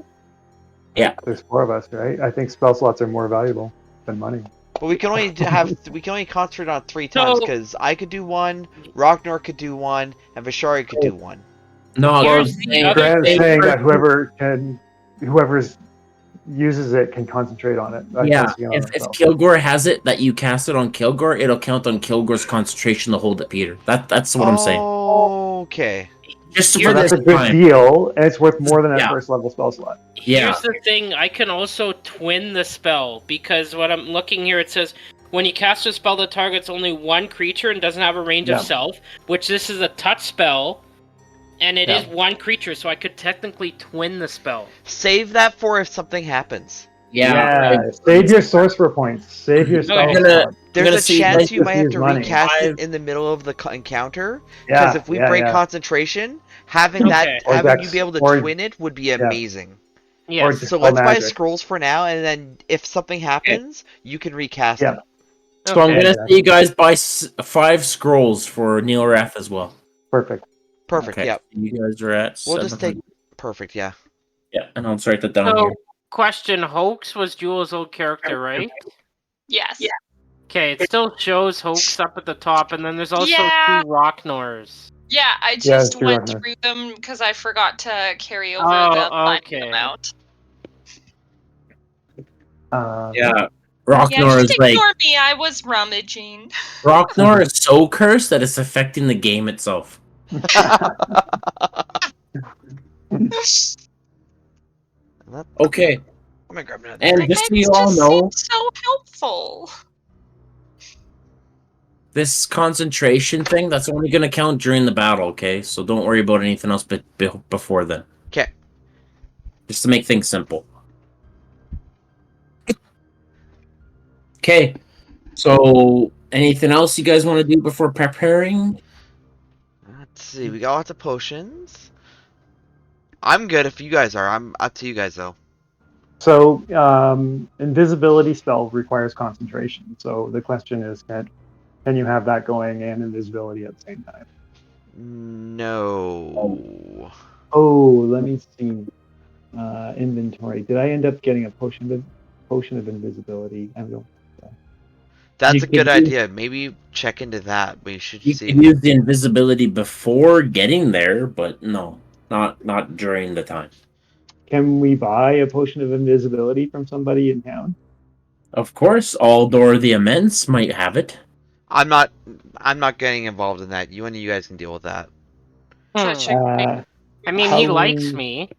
There's 4 of us, right? I think spell slots are more valuable than money. But we can only we can only concentrate on 3 times So- because I could do 1, Rocknor could do 1, and Vishari could do 1. No, Here's the other Grant's thing. saying that whoever's uses it can concentrate on it. by Yeah, focusing on if themselves. Kilgore has it that you cast it on Kilgore, it'll count on Kilgore's concentration to hold it, Peter. That's what I'm saying. Okay. Just So for that's this a good time. deal, and it's worth more than a Yeah. first level spell slot. Yeah. Here's the thing, I can also twin the spell, because what I'm looking here, it says, when you cast a spell that targets only one creature and doesn't have a range Yeah. of self, which this is a touch spell, and it Yeah. is one creature, so I could technically twin the spell. Save that for if something happens. Yeah. Save your sorcerer points. Save your spell Okay. slot. There's gonna a see, chance like, you might have use to money. recast it Five- in the middle of the encounter. Because Yeah, if we yeah, break yeah. concentration, having Okay. Or having you Dex, be able to or- twin it would be amazing. Yes. just- So Dispel let's buy magic. scrolls for now, and then if something happens, you can recast Yeah. it. So I'm Okay. gonna see you guys buy 5 scrolls for Neil Rath as well. Perfect. Perfect. Okay. Yeah. You guys are at. We'll just take. 700. Perfect. Yeah. Yeah, and I'll write that down So, here. question, Hoax was Jewel's old character, right? Yes. Okay, it still shows Hoax up at the top, and then there's also Yeah. 2 Rocknors. Yeah, I Yeah, just it's true, went Ragnar. through them because I forgot to carry over Oh, the line okay. them out. Yeah. Yeah, Rocknor just is like ignore me. I was rummaging. Rocknor is so cursed that it's affecting the game itself. Okay, I'm gonna grab another. and Like, just so it you all just know, seems so helpful. this concentration thing, that's only going to count during the battle, okay? So don't worry about anything else before then. Okay. Just to make things simple. Okay, so anything else you guys want to do before preparing? Let's see. We got lots of potions. I'm good if you guys are. I'm up to you guys though. So, invisibility spell requires concentration. So the question is, can you have that going and invisibility at the same time? No. Oh, let me see. Inventory. Did I end up getting a potion of invisibility? I don't. That's You a good could use- idea. Maybe check into that. We should You see. can use the invisibility before getting there, but no, not during the time. Can we buy a potion of invisibility from somebody in town? Of course, Aldor the Immense might have it. I'm not getting involved in that. You and you guys can deal with that. Such Hmm. a I mean, he how- likes me.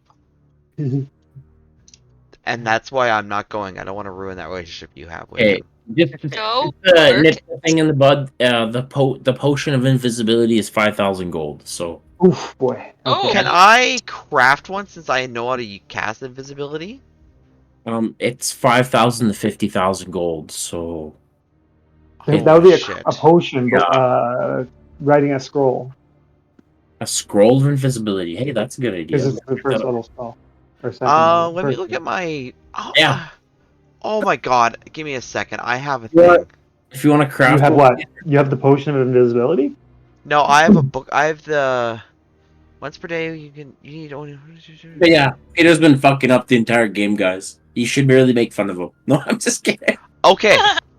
And that's why I'm not going. I don't want to ruin that relationship you have with Okay, him. just go. nip the thing in the bud. The potion of invisibility is 5,000 gold. So Oof, boy. Oh. Okay. Can I craft one since I know how to cast invisibility? It's 5,000 to 50,000 gold. So That Holy would be shit. a potion, but Yeah. writing a scroll a scroll of invisibility. Hey, that's a good idea. because it's the first level spell or second level. Let me look at my. Yeah. Oh my god! Give me a second. I have a What? thing. If you want to You craft have one, what? You have the potion of invisibility. No, I have a book. I have the. Once per day, you need only. but yeah, Peter's been fucking up the entire game, guys. You should barely make fun of him. No, I'm just kidding. Okay,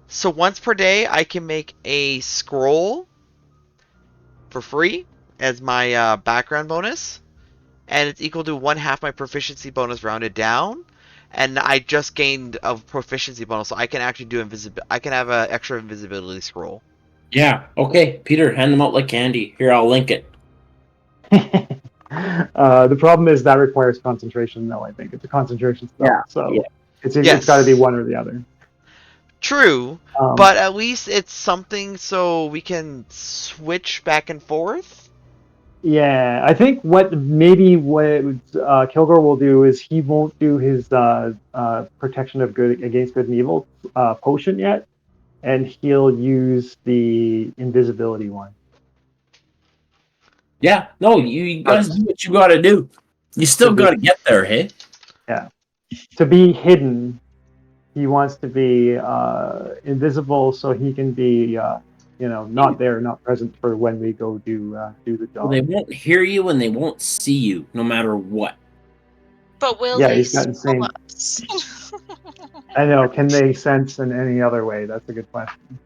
so once per day, I can make a scroll for free as my background bonus, and it's equal to 1/2 my proficiency bonus rounded down. And I just gained a proficiency bonus, so I can actually do invisibility. I can have an extra invisibility scroll. Yeah. Okay, Peter, hand them out like candy. Here, I'll link it. The problem is that requires concentration. No, I think it's a concentration spell. Yeah, So yeah. it's got to be one or the other. True, Um, but at least it's something so we can switch back and forth. Yeah, I think what Kilgore will do is he won't do his protection of good against good and evil potion yet, and he'll use the invisibility one. Yeah. No, you guys do what you gotta do. You still gotta get there, hey? Yeah, to be hidden, he wants to be invisible so he can be not there, not present for when we go do the Well, they job. won't hear you and they won't see you, no matter what. But will Yeah, they he's got smell insane. us? I know. Can they sense in any other way? That's a good question.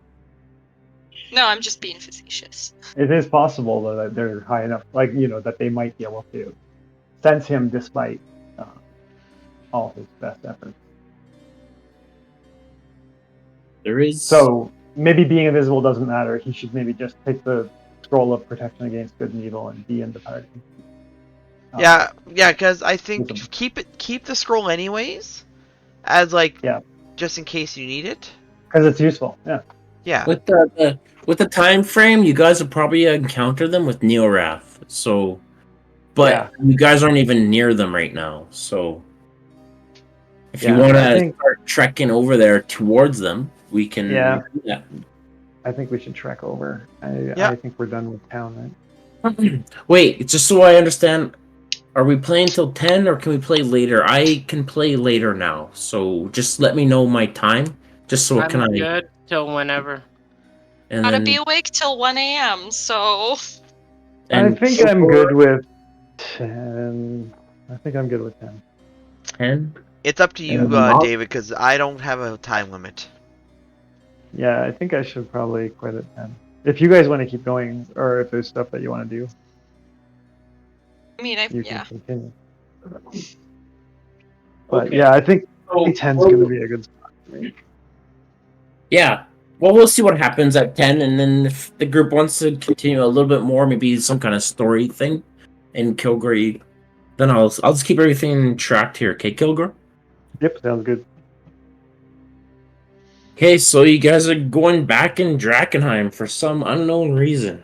No, I'm just being facetious. It is possible though that they're high enough, like that they might be able to sense him despite all his best efforts. There is. So maybe being invisible doesn't matter. He should maybe just take the scroll of protection against good and evil and be in the party. Yeah, because I think Visible. keep the scroll anyways, as just in case you need it. Because it's useful. Yeah. Yeah. With the time frame, you guys will probably encounter them with Neorath. So, but you guys aren't even near them right now. So, if you want to start trekking over there towards them, we can. Yeah. Yeah. I think we should trek over. I think we're done with town, right? Wait, just so I understand, are we playing till 10 or can we play later? I can play later now, so just let me know my time, just so I'm can good till whenever. And Gotta then, be awake till 1 a.m., so... I think I'm good with 10. I think I'm good with 10. 10? It's up to you, David, because I don't have a time limit. Yeah, I think I should probably quit at 10. If you guys want to keep going, or if there's stuff that you want to do. I mean, you can continue. But okay. yeah, I think 10 is going to be a good spot for me. Yeah. Well, we'll see what happens at 10, and then if the group wants to continue a little bit more, maybe some kind of story thing in Kilgore, then I'll just keep everything tracked here. Okay, Kilgore? Yep, sounds good. Okay, so you guys are going back in Drakkenheim for some unknown reason.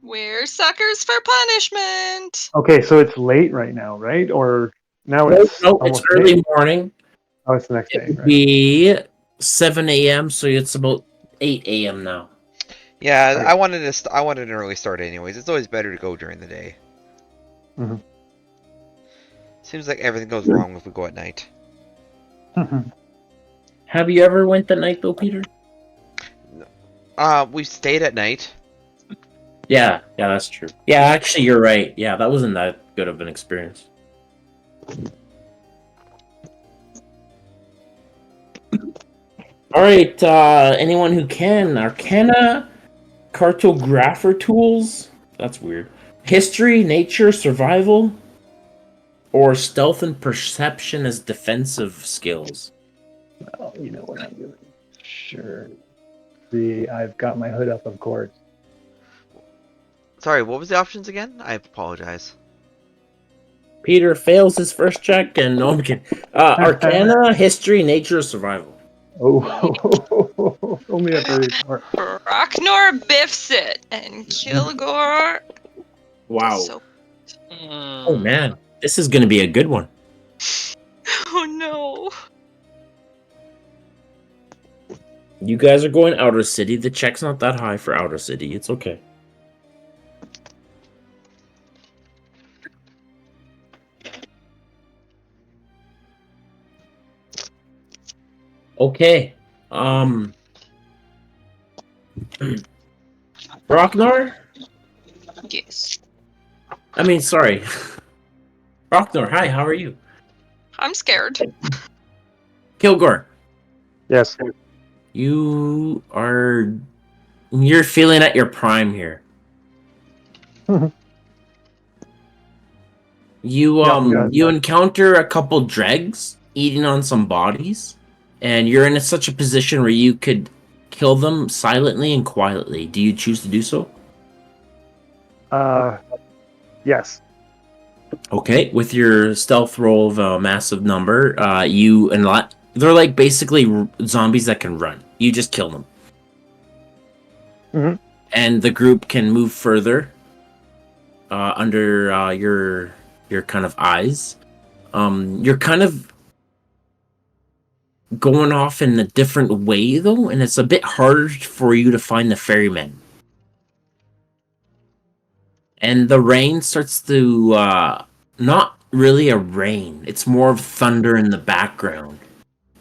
We're suckers for punishment! Okay, so it's late right now, right? Or now it's almost it's early morning. Oh, it's the next day, It would right? be 7 a.m., so it's about 8 a.m. now. Yeah, okay. I wanted an early start anyways. It's always better to go during the day. Mm-hmm. Seems like everything goes wrong if we go at night. Have you ever went at night though, Peter? We stayed at night. Yeah, that's true. Yeah, actually, you're right. Yeah, that wasn't that good of an experience. All right, anyone who can. Arcana, cartographer tools. That's weird. History, nature, survival, or stealth and perception as defensive skills. Well, you know what I'm doing. Sure. See, I've got my hood up, of course. Sorry, what was the options again? I apologize. Peter fails his first check, and no one can. Arcana, history, nature, survival. Oh, only a 34. Ragnar biffs it, and Kilgore. Wow. So... Oh man, this is going to be a good one. Oh no. You guys are going outer city. The check's not that high for outer city. It's okay. Okay. Rocknar? Yes. I mean, sorry. Rocknar, hi, how are you? I'm scared. Kilgore, Yes. you're feeling at your prime here. You Yeah. you encounter a couple dregs eating on some bodies, and you're in such a position where you could kill them silently and quietly. Do you choose to do so? Yes. Okay, with your stealth roll of a massive number, they're like basically zombies that can run. You just kill them. Mhm. And the group can move further under your kind of eyes. You're kind of going off in a different way though, and it's a bit harder for you to find the ferryman. And the rain starts to not really a rain; it's more of thunder in the background,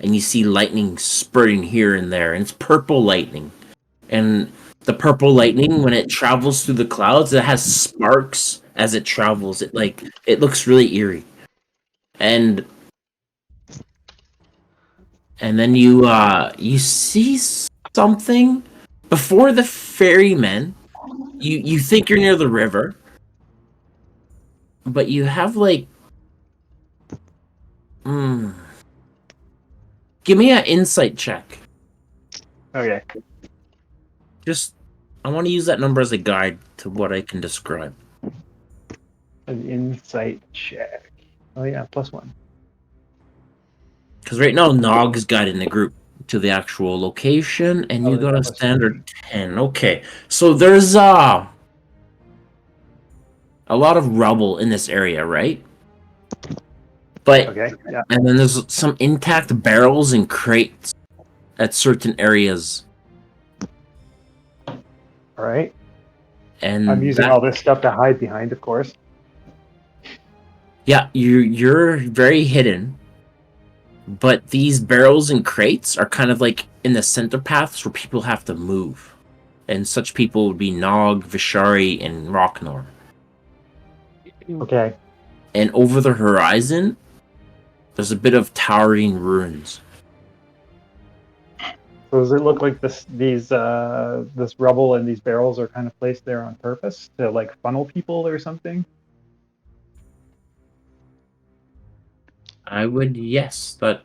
and you see lightning spurting here and there, and it's purple lightning. And the purple lightning, when it travels through the clouds, it has sparks as it travels. It looks really eerie. And then you see something before the ferryman. You think you're near the river, but you have like mm, give me an insight check. Okay. Just I want to use that number as a guide to what I can describe. An insight check. Oh yeah, +1. Because right now Nog's guiding the group to the actual location, and you Oh, got a plus standard 10. Okay, so there's a lot of rubble in this area, right? But Okay. Yeah. and then there's some intact barrels and crates at certain areas, All right. I'm and using all this stuff to hide behind, of course. yeah, you're very hidden. But these barrels and crates are kind of like in the center paths where people have to move, and such people would be Nog, Vishari, and Rocknor. Okay. And over the horizon, there's a bit of towering ruins. So does it look like this rubble and these barrels are kind of placed there on purpose to like funnel people or something? I would, yes, that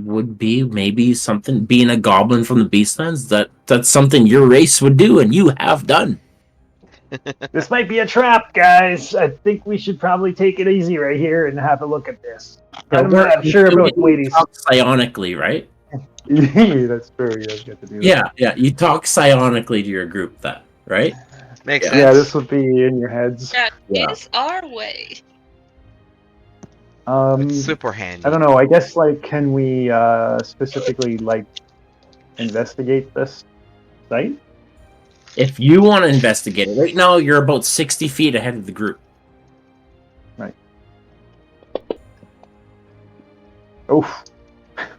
would be maybe something. Being a goblin from the Beastlands, that's something your race would do, and you have done. This might be a trap, guys. I think we should probably take it easy right here and have a look at this. I'm sure about ladies. Talk psionically, right? That's true. You guys get to do that. Yeah. You talk psionically to your group, right? Makes Yeah, sense. this would be in your heads. That Yeah. is our way. It's super handy. I don't know. I guess like, can we specifically like investigate this site? If you want to investigate it, right now you're about 60 feet ahead of the group. Right. Oof.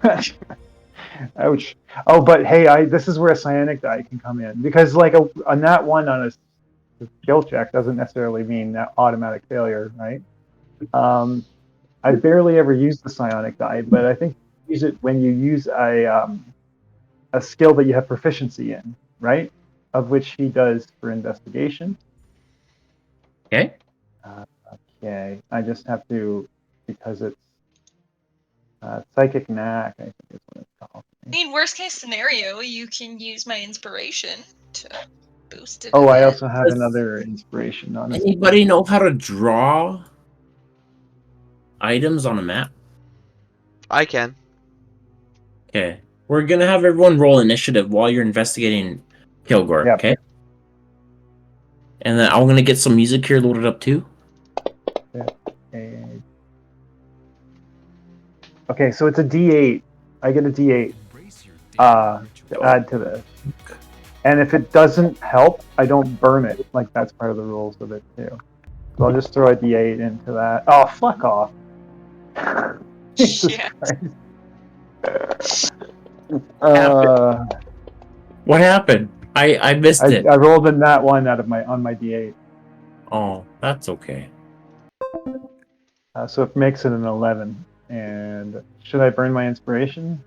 Ouch. Oh, but hey, this is where a psionic die can come in, because like on that one on a skill check doesn't necessarily mean that automatic failure, right? I barely ever use the psionic die, but I think you use it when you use a skill that you have proficiency in, right? Of which he does for investigation. Okay. Okay, I just have to, because it's psychic knack, I think is what it's called. I mean, worst case scenario, you can use my inspiration to boost it. Oh, a I bit. also have another inspiration. Not Anybody know how to draw items on a map? I can. Okay. We're gonna have everyone roll initiative while you're investigating Kilgore, Yep. okay? And then I'm gonna get some music here loaded up too. Okay. Okay, so it's a D8. I get a D8 to add to this. And if it doesn't help, I don't burn it. Like, that's part of the rules of it, too. So I'll just throw a D8 into that. Oh, fuck off. Jesus Shit. Christ. What happened? I missed it. I rolled in that one on my D8. Oh, that's okay. So it makes it an 11. And should I burn my inspiration?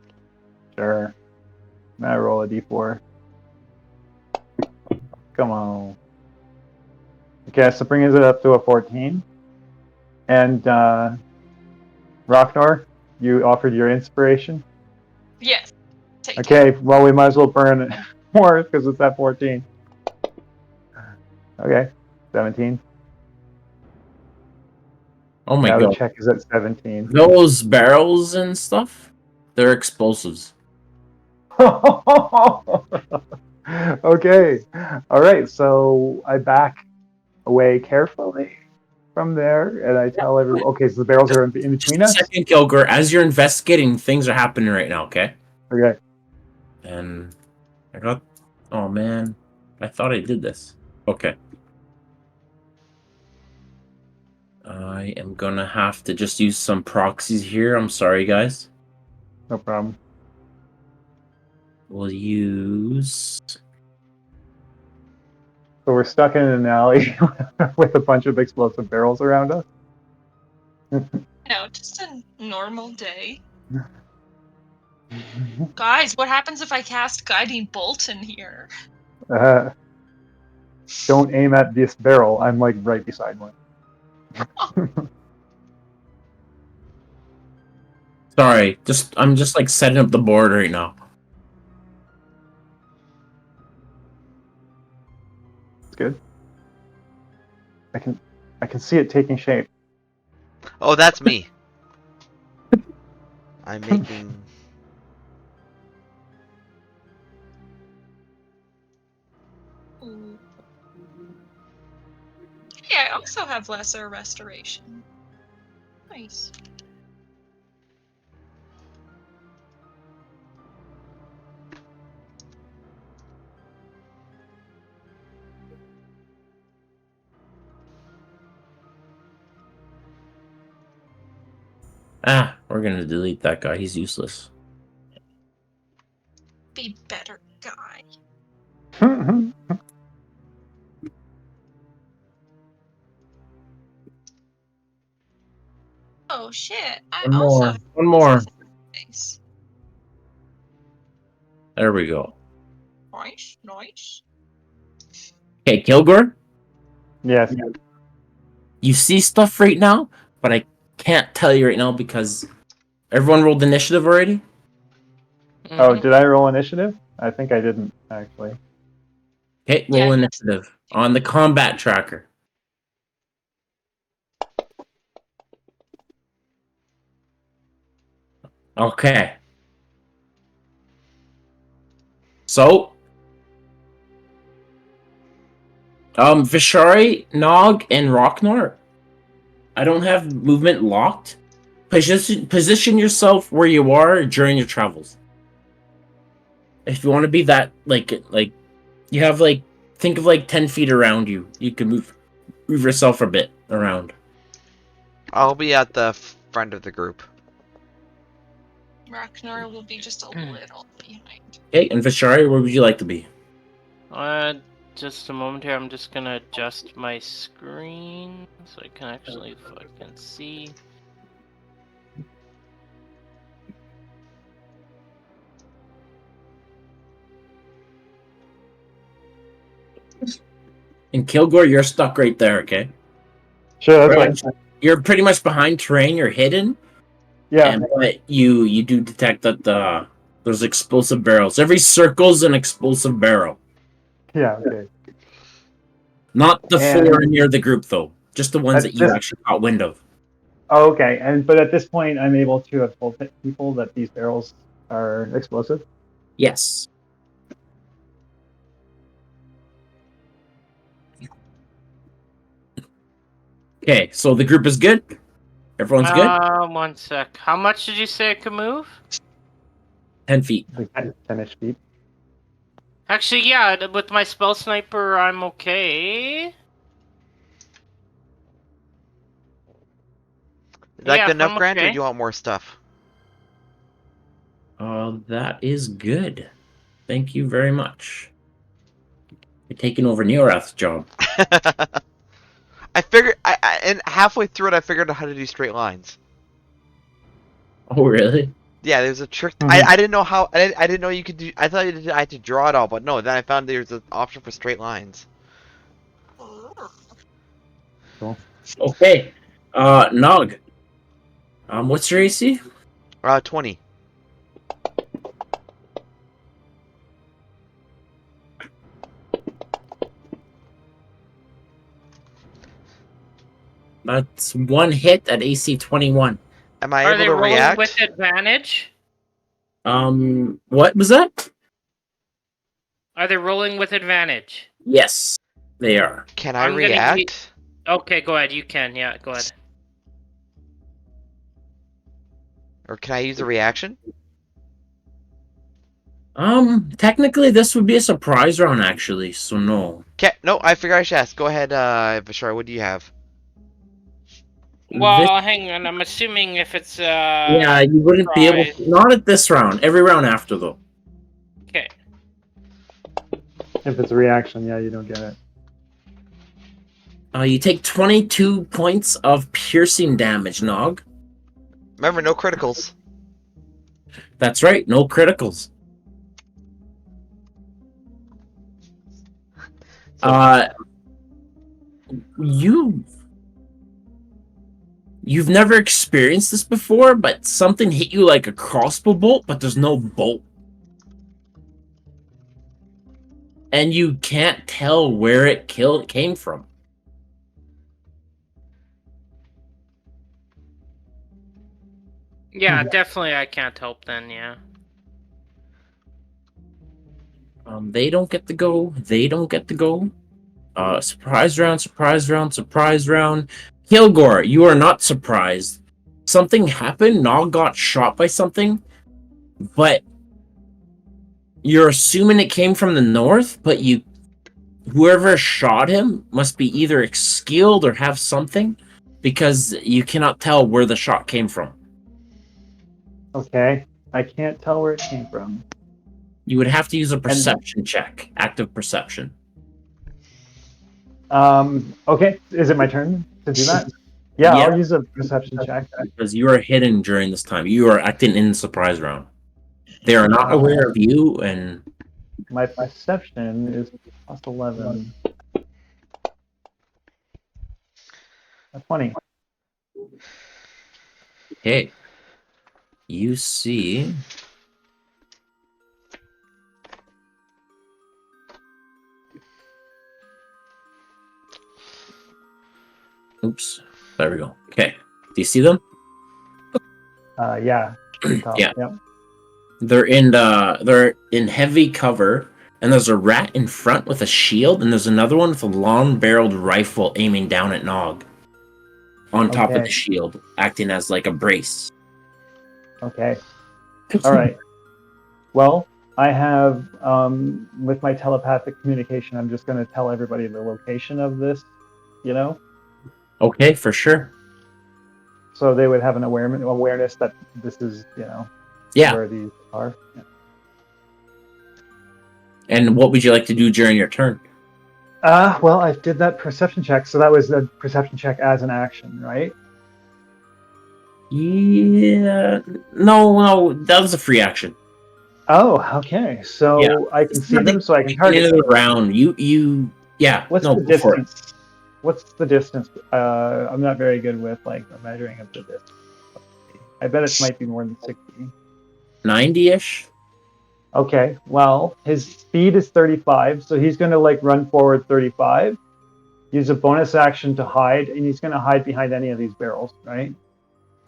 Sure. Now I roll a D4. Come on. Okay, so bringing it up to a 14. And Rocknor, you offered your inspiration. Yes. Take it. Okay, well, we might as well burn it more because it's at 14. Okay, 17. Oh my Now the god. check is at 17. Those barrels and stuff, they're explosives. Okay, all right, so I back away carefully from there and I tell everyone, okay, so the barrels are in Just between a us? second, Kilgore. As you're investigating, things are happening right now, okay? Okay. And I got. Oh man, I thought I did this. Okay. I am gonna have to just use some proxies here. I'm sorry, guys. No problem. We'll use. So we're stuck in an alley with a bunch of explosive barrels around us. No, just a normal day. Guys, what happens if I cast Guiding Bolt in here? Don't aim at this barrel. I'm like right beside one. Sorry, I'm just like setting up the board right now. It's good. I can see it taking shape. Oh, that's me. I'm making. Ooh. Yeah, I also have lesser restoration. Nice. Ah, we're gonna delete that guy. He's useless. Be better, guy. Oh shit! I One also more. have One more. face. There we go. Nice, nice. Okay, Kilgore, Yes. you see stuff right now, but I can't tell you right now because everyone rolled initiative already. Oh, Mhm. did I roll initiative? I think I didn't actually. Okay, Yeah, roll yes. initiative on the combat tracker. Okay. So, Vishari, Nog, and Rocknor, I don't have movement locked. Position yourself where you are during your travels. If you want to be that, like, you have, like, think of, like, 10 feet around you. You can move yourself a bit around. I'll be at the front of the group. Ragnar will be just a little behind. Okay, and Vishari, where would you like to be? Uh, just a moment here. I'm just gonna adjust my screen so I can actually fucking see. In Kilgore, you're stuck right there, okay? Sure, that's Right. fine. You're pretty much behind terrain, you're hidden, Yeah. and but you do detect that there's explosive barrels. Every circle's an explosive barrel. Yeah. Okay. Not the four And near the group though. Just the ones at that you this, actually caught wind of. oh, okay. But at this point, I'm able to have told people that these barrels are explosive. Yes. Okay, so the group is good. Everyone's good? 1 sec. How much did you say it could move? 10 feet. Like 10-ish feet. Actually, yeah, with my spell sniper, I'm okay. Is that Yeah, good enough, I'm Grant, or do okay. you want more stuff? That is good. Thank you very much. You're taking over Neorath's job. I figured, and halfway through it, I figured out how to do straight lines. Oh, really? Yeah, there's a trick. Mhm. I didn't know how. I didn't know you could do. I thought I had to draw it all, but no. Then I found there's an option for straight lines. Cool. Okay. Nog. What's your AC? 20. That's one hit at AC 21. Am I Are able they to rolling with react? advantage? What was that? Are they rolling with advantage? Yes, they are. Can I I'm gonna react? Okay, go ahead. You can. Yeah, go ahead. Or can I use a reaction? Technically, this would be a surprise round, actually, so no. Okay, no, I figure I should ask. Go ahead, Vishar, what do you have? This, Well, hang on. I'm assuming if it's yeah, you wouldn't be able surprise. to, not at this round, every round after, though. Okay. If it's a reaction, yeah, you don't get it. You take 22 points of piercing damage, Nog. Remember, no criticals. That's right, no criticals. So, You've never experienced this before, but something hit you like a crossbow bolt, but there's no bolt. And you can't tell where it came from. Yeah, definitely. I can't help then. Yeah. They don't get to go. They don't get to go. Surprise round, surprise round, surprise round. Kilgore, you are not surprised. Something happened. Nog got shot by something, but you're assuming it came from the north, but whoever shot him must be either skilled or have something, because you cannot tell where the shot came from. Okay. I can't tell where it came from. You would have to use a perception check, active perception. Okay. Is it my turn to do that? Yeah, Yeah. I'll use a perception check. Because you are hidden during this time. You are acting in the surprise round. They are not aware of you, and My perception is plus 11. 20. hey, you see. Oops. There we go. Okay. Do you see them? Yeah. Top. Yeah. Yep. They're in heavy cover, and there's a rat in front with a shield, and there's another one with a long-barreled rifle aiming down at Nog. On top of Okay. the shield, acting as like a brace. Okay. All right. Well, I have, with my telepathic communication, I'm just going to tell everybody the location of this, you know? Okay, for sure. So they would have an awareness that this is, you know, Yeah. where these are. Yeah. And what would you like to do during your turn? Well, I did that perception check, so that was a perception check as an action, right? Yeah. No, that was a free action. Oh, okay. So Yeah. I can see them, so I can At the target end of them. the round, yeah. What's No, the go for it. distance? What's the distance? I'm not very good with like the measuring of the distance. I bet it might be more than 60. 90-ish. Okay, well, his speed is 35, so he's going to like run forward 35, use a bonus action to hide, and he's going to hide behind any of these barrels, right?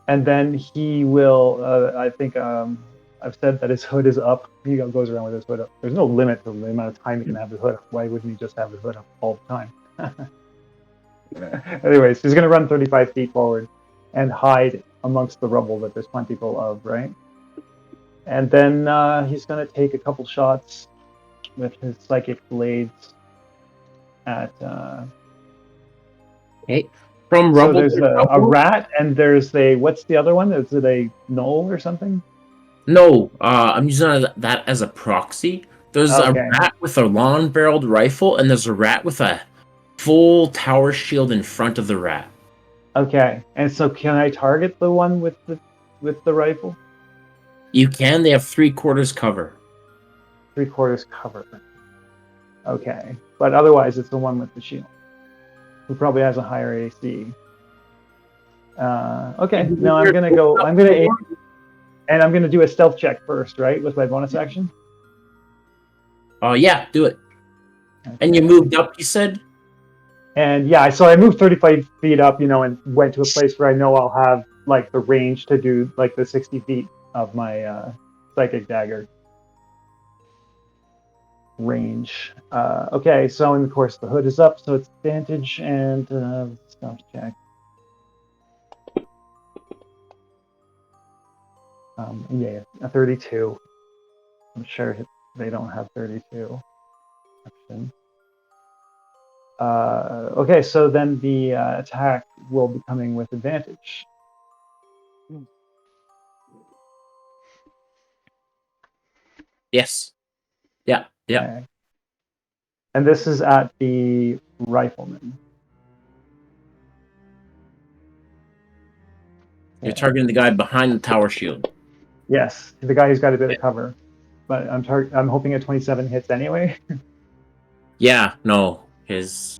And then he will, I think I've said that his hood is up. He goes around with his hood up. There's no limit to the amount of time he can have his hood up. Why wouldn't he just have his hood up all the time? Anyways, he's going to run 35 feet forward. and hide amongst the rubble that there's plentiful of, right? And then he's going to take a couple shots with his psychic blades at. Okay. From So rubble there's to a rubble. rat, and there's a what's the other one? Is it a knoll or something? No, I'm using that as a proxy. There's a Okay. rat with a long-barreled rifle, and there's a rat with a full tower shield in front of the rat. Okay. And so can I target the one with the rifle? You can. They have 3/4 cover. 3/4 cover. Okay. But otherwise, it's the one with the shield, who probably has a higher AC. Okay. No, I'm gonna go. I'm gonna aim, and I'm gonna do a stealth check first, right, with my bonus action. Yeah, do it. And you Okay. moved up, you said? And yeah, so I moved 35 feet up, and went to a place where I know I'll have like the range to do like the 60 feet of my psychic dagger range. Okay, so and of course the hood is up, so it's advantage and stealth check. Yeah, a 32. I'm sure they don't have 32 option. Okay, so then the attack will be coming with advantage. Yes. Yeah. Yeah. Okay. And this is at the rifleman. You're Okay. targeting the guy behind the tower shield. Yes, the guy who's got a bit of cover. But I'm hoping a 27 hits anyway. Yeah, no. His.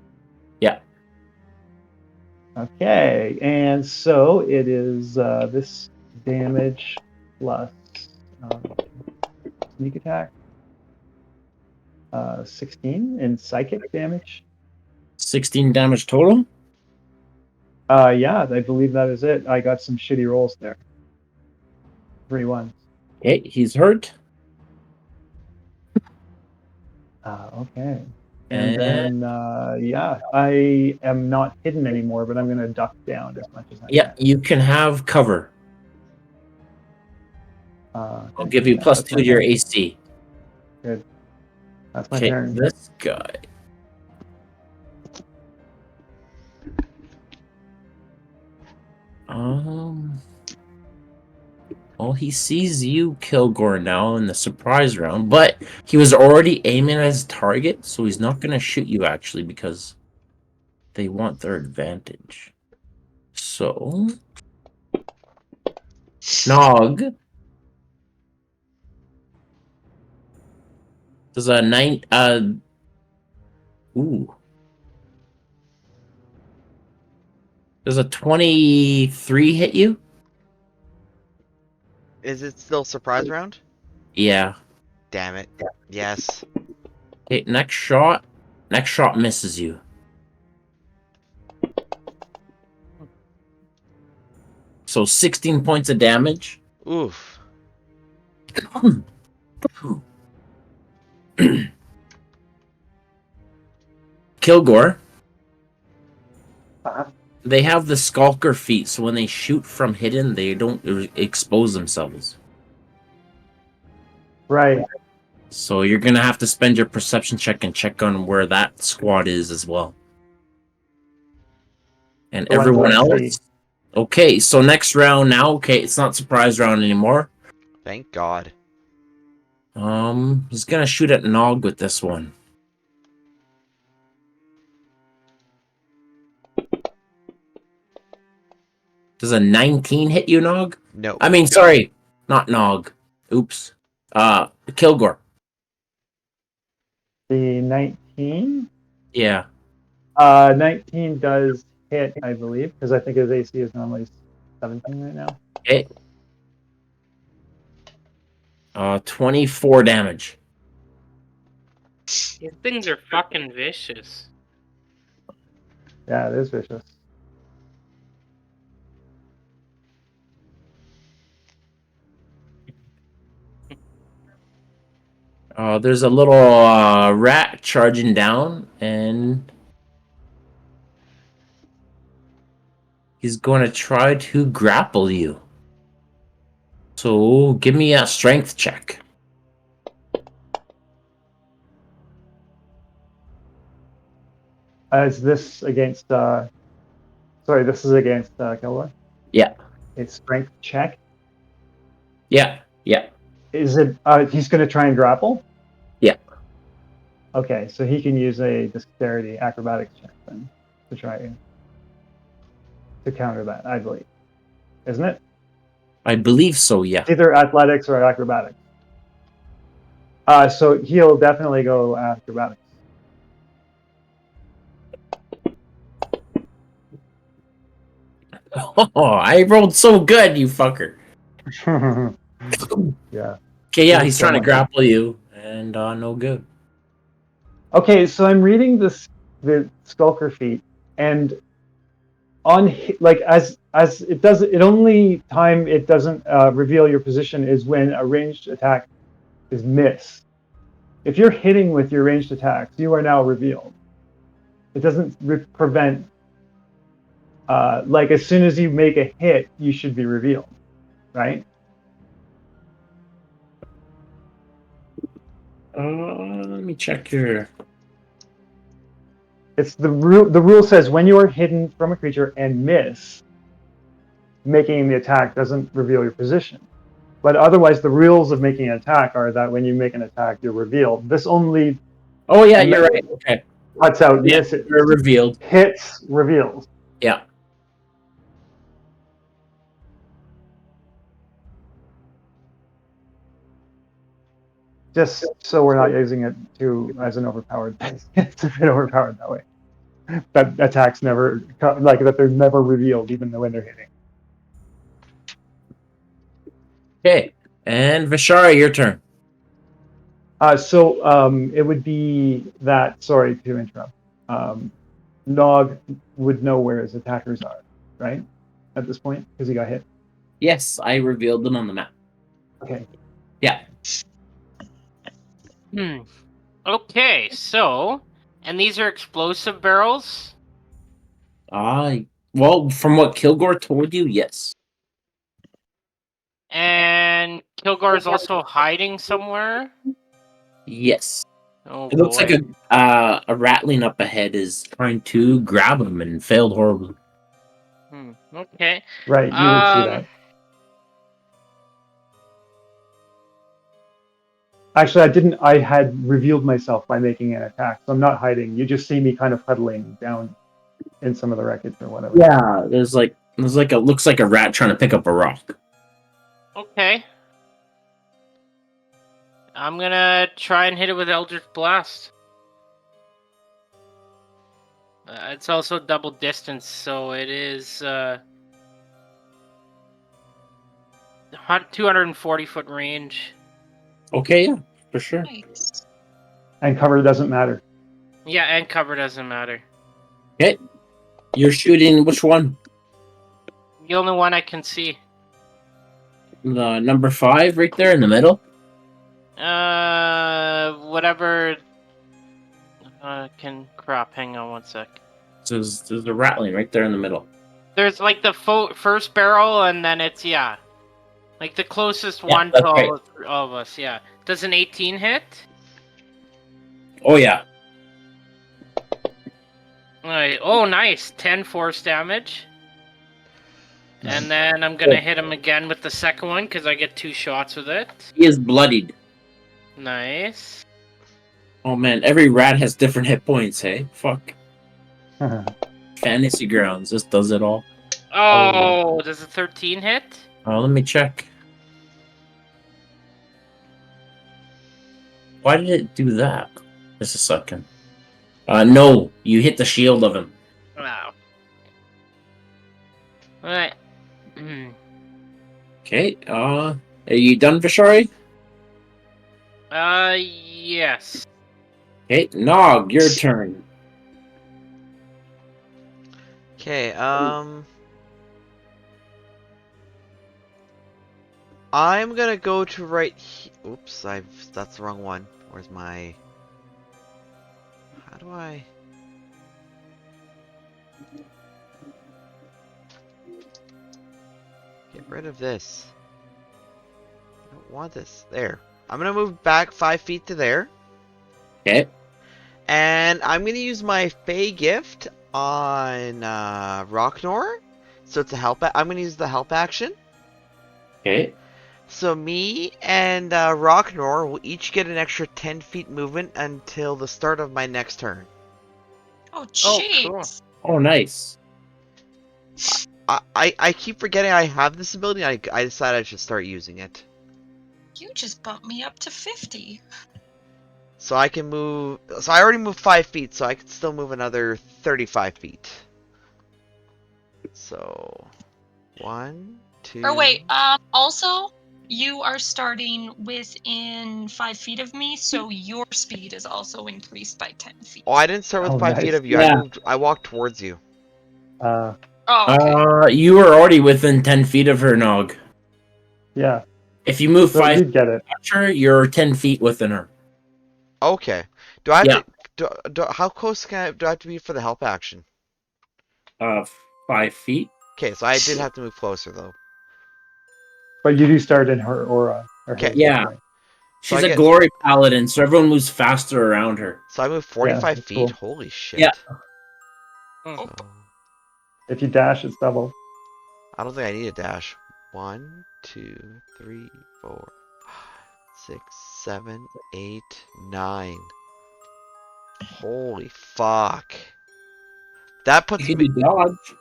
Yeah. Okay, and so it is this damage plus sneak attack. 16 in psychic damage. 16 damage total. Yeah, I believe that is it. I got some shitty rolls there. 3 ones. Okay, he's hurt. Okay. And And then, yeah, I am not hidden anymore, but I'm going to duck down as much as I yeah, can. you can have cover. I'll give you Yeah, plus that's 2 my to your turn. AC. Good. That's my Okay, turn. this guy. Well, he sees you, Kilgore, now in the surprise round, but he was already aiming at his target, so he's not going to shoot you, actually, because they want their advantage. So... Nog does a 9... Ooh. Does a 23 hit you? Is it still surprise round? Yeah. Damn it. Yes. Okay, next shot. Next shot misses you. So 16 points of damage. Oof. Kilgore. Uh-huh. They have the Skulker feat, so when they shoot from hidden, they don't expose themselves. Right. So you're going to have to spend your perception check and check on where that squad is as well. And The ones everyone that I see. else... Okay, so next round now, okay, it's not surprise round anymore. Thank God. He's gonna shoot at Nog with this one. Does a 19 hit you, Nog? No. I mean, sorry, not Nog. Oops. Kilgore. The 19? Yeah. 19 does hit, I believe, because I think his AC is normally 17 right now. Okay. 24 damage. These things are fucking vicious. Yeah, it is vicious. There's a little rat charging down, and He's going to try to grapple you. So give me a strength check. Is this against? Sorry, this is against Kilroy. Yeah. It's strength check. Yeah. Yeah. Is it? He's going to try and grapple. Yeah. Okay, so he can use a dexterity acrobatics check then to try to counter that. I believe, isn't it? I believe so, yeah. It's either athletics or acrobatics. So he'll definitely go acrobatics. Oh, I rolled so good, you fucker. Yeah. Okay, yeah, This is he's so trying to much. grapple you, and no good. Okay, so I'm reading the Skulker feat, and on like as it does, it only time it doesn't reveal your position is when a ranged attack is missed. If you're hitting with your ranged attacks, you are now revealed. It doesn't prevent. Like as soon as you make a hit, you should be revealed, right? Let me check your. It's the rule. The rule says when you are hidden from a creature and miss, making the attack doesn't reveal your position. But otherwise, the rules of making an attack are that when you make an attack, you're revealed. This only Oh yeah, you're right. Okay. cuts out Yeah, misses. you're revealed. Hits reveals. Yeah. Just so we're not using it to as an overpowered thing. It's a bit overpowered that way. That attacks never like that they're never revealed even though when they're hitting. Okay. And Vishara, your turn. It would be that. Sorry to interrupt. Nog would know where his attackers are, right? At this point, because he got hit. Yes, I revealed them on the map. Okay. Yeah. Okay, so, and these are explosive barrels? Well, from what Kilgore told you, yes. And Kilgore's also hiding somewhere? Yes. Oh It looks boy. like a rattling up ahead is trying to grab him and failed horribly. Okay. Right, you would see that. Actually, I didn't. I had revealed myself by making an attack, so I'm not hiding. You just see me kind of huddling down in some of the wreckage or whatever. Yeah, there's like looks like a rat trying to pick up a rock. Okay. I'm gonna try and hit it with Eldritch Blast. It's also double distance, so it is 240-foot range. Okay, yeah, for sure. Nice. And cover doesn't matter. Yeah, and cover doesn't matter. Okay. You're shooting which one? The only one I can see. The number 5 right there in the middle? Whatever. Crap, hang on one sec. So there's a rattling right there in the middle. There's like the first barrel, and then it's, yeah. Like the closest one that's to right. all of us, yeah. Does an 18 hit? Oh yeah. Alright, oh nice. 10 force damage. And then I'm gonna hit him again with the second one, because I get 2 shots with it. He is bloodied. Nice. Oh man, every rat has different hit points, hey? Fuck. Fantasy Grounds just does it all. Oh, does a 13 hit? Oh, let me check. Why did it do that? Just a second. No, you hit the shield of him. Wow. Alright. Okay, are you done, Vishari? Yes. Okay, Nog, your turn. Okay, I'm gonna go to oops, that's the wrong one. Where's my... How do I... Get rid of this. I don't want this. There. I'm gonna move back 5 feet to there. Okay. And I'm gonna use my Fey gift on Rocknor. So it's a help. I'm gonna use the help action. Okay. So me and Rocknor will each get an extra 10 feet movement until the start of my next turn. Oh, Oh, jeez. cool. Oh, nice. I keep forgetting I have this ability. I decided I should start using it. You just bumped me up to 50. So I can move. So I already moved 5 feet, so I can still move another 35 feet. So 1, 2. Or wait, also, you are starting within 5 feet of me, so your speed is also increased by 10 feet. Oh, I didn't start with Oh, 5 feet nice. of you. Yeah. I walked towards you. Oh, okay. You were already within 10 feet of her, Nog. Yeah. If you move So 5 you'd get it. feet, her, you're 10 feet within her. Okay. Do I have Yeah. to? How close do I have to be for the help action? 5 feet. Okay, so I did have to move closer though. But you do start in her aura. Or Okay. his, Yeah. right? So She's I a get. glory paladin, so everyone moves faster around her. So I moved Yeah, 45 that's feet. cool. Holy shit. Yeah. Hmm. So, If you dash, it's double. I don't think I need a dash. 1, 2, 3, 4, 6, 7, 8, 9. Holy fuck. That You puts can me. do dodge.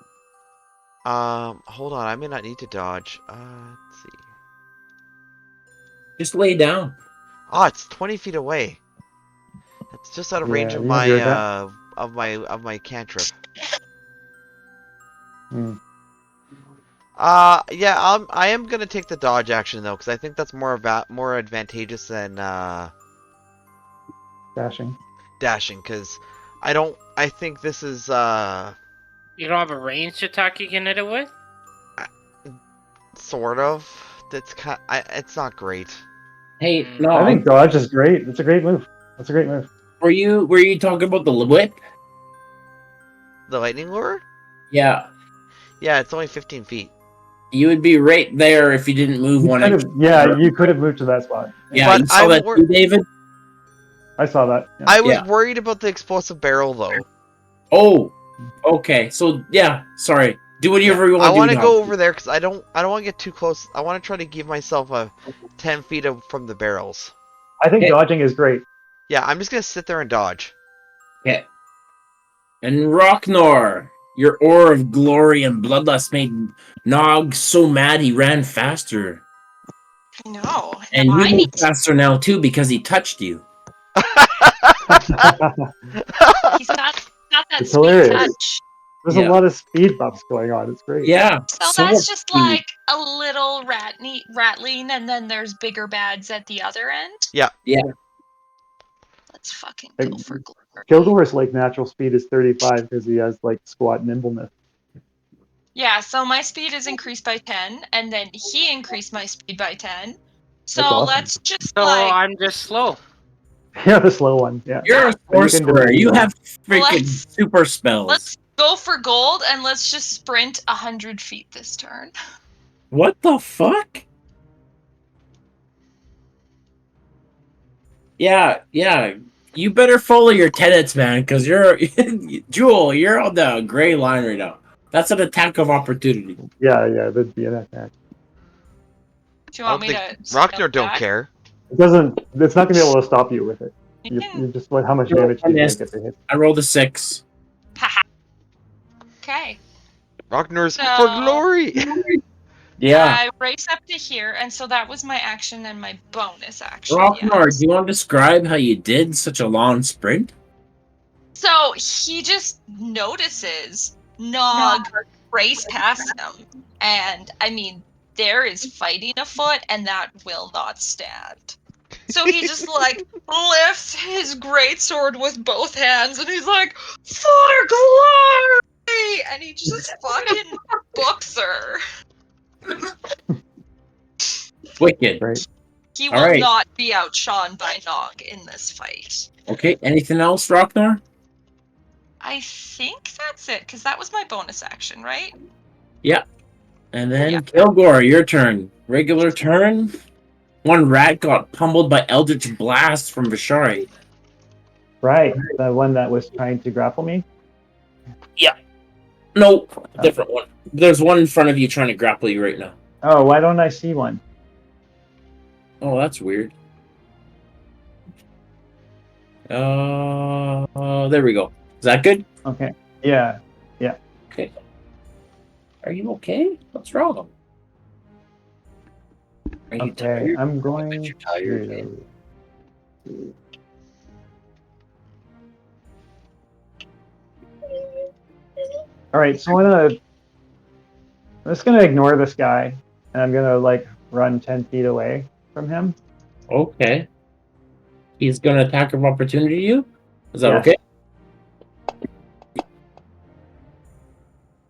Hold on. I may not need to dodge. Let's see. Just lay down. Oh, it's 20 feet away. It's just out of range Yeah, of you have your my attack. of my cantrip. Mm, Yeah, I am gonna take the dodge action though, because I think that's more advantageous than dashing. dashing. Because I think this is You don't have a ranged attack you can hit it with? sort of. It's not great. Hey, Mm. no, I think dodge is great. It's a great move. That's a great move. were you talking about the whip? The lightning lure? Yeah. Yeah, it's only 15 feet. You would be right there if you didn't move You one could extra. have, yeah, you could have moved to that spot. Yeah, But you saw that too, David? I saw that. Yeah. I was Yeah. worried about the explosive barrel though. Oh, okay. So, yeah, sorry. Do whatever you I want to want do to now. go over there because I don't want to get too close. I want to try to give myself a 10 feet from the barrels. I think Okay. dodging is great. Yeah, I'm just gonna sit there and dodge. Okay. And Rocknor, your aura of glory and bloodlust made Nog so mad he ran faster. No, And you I move need to. faster now, too, because he touched you. He's got that It's sweet hilarious. touch. There's Yeah. a lot of speed buffs going on. It's great. Yeah. So So that's much just speed. like a little rattling, and then there's bigger bads at the other end. Yeah. Yeah. Let's fucking Like, go for glory. Kilgore's like natural speed is 35 because he has like squat nimbleness. Yeah, so my speed is increased by 10, and then he increased my speed by 10. So That's awesome. let's just So like I'm just slow. Yeah, the slow one. Yeah. You're a But you can sorcerer. delay You them. have freaking super spells. let's go for gold and let's just sprint 100 feet this turn. What the fuck? Yeah, yeah. You better follow your tenets, man, because you're Jewel, you're on the gray line right now. That's an attack of opportunity. Yeah, that'd be an attack. Do you I want don't me think to scale Rockner don't back? care. It doesn't. It's not gonna be able to stop you with it. You can. You just what? How much damage I do you missed. take if it hits? I rolled a 6. Haha. Okay. Rockner's So- for glory. Yeah. I race up to here, and so that was my action and my bonus action. Rocknor, yes. do you want to describe how you did such a long sprint? So he just notices Nog race past him, and I mean there is fighting afoot, and that will not stand. So he just like lifts his greatsword with both hands, and he's like, "For glory!" And he just fucking books her. Wicked. Right. He All will right. not be outshone by Nog in this fight. Okay, anything else, Rocknor? I think that's it, because that was my bonus action, right? Yeah. And then Kilgore, your turn. Regular turn. One rat got pummeled by Eldritch Blast from Vishari. Right, the one that was trying to grapple me. No, different one. There's one in front of you trying to grapple you right now. Oh, why don't I see one? Oh, that's weird. There we go. Is that good? Okay. Yeah. Okay. Are you okay? What's wrong? Are you Okay. tired? I'm I bet going you're tired, man. to. All right. So I'm just gonna ignore this guy, and I'm gonna like run 10 feet away from him. Okay. He's gonna attack of opportunity you? Is that Yes. okay?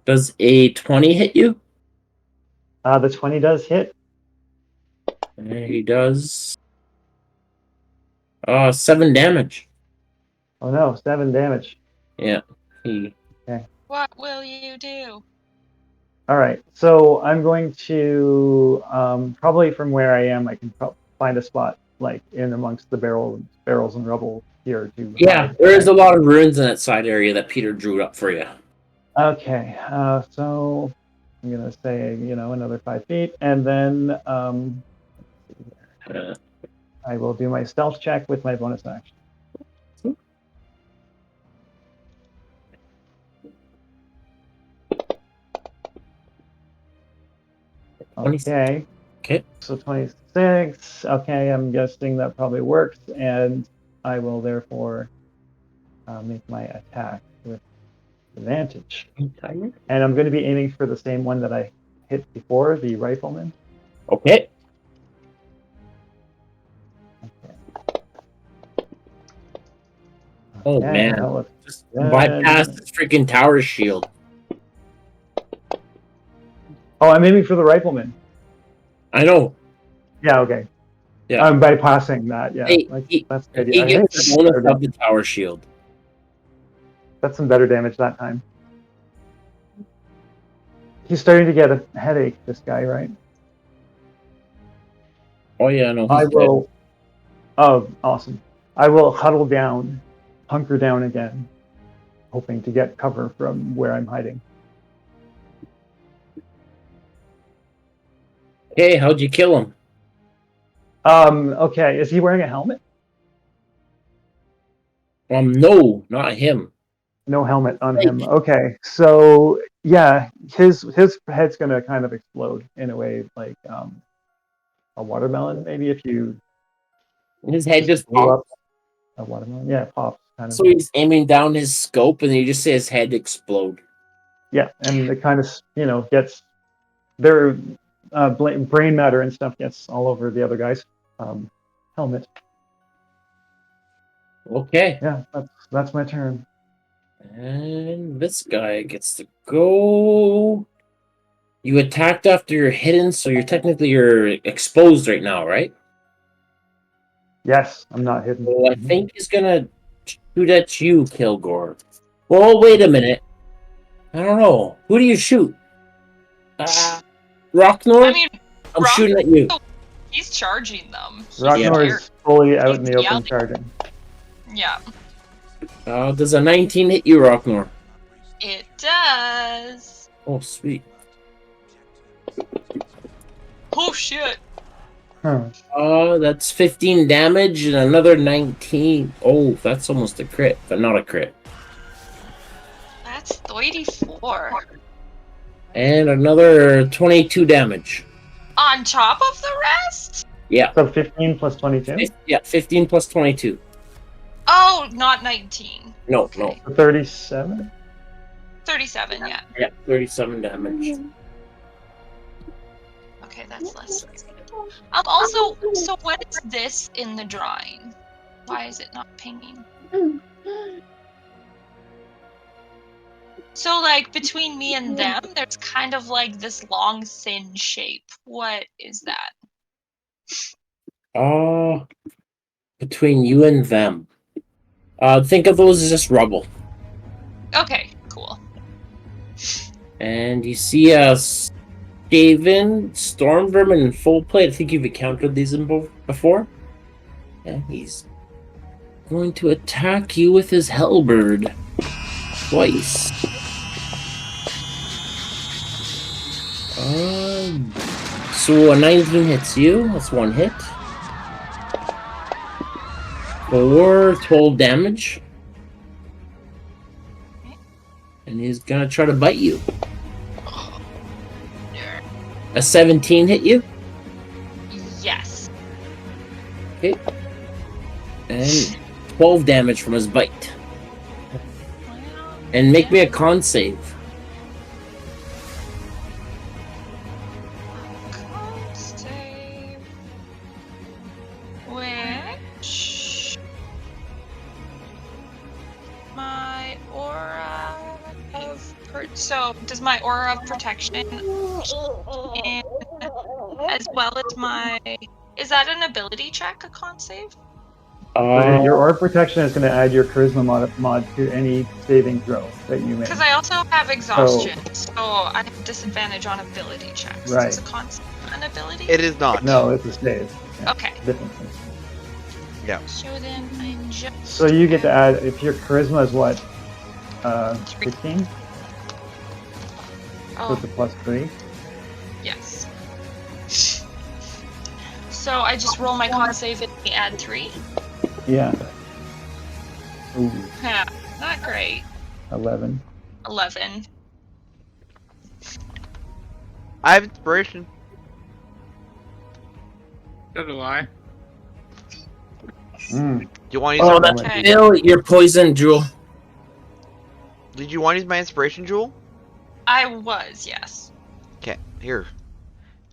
Does a 20 hit you? The 20 does hit. And he does 7 damage. Oh no, 7 damage. Yeah. He What will you do? All right. So I'm going to probably from where I am, I can find a spot like in amongst the barrels and rubble here to hide. there is Right? a lot of ruins in that side area that Peter drew up for you. Okay. So I'm gonna say another 5 feet, and then Uh, I will do my stealth check with my bonus action. Okay. Okay. So 26. Okay, I'm guessing that probably works, and I will therefore make my attack with advantage. Tired? And I'm going to be aiming for the same one that I hit before, the rifleman. Okay. Oh Okay, man. that looks Just good. bypass this freaking tower shield. Oh, I'm aiming for the rifleman. I know. Yeah, okay. Yeah. I'm bypassing that. Yeah, Hey, that's the he idea. I gets think the that's bonus better of the damage. tower shield. That's some better damage that time. He's starting to get a headache, this guy, right? Oh yeah, no, I he's dead. will. Oh, awesome. I will huddle down, hunker down again, hoping to get cover from where I'm hiding. Hey, how'd you kill him? Okay, is he wearing a helmet? No, not him. No helmet on Like, him. Okay, so yeah, his head's gonna kind of explode in a way like a watermelon, maybe if you his head just blew popped. up a watermelon. Yeah, it pops kind of. So he's aiming down his scope, and you just see his head explode. Yeah, and it kind of gets their brain matter and stuff gets all over the other guy's helmet. Okay. Yeah, that's my turn. And this guy gets to go. You attacked after you're hidden, so you're exposed right now, right? Yes, I'm not hidden. So I think he's gonna shoot at you, Kilgore. Well, wait a minute. I don't know. Who do you shoot? Rocknor? I mean, I'm shooting at you. he's charging them. He's Rocknor scared. is fully out in the He's open yelling. charging. Yeah, Does a 19 hit you, Rocknor? it does. Oh, sweet. Oh shit. Huh. That's 15 damage and another 19. Oh, that's almost a crit, but not a crit. That's 34. And another 22 damage. On top of the rest? Yeah. So 15 plus 22? Yeah, 15 plus 22. Oh, not 19. No, Okay. 37? 37, yeah. Yeah, 37 damage. Okay, that's less. Also, so what is this in the drawing? Why is it not pinging? So, like, between me and them, there's kind of like this long, thin shape. What is that? Between you and them. Think of those as just rubble. Okay, cool. And you see a shaven, storm vermin, and full plate. I think you've encountered these before. And he's going to attack you with his halberd twice. So a 19 hits you. That's one hit. For 12 damage. And he's gonna try to bite you. A 17 hit you? Yes. Okay. And 12 damage from his bite. And make me a con save. Con save. Which my aura of so does my aura of protection and as well as my is that an ability check, a con save? So your aura protection is going to add your charisma mod to any saving throw that you make. Because I also have exhaustion, so I have disadvantage on ability checks. Right. Is a con save an ability? It is not. No, it's a save. Yeah, Okay. different thing. Yeah. So then I just. So you get to add, if your charisma is what? 16? So Oh, it's a +3. yes. So I just roll my con save and add 3? Yeah. Ooh, Yeah, not great. 11. 11. I have inspiration. So do I. Mm. Do you want to use Oh, it? that's Okay. Bill, you're poisoned, Jewel. Did you want to use my inspiration, Jewel? I was, yes. Okay, here.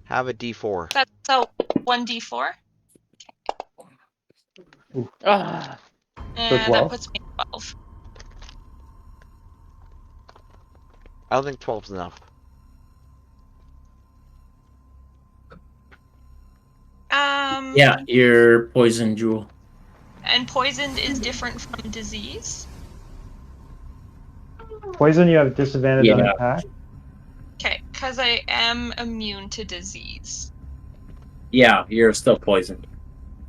Have a D4. That's so 1d4. Ah, And 12? that puts me at 12. I don't think 12's enough. Yeah, you're poisoned, Jewel. And poisoned is different from disease. Poison, you have disadvantage on Yeah. attack. Okay, because I am immune to disease. Yeah, you're still poisoned.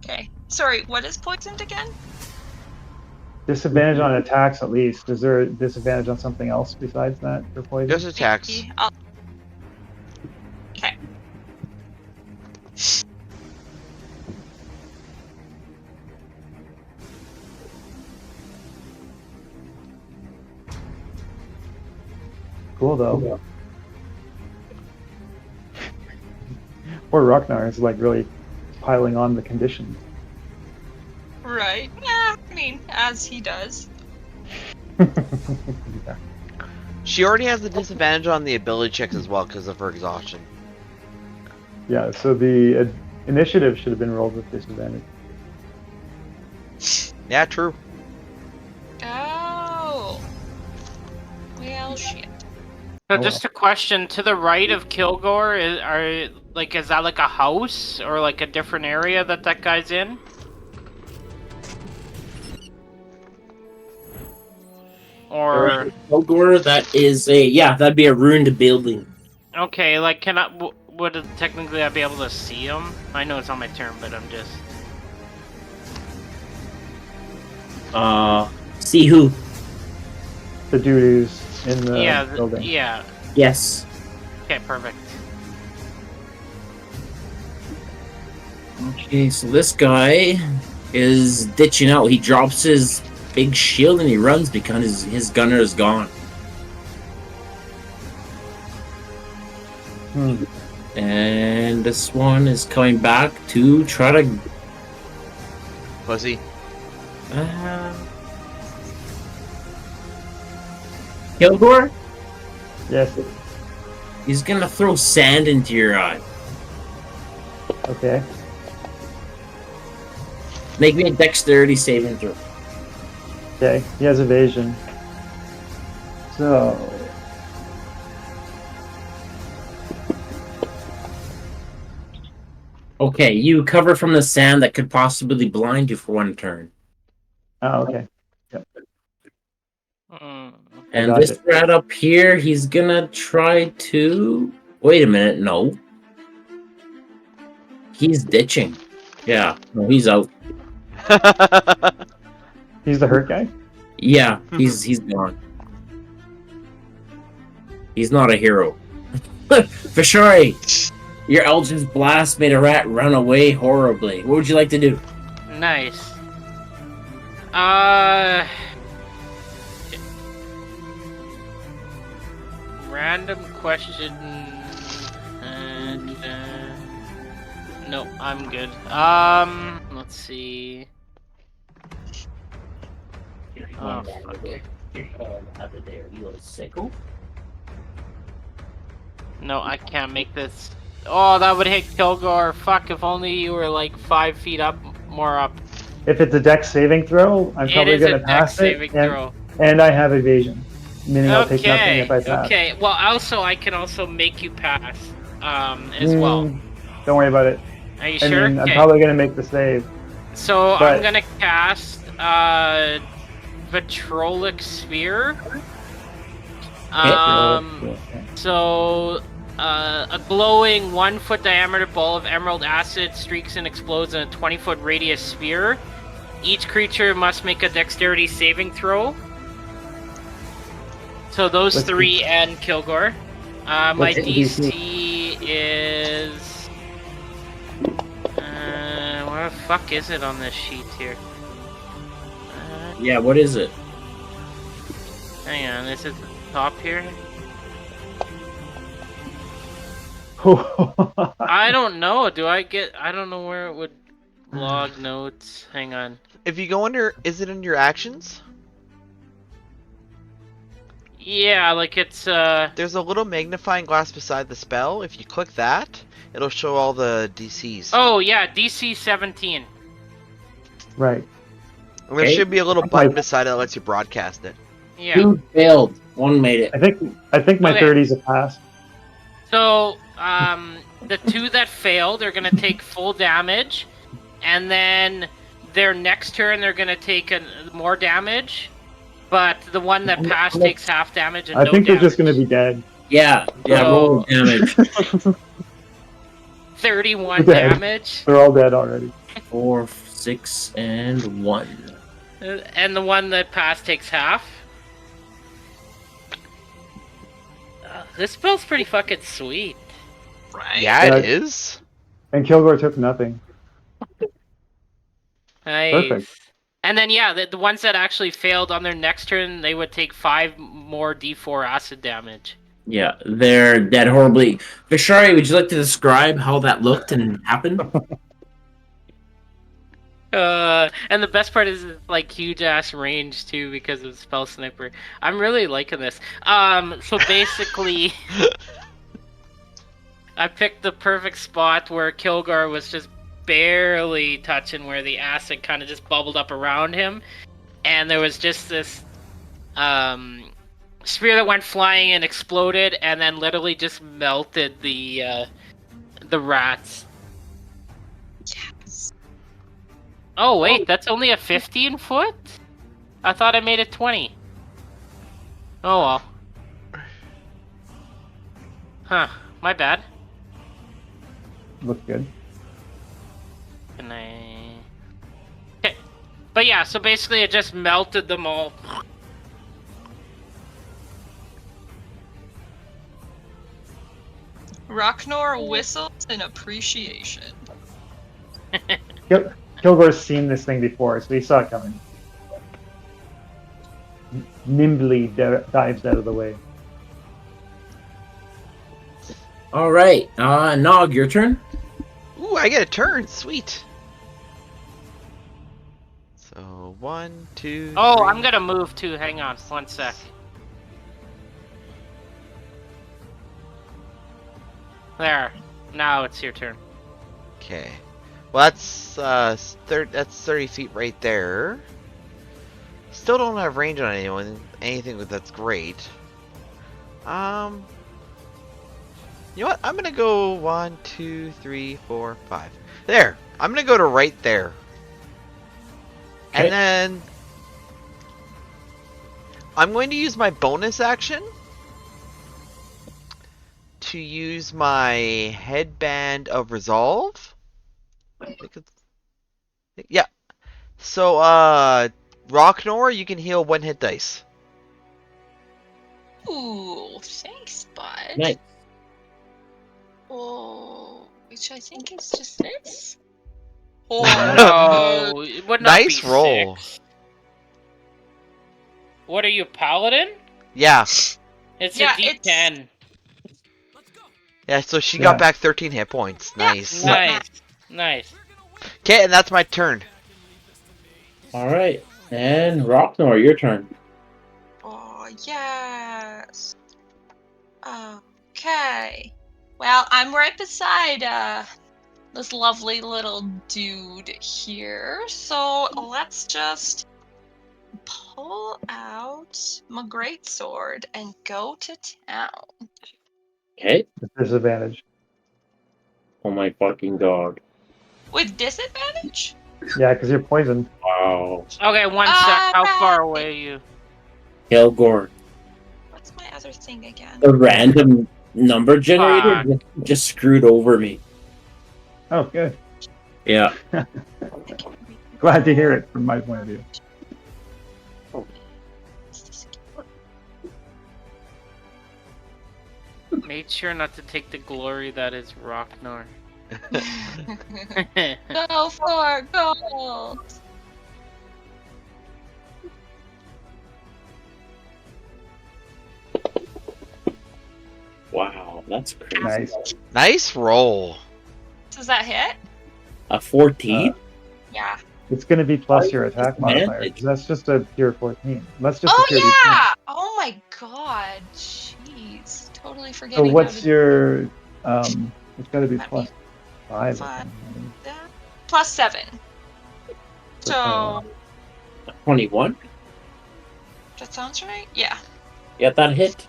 Okay. Sorry, what is poisoned again? Disadvantage on attacks at least. Is there a disadvantage on something else besides that for poison? Just attacks. Okay. Cool though. Poor Ragnar is like really piling on the conditions. Right. Yeah, I mean, as he does. Yeah. She already has the disadvantage on the ability checks as well because of her exhaustion. Yeah, so the initiative should have been rolled with disadvantage. Yeah, true. Oh. Well, shit. So Oh, just a question: to the right of Kilgore, is that like a house or like a different area that guy's in? Or Kilgore, that is that'd be a ruined building. okay, like would technically I be able to see him? I know it's on my turn, but I'm just See who? the dude who's in the building. yeah. Yes. Okay, perfect. Okay, so this guy is ditching out. He drops his big shield and he runs because his gunner is gone. Hmm. And this one is coming back to try to. Pussy. Kilgore? Yes. He's gonna throw sand into your eye. Okay. Make me a dexterity saving throw. Okay. He has evasion. So. Okay, you cover from the sand that could possibly blind you for one turn. Oh, okay. Mm. And Got this it. rat up here, he's gonna try to Wait a minute, no. He's ditching. Yeah, no, he's out. He's the hurt guy. Yeah, he's gone. He's not a hero. Fishori, your Eldritch Blast made a rat run away horribly. What would you like to do? Nice. Random question. And, no, I'm good. Let's see. Oh, fuck. No, I can't make this. Oh, that would hit Kilgore. Fuck, if only you were like 5 feet up, more up. If it's a dex saving throw, I'm It probably is a going to pass dex it. saving throw. And I have evasion, meaning I'll take nothing if I pass. Okay. Well, also I can also make you pass, as well. Don't worry about it. Are you I sure? mean, I'm Okay. probably going to make the save. So but- I'm gonna cast Vitrolic Sphere. So a glowing 1-foot diameter ball of emerald acid streaks and explodes in a 20-foot radius sphere. Each creature must make a dexterity saving throw. So those Let's three see. and Kilgore. My What's the DC is... where the fuck is it on this sheet here? Yeah, what is it? Hang on, is it the top here? I don't know. I don't know where it would log notes. Hang on. If you go under, is it in your actions? Yeah, like it's There's a little magnifying glass beside the spell. If you click that, it'll show all the DCs. Oh yeah, DC 17. Right. And there Okay. should be a little button beside it that lets you broadcast it. Yeah. 2 failed. 1 made it. I think my Okay. 30's a pass. So, the 2 that failed are gonna take full damage, and then their next turn they're gonna take more damage, but the one that passed takes half damage and I no think they're damage. just going to be dead. Yeah, roll damage. 31 Dead. damage, They're all dead already. 4, 6, and 1. and the one that passed takes half. This spell's pretty fucking sweet. Right. Yeah, Yeah. it is. And Kilgore took nothing. Nice. Perfect. And then yeah, the ones that actually failed on their next turn, they would take 5 more D4 acid damage. Yeah, they're dead horribly. Vishari, would you like to describe how that looked and happened? And the best part is it's like huge ass range too because of spell sniper. I'm really liking this. So basically, I picked the perfect spot where Kilgore was just barely touching where the acid kind of just bubbled up around him, and there was just this spear that went flying and exploded, and then literally just melted the rats. Yes. Oh wait, that's only a 15 foot? I thought I made it 20. Oh well. Huh, my bad. Look good. Can I... Okay. But yeah, so basically it just melted them all. Rocknor whistles in appreciation. Kilgore's seen this thing before, so he saw it coming. Nimbly dives out of the way. All right, Nog, your turn. Ooh, I get a turn. Sweet. So 1, 2. Oh, 3. I'm gonna move too. Hang on, 1 sec. There. Now it's your turn. Okay. Well, that's 30 feet right there. Still don't have range on anything that's great. You know what? I'm gonna go 1, 2, 3, 4, 5. There. I'm gonna go to right there. Okay. And then I'm going to use my bonus action to use my headband of resolve. I think it's, yeah. So, Rocknor, you can heal 1 hit dice. Ooh, thanks, bud. Nice. Oh, which I think is just this. Oh, No, it would not Nice be roll. 6. What are you, paladin? Yeah. It's Yeah, a D10. Yeah, so she Yeah. got back 13 hit points. Yeah. Nice. Nice, nice. Okay, and that's my turn. All right. And Rocknor, your turn. Oh, yes. Okay. Well, I'm right beside this lovely little dude here. So let's just pull out my greatsword and go to town. Okay. Disadvantage. Oh my fucking god. With disadvantage? Yeah, because you're poisoned. Wow. Okay, 1 sec. How far away are you? Kilgore. What's my other thing again? The random number generator just screwed over me. Oh, good. Yeah. Glad to hear it from my point of view. Made sure not to take the glory that is Rocknor. Go for gold! Wow, that's crazy. Nice. Nice roll. Does that hit? A 14? Yeah. It's going to be plus your attack modifier. Disadvantage. 'Cause that's just a pure 14. That's just a Oh pure yeah! Oh my god. Jeez. Totally D10. So forgetting. what's your it's got to be Let plus me 5 or find something. that. Plus 7. So So 21? that sounds right? Yeah. Yeah, that hit.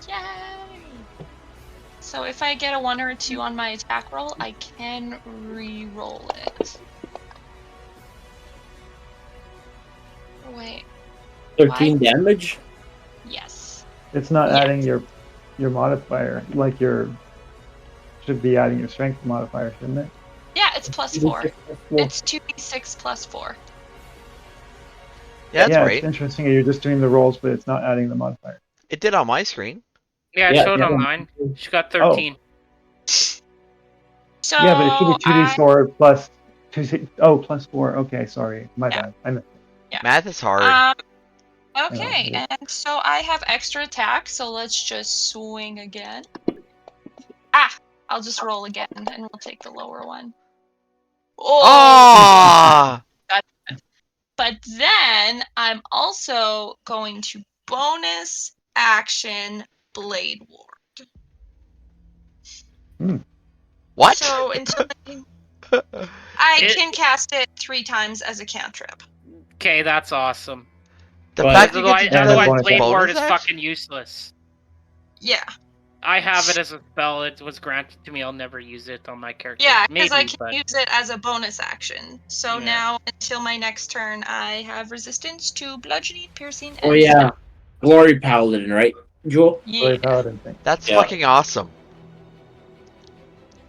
Yay! So if I get a 1 or a 2 on my attack roll, I can re-roll it. Oh, wait. 13 damage? Yes. It's not Yeah. adding your modifier, like your should be adding your strength modifier, shouldn't it? Yeah, it's plus 4. It's 2d6 plus 4. Yeah, that's yeah, right. it's interesting. You're just doing the rolls, but it's not adding the modifier. It did on my screen. Yeah, I Yeah, showed yeah. on mine. She got 13. So Yeah, but it should be 2d4 I, plus 2. Oh, plus 4. Okay, sorry, my Yeah. bad. I missed it. Math is hard. Okay, Yeah. and so I have extra attack, so let's just swing again. Ah! I'll just roll again, and we'll take the lower one. Oh! But then I'm also going to bonus action Blade Ward. What? So until I can cast it 3 times as a cantrip. Okay, that's awesome. The But- fact you get to do And that a as bonus Blade action. Ward is action? fucking useless. Yeah. I have it as a spell. It was granted to me. I'll never use it on my character. Yeah, because I Maybe, can but use it as a bonus action. So Yeah. now, until my next turn, I have resistance to bludgeoning, piercing, and Oh, yeah. Glory Paladin, right, Jewel? Yeah. Glory Paladin thing. That's Yeah. fucking awesome.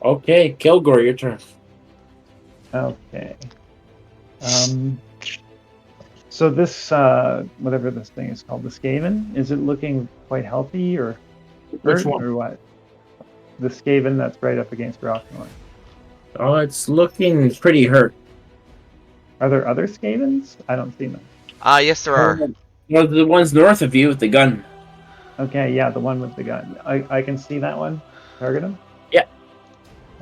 Okay, Kilgore, your turn. Okay. So this whatever this thing is called, the Skaven, is it looking quite healthy or Which hurt one? or what? The Skaven that's right up against Rocknor. Oh, it's looking pretty hurt. Are there other Skavens? I don't see them. Yes, there are. Well, the ones north of you with the gun. Okay, yeah, the one with the gun. I can see that one. Target him? Yeah.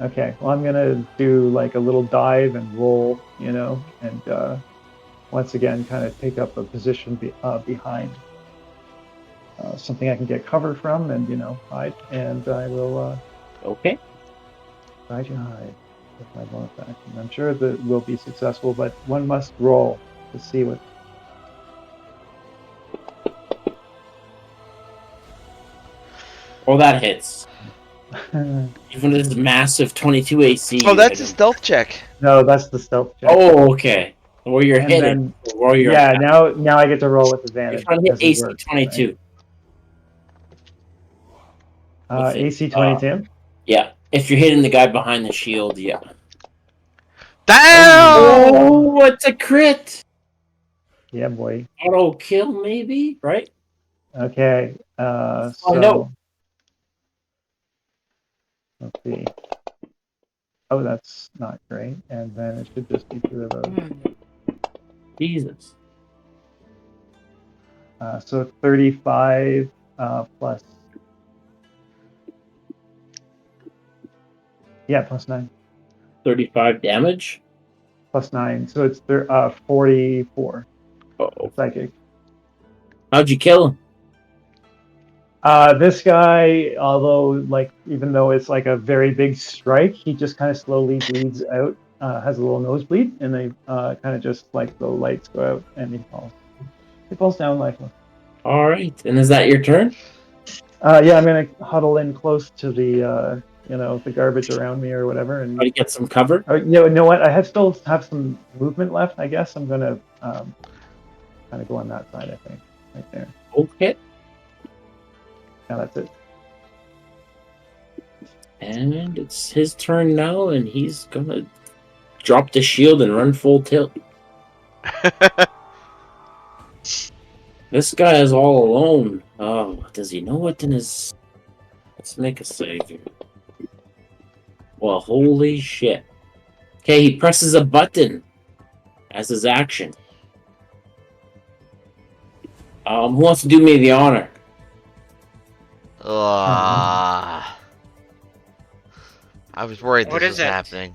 Okay, well, I'm going to do like a little dive and roll, and once again kind of take up a position behind something I can get cover from and, hide. And I will Okay. try to hide with my bonus action. I'm sure that will be successful, but one must roll to see what. Oh, that hits. Even this massive 22 AC. Oh, that's a stealth check. No, that's the stealth check. Oh, okay. Where you're And hitting. Where you're yeah, now I get to roll with advantage. You're trying to hit because it AC works, 22. right? With it. AC 22. Yeah. If you're hitting the guy behind the shield, yeah. Damn! Oh, it's a crit! Yeah, boy. Auto kill, maybe? Right? Okay. Oh, So no. let's see. Oh, that's not great. And then it should just be 2 of those. Jesus. So 35 plus. Yeah, plus 9. 35 damage? Plus 9. So it's 44. Uh-oh. Psychic. How'd you kill him? This guy, although like even though it's like a very big strike, he just kind of slowly bleeds out. Has a little nosebleed, and they kind of just like the lights go out, and he falls. He falls down lifeless. All right. And is that your turn? Yeah, I'm gonna huddle in close to the the garbage around me or whatever, and Try to get some cover? you know what? I still have some movement left. I guess I'm gonna kind of go on that side. I think right there. Okay. Yeah, that's it. And it's his turn now, and he's gonna drop the shield and run full tilt. This guy is all alone. Oh, does he know what in his... Let's make a save here. Well, holy shit. Okay, he presses a button as his action. Who wants to do me the honor? I was worried What this is was it? happening.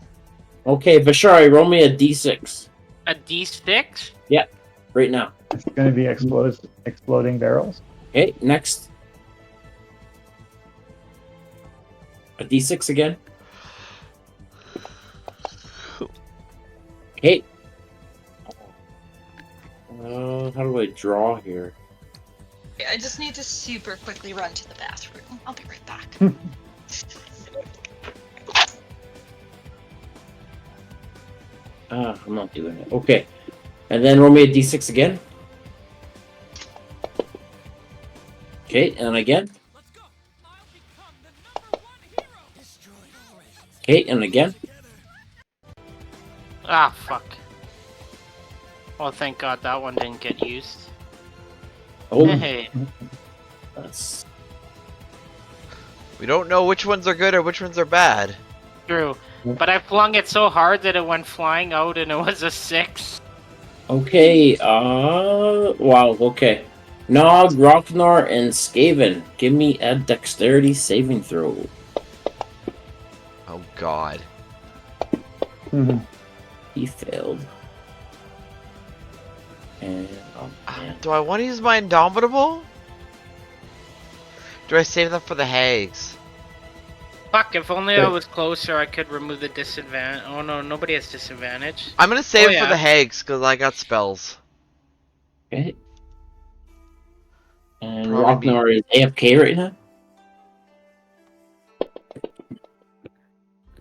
Okay, Vashari, roll me a d6. A D6? Right now. It's gonna be exploding barrels. Okay, next. A d6 again. Okay. How do I draw here? Okay, I just need to super quickly run to the bathroom. I'll be right back. I'm not doing it. Okay. And then roll me a d6 again. Okay, and again. Okay, and again. Ah, fuck. Oh, thank God that one didn't get used. Oh, Hey, that's... We don't know which ones are good or which ones are bad. true. But I flung it so hard that it went flying out and it was a 6. Okay, wow, okay. Nog, Rocknar, and Skaven, give me a dexterity saving throw. Oh God. He failed. And, oh man. Do I want to use my Indomitable? Do I save them for the hags? Fuck, if only I was closer, I could remove the disadvantage. Oh no, nobody has disadvantage. I'm gonna save Oh, it for yeah. the hags because I got spells. Okay. And Probably Rocknar is AFK right now?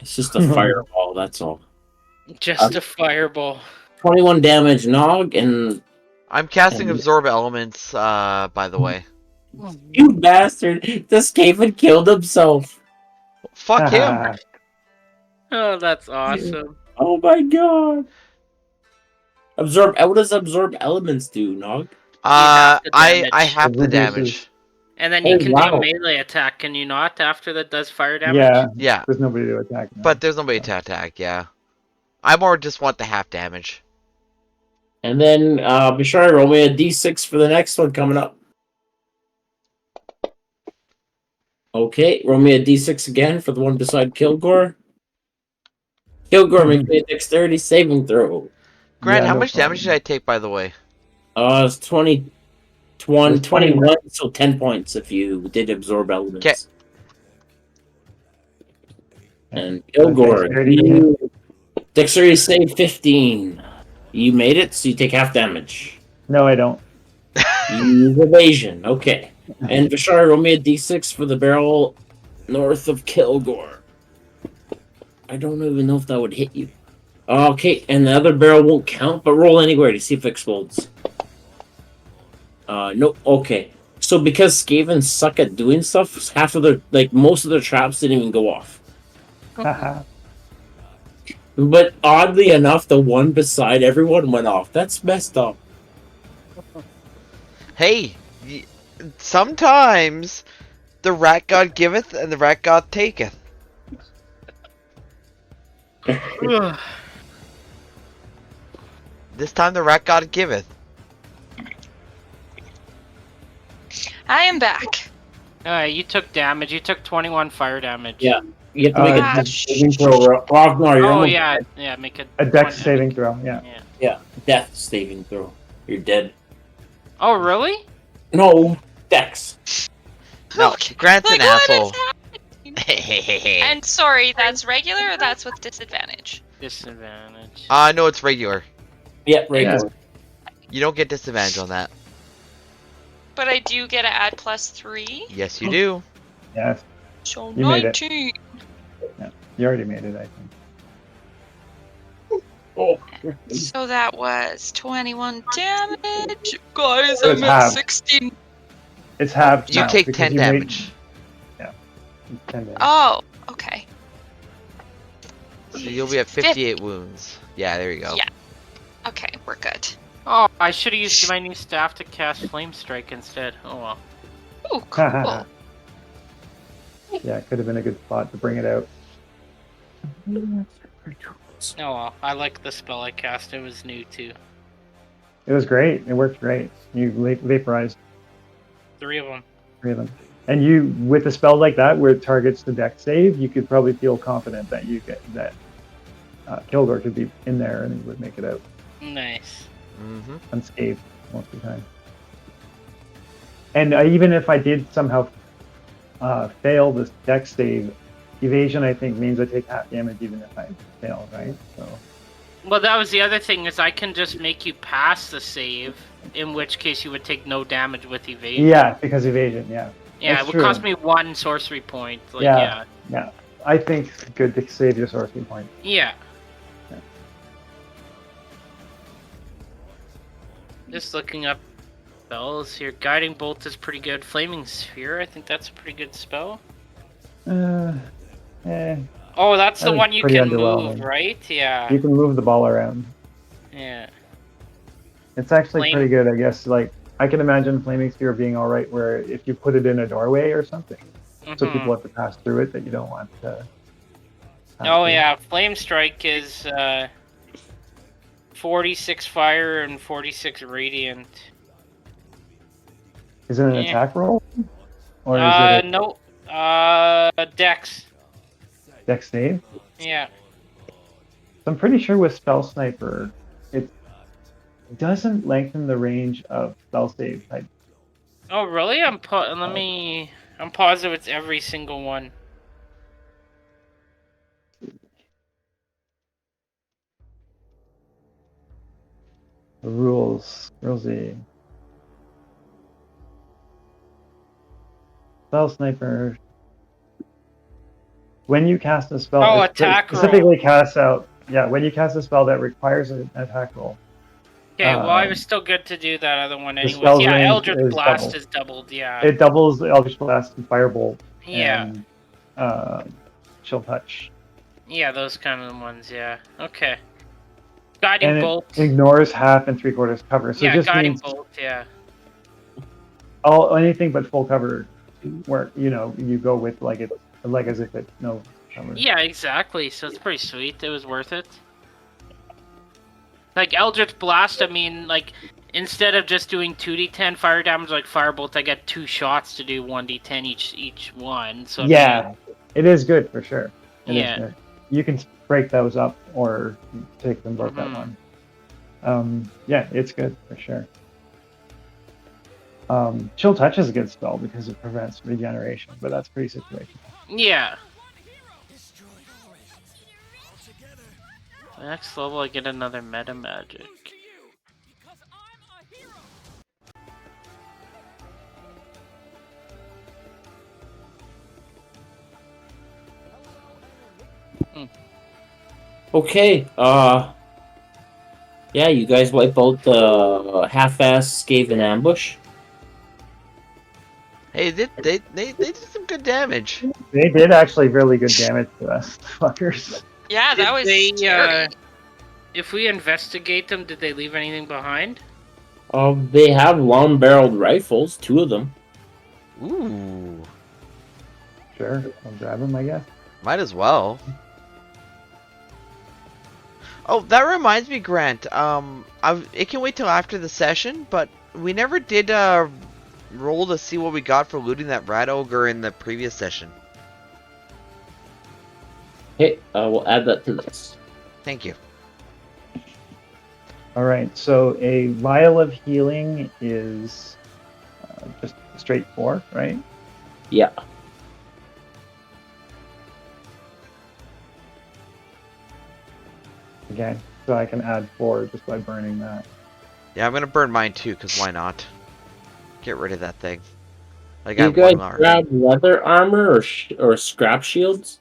It's just a fireball, that's all. Just a fireball. 21 damage, Nog, and... I'm casting And- absorb elements. By the way, You bastard! This Skaven killed himself! fuck him. Oh, that's awesome. Oh my god! Absorb... What does absorb elements do, Nog? I damage. have the It reduces- damage. And then you Oh, can wow. do melee attack, can you not? After that does fire damage? Yeah, Yeah, there's nobody to attack now. but there's nobody to attack. Yeah, I more just want the half damage. And then, Bashar, roll me a d6 for the next one coming up. Okay, roll me a d6 again for the one beside Kilgore. Kilgore, make me a dexterity saving throw. Grant, Yeah, how no much damage did problem. I take, by the way? It's 21, It's 21, so 10 points if you did absorb elements. 'Kay. And Kilgore, dexterity save 15. You made it, so you take half damage. No, I don't. You use evasion, okay. And Vashar, roll me a d6 for the barrel north of Kilgore. I don't even know if that would hit you. Okay, and the other barrel won't count, but roll anywhere to see if it explodes. Nope, okay. So because Skavens suck at doing stuff, half of most of their traps didn't even go off. Haha. But oddly enough, the one beside everyone went off. That's messed up. Hey, sometimes the rat god giveth and the rat god taketh. This time the rat god giveth. I am back. You took damage. You took 21 fire damage. Yeah. You have to make Ah, a saving throw. Ragnar, you're Oh almost yeah, dead. yeah. Make it A dex saving throw. Yeah. Yeah. Death saving throw. You're dead. Oh really? No, Dex. No, Okay. Grant's an Like, what asshole. is happening? And sorry, that's regular or that's with disadvantage? Disadvantage. No, it's regular. Yeah, regular. You don't get disadvantage on that. But I do get to add +3. Yes, you do. Yes. So You made it. 19. You already made it, I think. Oh. So that was 21 damage. Guys, So it's I'm at halved. 16. It's halved. You now take because 10 you made- damage. 10 damage. Oh, okay. So you'll be at 58 wounds. Yeah, there you go. Yeah. Okay, we're good. Oh, I should have used my new staff to cast Flame Strike instead. Oh well. Oh, cool. Yeah, it could have been a good spot to bring it out. Oh well. I like the spell I cast. It was new too. It was great. It worked great. You vaporized 3 of them. 3 of them. And you, with a spell like that where it targets the deck save, you could probably feel confident that you get that Kilgore could be in there and he would make it out Nice. Mm-hmm. unscathed most of the time. And even if I did somehow fail this deck save, evasion I think means I take half damage even if I fail, right? So Well, that was the other thing is I can just make you pass the save, in which case you would take no damage with evasion. yeah, because evasion, yeah. Yeah, That's it would true. cost me 1 sorcery point. Like, Yeah. I think it's good to save your sorcery point. Yeah. Yeah. Just looking up spells here. Guiding Bolt is pretty good. Flaming Sphere, I think that's a pretty good spell. Eh, Oh, that's That the is one you pretty can move, underwhelming. right? Yeah. you can move the ball around. Yeah. It's actually Flame- pretty good, I guess. Like I can imagine Flaming Sphere being all right where if you put it in a doorway or something, so Mhm. people have to pass through it that you don't want to. pass Oh through. yeah, Flame Strike is 46 fire and 46 radiant. Is it an Yeah. attack roll, or is it No. Dex. a dex save? Yeah. So I'm pretty sure with Spell Sniper, it doesn't lengthen the range of spell save type. Oh really? I'm positive it's every single one. The rules. Spell Sniper. When you cast a spell, Oh, it attack specifically casts out. Yeah, when you cast a spell that requires an attack roll, Okay, well I Um, was still good to do that other one anyways. spell's Yeah, range Eldritch is Blast doubled. is doubled, yeah. it doubles the Eldritch Blast and Firebolt Yeah. and Chill Touch. Yeah, those kind of ones, yeah. Okay. Guiding And Bolt. it ignores half and 3/4 cover. So Yeah, it just Guiding means Bolt, yeah. anything but full cover, where you go with like as if it's no cover. Yeah, exactly. So it's pretty sweet. It was worth it. Like Eldritch Blast, I mean, like instead of just doing 2d10 fire damage like Firebolt, I get 2 shots to do 1d10 each one. So I Yeah, it is good for sure. It is Yeah. good. You can break those up or take them both Mhm. at one. Yeah, it's good for sure. Chill Touch is a good spell because it prevents regeneration, but that's pretty situational. yeah. Next level, I get another meta magic. Okay, yeah, you guys wipe out the half-ass Skaven ambush. Hey, they did some good damage. They did actually really good damage to us, fuckers. Yeah, that Did was they, scary. if we investigate them, did they leave anything behind? They have long-barreled rifles, 2 of them. Ooh, Sure, I'll grab them, I guess. might as well. Oh, that reminds me, Grant. It can wait till after the session, but we never did roll to see what we got for looting that rat ogre in the previous session. Okay, we'll add that to this. Thank you. All right, so a vial of healing is just straight 4, right? Yeah. Okay, so I can add 4 just by burning that. Yeah, I'm gonna burn mine too, cause why not? Get rid of that thing. I Do you got guys one more. grab leather armor or scrap shields?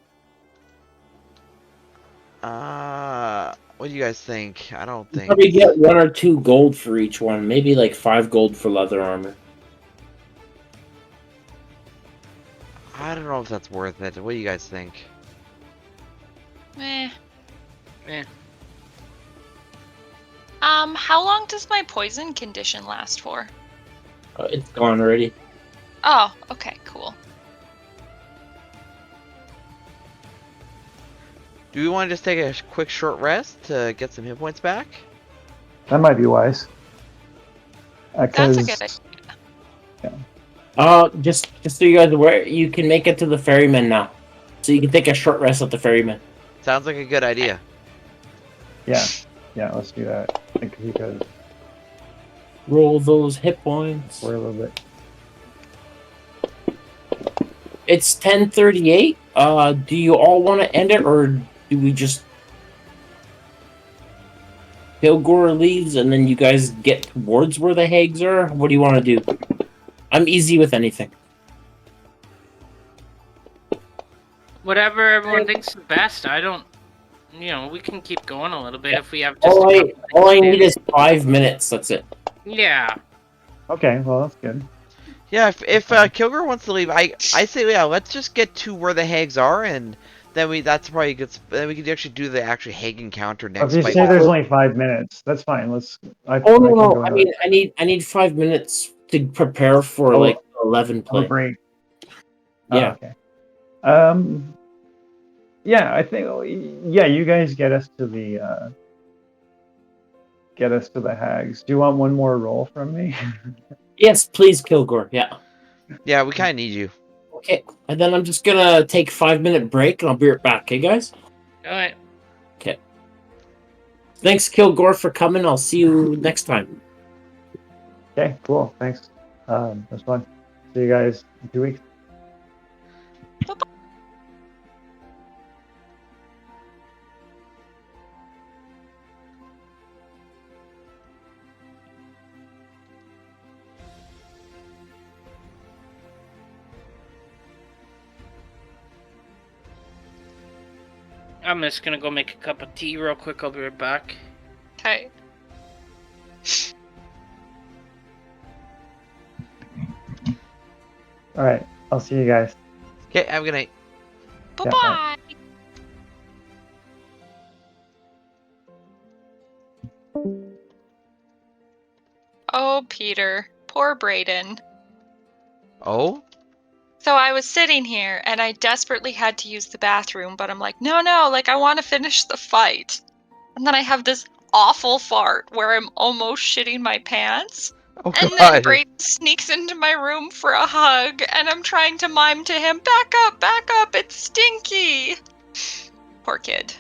What do you guys think? I don't You think. probably get 1 or 2 gold for each one. Maybe like 5 gold for leather armor. I don't know if that's worth it. What do you guys think? Eh. Eh. How long does my poison condition last for? It's gone already. Oh, okay, cool. Do we want to just take a quick short rest to get some hit points back? That might be wise. That's a good idea. Just so you guys are aware, you can make it to the ferryman now. So you can take a short rest at the ferryman. Sounds like a good idea. Yeah, let's do that. Because Roll those hit points. we're a little bit. It's 10:38. Do you all want to end it, or do we just Kilgore leaves and then you guys get towards where the hags are? What do you want to do? I'm easy with anything. Whatever everyone thinks the best. I don't. We can keep going a little bit if we have just. All I need is 5 minutes. That's it. Yeah. Okay, well that's good. Yeah, if Kilgore wants to leave, I say yeah. Let's just get to where the hags are, and then that's probably good. Then we can actually do the actual hag encounter next If you fight. say there's only 5 minutes, that's fine. Oh no, can no. go I into mean, I need 5 minutes to prepare for like 11 a play. break. Yeah. Okay. Yeah, I think. Yeah, you guys get us to the hags. Do you want one more roll from me? Yes, please, Kilgore. Yeah. Yeah, we kind of need you. Okay. And then I'm just gonna take 5-minute break, and I'll be right back. Okay, guys. All right. Okay. Thanks, Kilgore, for coming. I'll see you next time. Okay, cool. Thanks. That's fun. See you guys in 2 weeks. I'm just gonna go make a cup of tea real quick. I'll be right back. Okay. All right, I'll see you guys. Okay, have a good night. Bye-bye. Oh, Peter. Poor Brayden. Oh, So I was sitting here and I desperately had to use the bathroom, but I'm like, no, like I want to finish the fight. And then I have this awful fart where I'm almost shitting my pants. oh And then God. Brayden sneaks into my room for a hug, and I'm trying to mime to him, back up, it's stinky. Poor kid.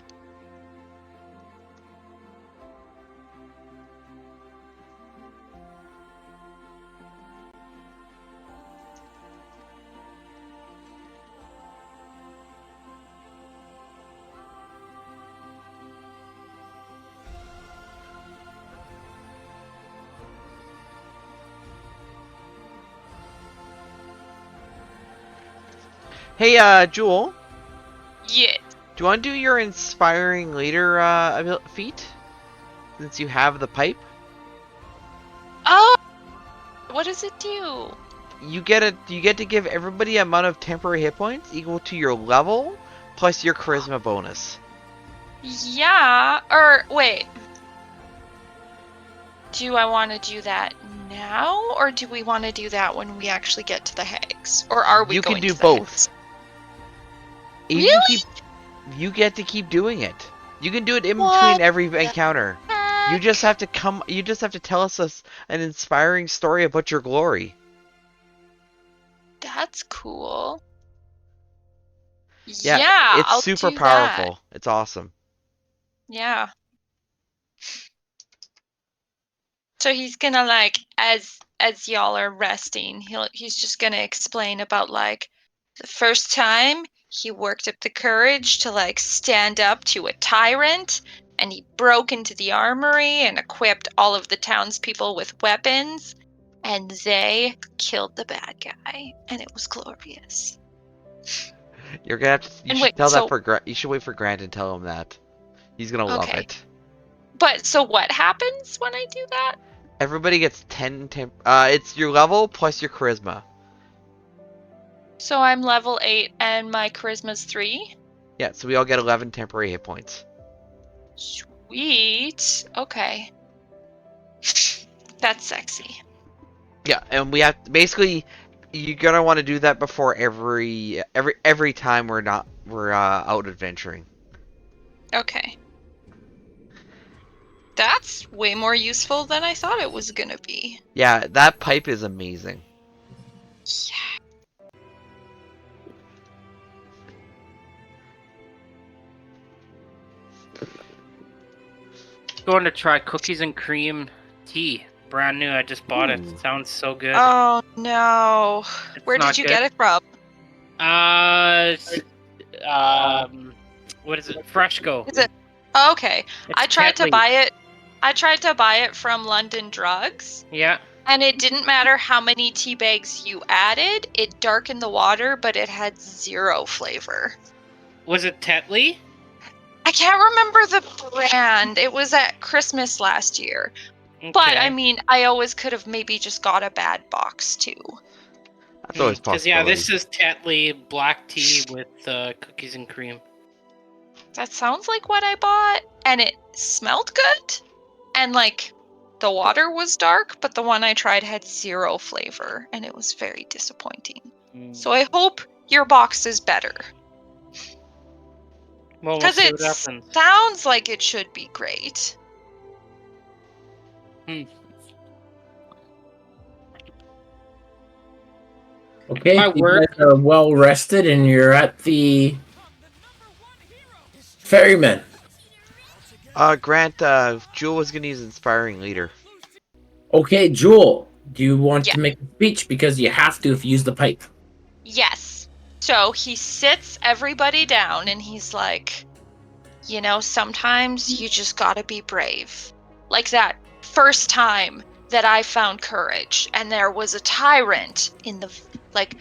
Hey, Jewel, Yeah. do you want to do your inspiring leader feat? Since you have the pipe. Oh, what does it do? you get to give everybody an amount of temporary hit points equal to your level plus your charisma bonus. Yeah, or wait. Do I want to do that now, or do we want to do that when we actually get to the hags? Or are we You going can do to the both. hags? You Really? you get to keep doing it. You can do it in What between every the encounter. You heck? just have to tell us an inspiring story about your glory. That's cool. Yeah, Yeah, it's I'll super do that. powerful. It's awesome. Yeah. So he's gonna like as y'all are resting, he's just gonna explain about like the first time he worked up the courage to like stand up to a tyrant, and he broke into the armory and equipped all of the townspeople with weapons, and they killed the bad guy, and it was glorious. You're gonna have to. You And should wait, tell that so for Grant. You should wait for Grant and tell him that. He's gonna love okay, it. but so what happens when I do that? Everybody gets 10 it's your level plus your charisma. So I'm level 8 and my charisma's 3. Yeah, so we all get 11 temporary hit points. Sweet. Okay. That's sexy. Yeah, and we have basically you're gonna want to do that before every time we're out adventuring. Okay. That's way more useful than I thought it was gonna be. Yeah, that pipe is amazing. Yeah. Going to try cookies and cream tea. Brand new. I just bought it. Ooh. Sounds so good. Oh no. It's Where did not you good. get it from? It's, what is it? Freshco. Is it okay. It's I tried to Tetley. buy it. I tried to buy it from London Drugs, Yeah. and it didn't matter how many tea bags you added, it darkened the water, but it had zero flavor. Was it Tetley? I can't remember the brand. It was at Christmas last year. Okay. But I mean, I always could have maybe just got a bad box too. That's always a Because yeah, possibility. this is Tetley black tea with cookies and cream. That sounds like what I bought, and it smelled good. And like the water was dark, but the one I tried had zero flavor, and it was very disappointing. So I hope your box is better. Well, we'll Because see it what happens. sounds like it should be great. Okay, My you work- guys are well rested and you're at the ferryman. Grant, Jewel was gonna use inspiring leader. Okay, Jewel, do you want Yeah. to make a speech? Because you have to if you use the pipe. Yes. So he sits everybody down and he's like, you know, sometimes you just gotta be brave. Like that first time that I found courage and there was a tyrant in the, like,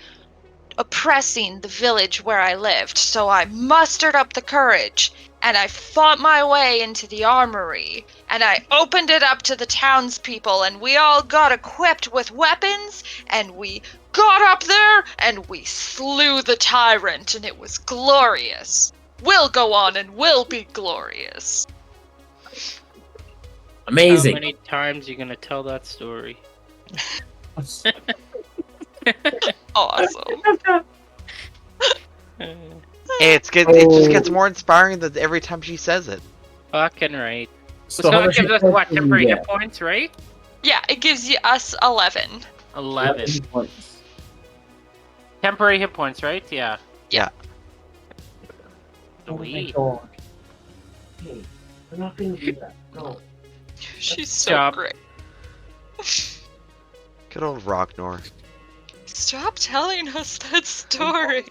oppressing the village where I lived. So I mustered up the courage and I fought my way into the armory and I opened it up to the townspeople and we all got equipped with weapons and we got up there and we slew the tyrant and it was glorious. Will go on and will be glorious. Amazing. How many times are you gonna tell that story? Awesome. It just gets more inspiring every time she says it. Fucking right. So So how that much gives us hit what, points do you temporary get? hit points, right? Yeah, it gives you us 11. 11. points. Temporary hit points, right? Yeah. Yeah. Sweet. Hey, we're not gonna do that. No. She's so Job. great. Good old Rocknor. Stop telling us that story.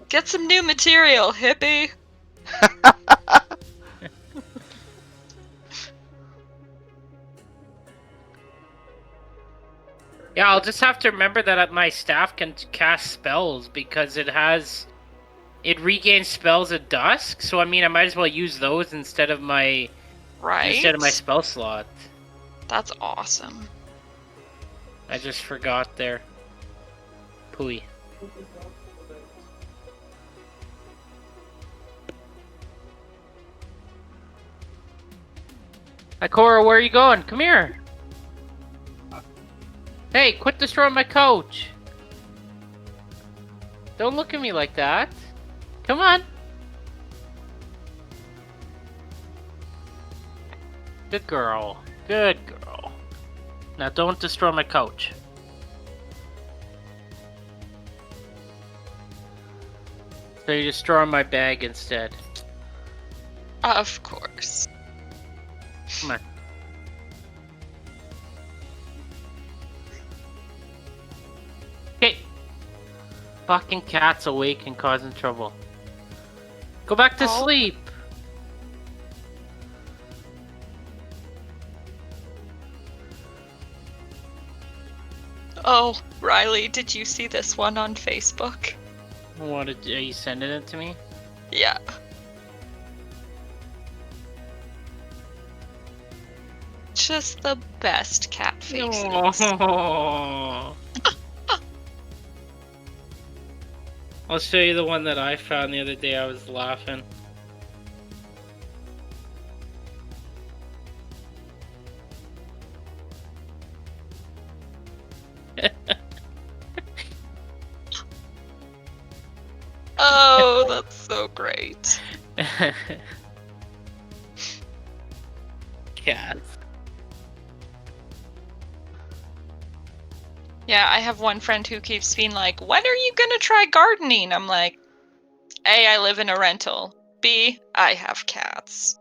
Get some new material, hippie. Yeah, I'll just have to remember that my staff can cast spells because it regains spells at dusk. So I mean, I might as well use those instead of my Right? spell slot. That's awesome. I just forgot there. Pooey. Hi, Cora, where are you going? Come here. Hey, quit destroying my couch. Don't look at me like that. Come on. Good girl. Good girl. Now don't destroy my couch. So you destroy my bag instead. Of course. Come on. Okay. Fucking cat's awake and causing trouble. Go back to Oh. sleep. Oh, Riley, did you see this one on Facebook? What are you sending it to me? Yeah. Just the best cat faces. Oh. I'll show you the one that I found the other day. I was laughing. Oh, that's so great. Cats. Yeah, I have one friend who keeps being like, when are you gonna try gardening? I'm like, A, I live in a rental. B, I have cats.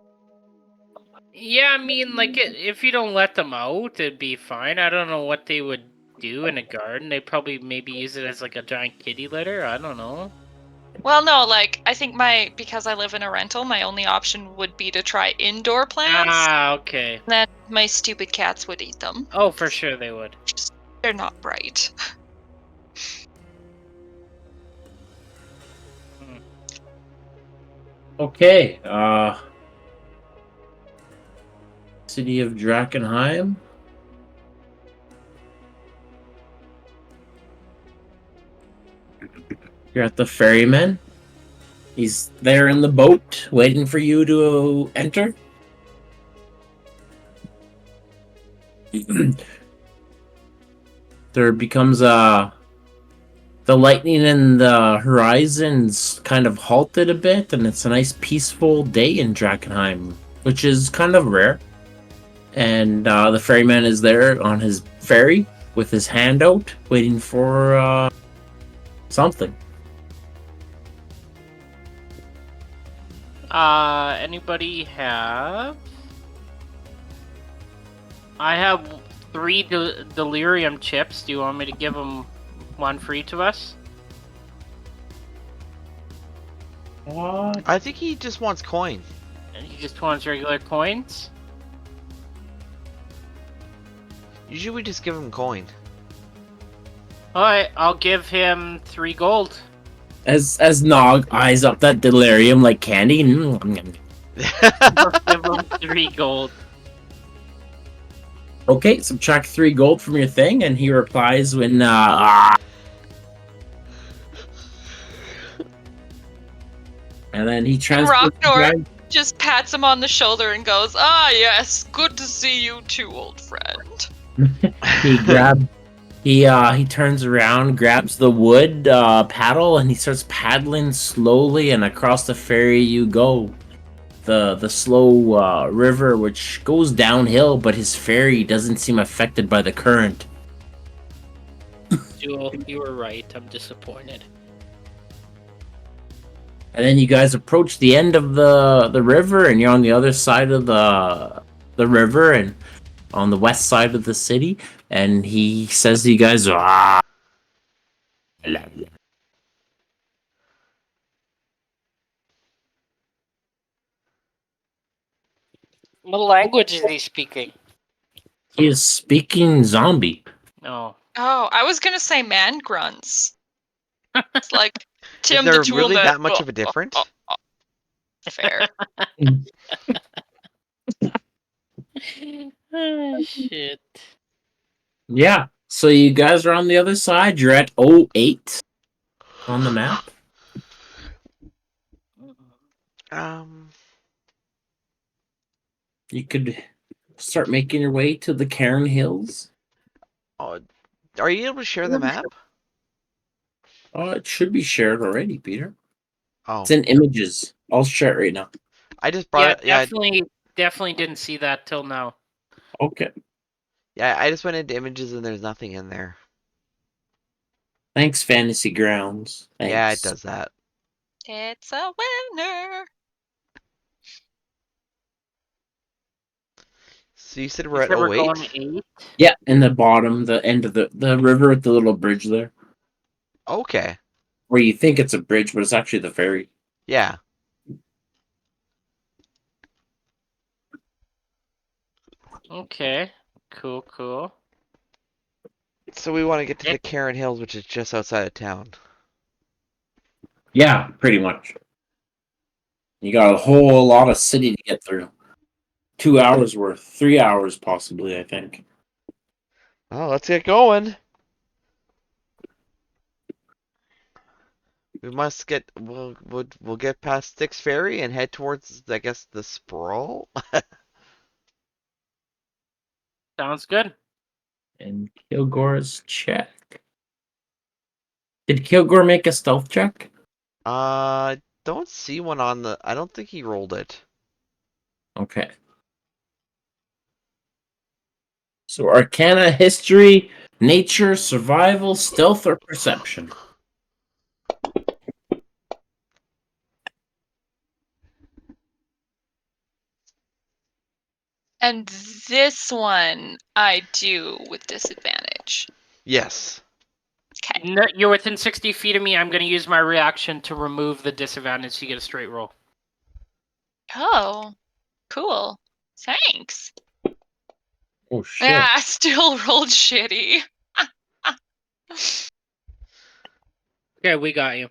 Yeah, I mean, like, if you don't let them out, it'd be fine. I don't know what they would do in a garden. They probably maybe use it as like a giant kitty litter. I don't know. Well, no, like, I think because I live in a rental, my only option would be to try indoor plants. Ah, okay. And then my stupid cats would eat them. Oh, for sure they would. They're not bright. Okay. City of Drakkenheim. You're at the ferryman. He's there in the boat, waiting for you to enter. There becomes the lightning in the horizon's kind of halted a bit, and it's a nice peaceful day in Drakkenheim, which is kind of rare. And the ferryman is there on his ferry with his hand out, waiting for something. Anybody have? I have 3 delirium chips. Do you want me to give them one for each of us? What? I think he just wants coin. And he just wants regular coins? Usually we just give him coin. Alright, I'll give him 3 gold. As Nog eyes up that delirium like candy. I'll give him 3 gold. Okay, subtract 3 gold from your thing, and he replies when and then he transfers. Rocknor just pats him on the shoulder and goes, "Ah, yes, good to see you too, old friend." He turns around, grabs the wood paddle, and he starts paddling slowly, and across the ferry you go. The slow river, which goes downhill, but his ferry doesn't seem affected by the current. Jewel, you were right. I'm disappointed. And then you guys approach the end of the river, and you're on the other side of the river, and on the west side of the city. And he says to you guys, What language is he speaking? he is speaking zombie. Oh. Oh, I was gonna say man grunts. It's like Tim Is the there Tool really Man. that much of a difference? Fair. Oh, shit. Yeah. So you guys are on the other side. You're at 08 on the map. Um, You could start making your way to the Cairn Hills. oh, are you able to share the map? It should be shared already, Peter. Oh, It's in images. I'll share it right now. I just brought Yeah, it. Yeah, definitely didn't see that till now. Okay. yeah. I just went into images and there's nothing in there. Thanks, Fantasy Grounds. Yeah, it Thanks. does that. It's a winner. So you said You we're at said we're going 08? 8? Yeah, in the bottom, the end of the river with the little bridge there. Okay. Where you think it's a bridge, but it's actually the ferry. Yeah. Okay. Cool. So we want to get to Eh, the Cairn Hills, which is just outside of town. Yeah, pretty much. You got a whole lot of city to get through. 2 hours worth, 3 hours possibly, I think. Oh, let's get going. We must get. We'll get past Styx Ferry and head towards, I guess, the Sprawl. Sounds good. And Kilgore's check. Did Kilgore make a stealth check? Don't see one on the. I don't think he rolled it. Okay. So Arcana, History, Nature, Survival, Stealth, or Perception? And this one I do with disadvantage. Yes. Okay. No, you're within 60 feet of me. I'm going to use my reaction to remove the disadvantage so you get a straight roll. Oh, cool. Thanks. Oh shit. Yeah, I still rolled shitty. Okay, we got you.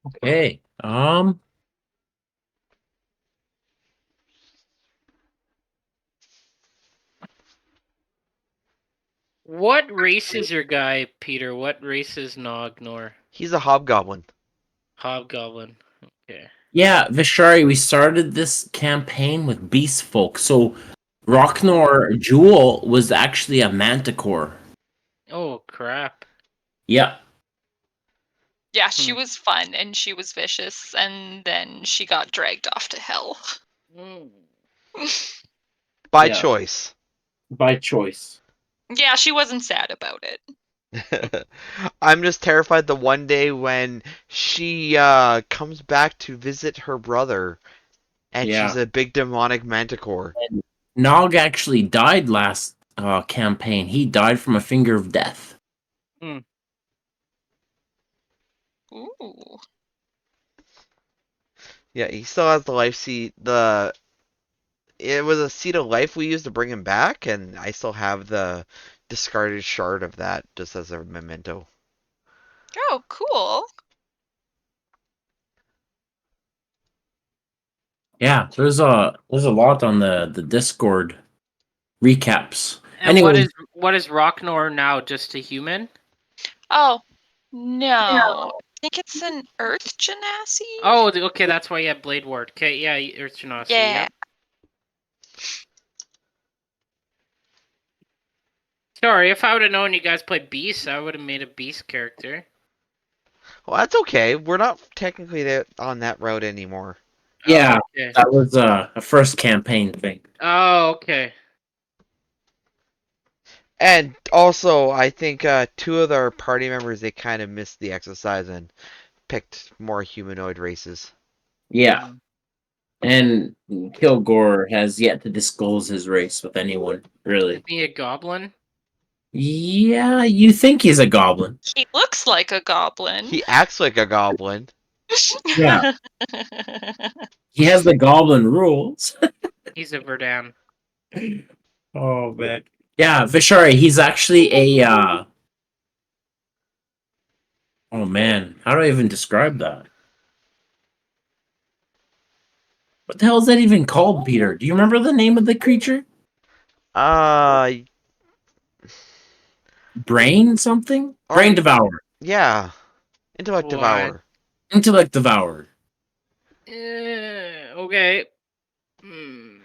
Okay. What race is your guy, Peter? What race is Nognor? He's a hobgoblin. Hobgoblin. Okay. Yeah, Vishari, we started this campaign with beast folk. So Rocknor Jewel was actually a manticore. Oh, crap. Yeah. Yeah, she was fun and she was vicious, and then she got dragged off to hell. Mm. By Yeah. choice. By choice. Yeah, she wasn't sad about it. I'm just terrified the one day when she comes back to visit her brother and she's Yeah. a big demonic manticore. And Nog actually died last campaign. He died from a finger of death. Ooh. Yeah, he still has the life seed. It was a seed of life we used to bring him back, and I still have the discarded shard of that just as a memento. Oh, cool. Yeah, there's a lot on the Discord recaps. And Anyway, what is Rocknor now? Just a human? Oh, no. I think it's an Earth Genasi? Oh, okay, that's why you have Blade Ward. Okay, yeah, Earth Genasi, Yeah. yep. Sorry, if I would have known you guys played Beast, I would have made a Beast character. Well, that's okay. We're not technically on that road anymore. yeah, Oh, okay. that was a first campaign thing. Oh, okay. And also, I think two of our party members, they kind of missed the exercise and picked more humanoid races. Yeah, and Kilgore has yet to disclose his race with anyone, really. Is he a goblin? Yeah, you think he's a goblin. He looks like a goblin. He acts like a goblin. Yeah. He has the goblin rules. He's a Verdan. Oh man. Yeah, Vishari, he's actually a oh man, how do I even describe that? What the hell is that even called, Peter? Do you remember the name of the creature? Uh, Brain something? Brain or devourer. yeah, intellect What? devourer. Intellect devourer. Okay. Hmm.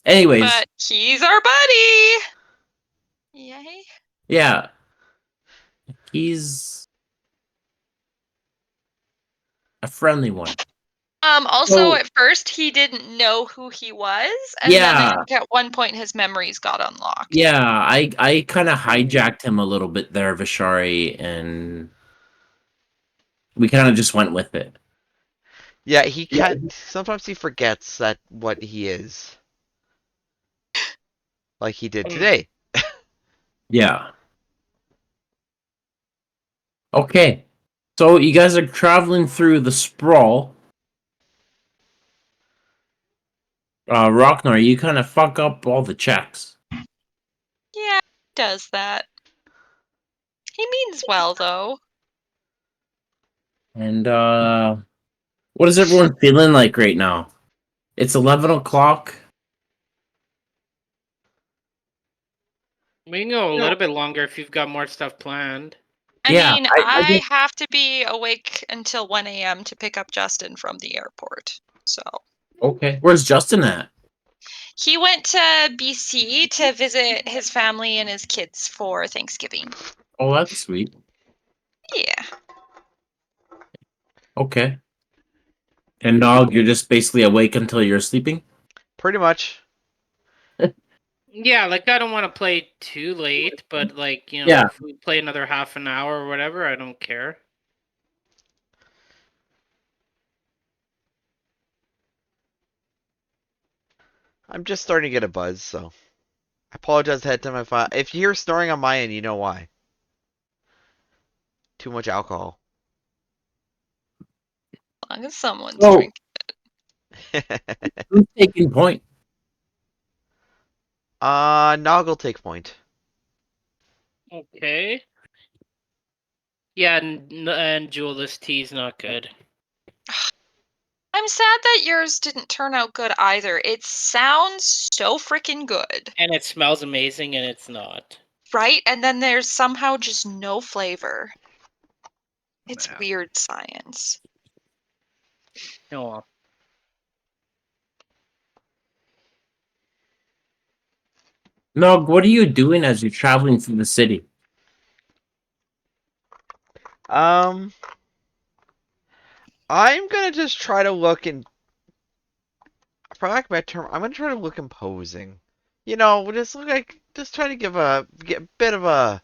Anyways, But he's our buddy. Yay. yeah, he's a friendly one. Also, So at first, he didn't know who he was, and then I yeah, think at one point his memories got unlocked. yeah, I kind of hijacked him a little bit there, Vishari, and we kind of just went with it. Yeah, he can't. Sometimes he forgets that what he is, like he did Hmm. today. Yeah. Okay. So you guys are traveling through the sprawl. Rocknar, you kind of fuck up all the checks. Yeah, he does that. He means well, though. And what is everyone feeling like right now? It's 11 o'clock. We can go a little bit longer if you've got more stuff planned. I Yeah, mean, I I guess. have to be awake until 1 a.m. to pick up Justin from the airport. So Okay. Where's Justin at? he went to BC to visit his family and his kids for Thanksgiving. Oh, that's sweet. Yeah. Okay. And dog, you're just basically awake until you're sleeping? Pretty much. Yeah, like I don't want to play too late, but like, Yeah. if we play another half an hour or whatever, I don't care. I'm just starting to get a buzz, so I apologize ahead of time if you hear snoring on my end, you know why. Too much alcohol. As long as someone's So drinking. who's taking point? Nog take point. Okay. Yeah, and Jewelist tea's not good. I'm sad that yours didn't turn out good either. It sounds so freaking good, And it smells amazing and it's not. right? And then there's somehow just no flavor. It's Yeah. weird science. Oh well. Nog, what are you doing as you're traveling through the city? Um, I'm gonna just try to look and, for lack of a better term, I'm gonna try to look imposing. Just look like, just try to get a bit of a.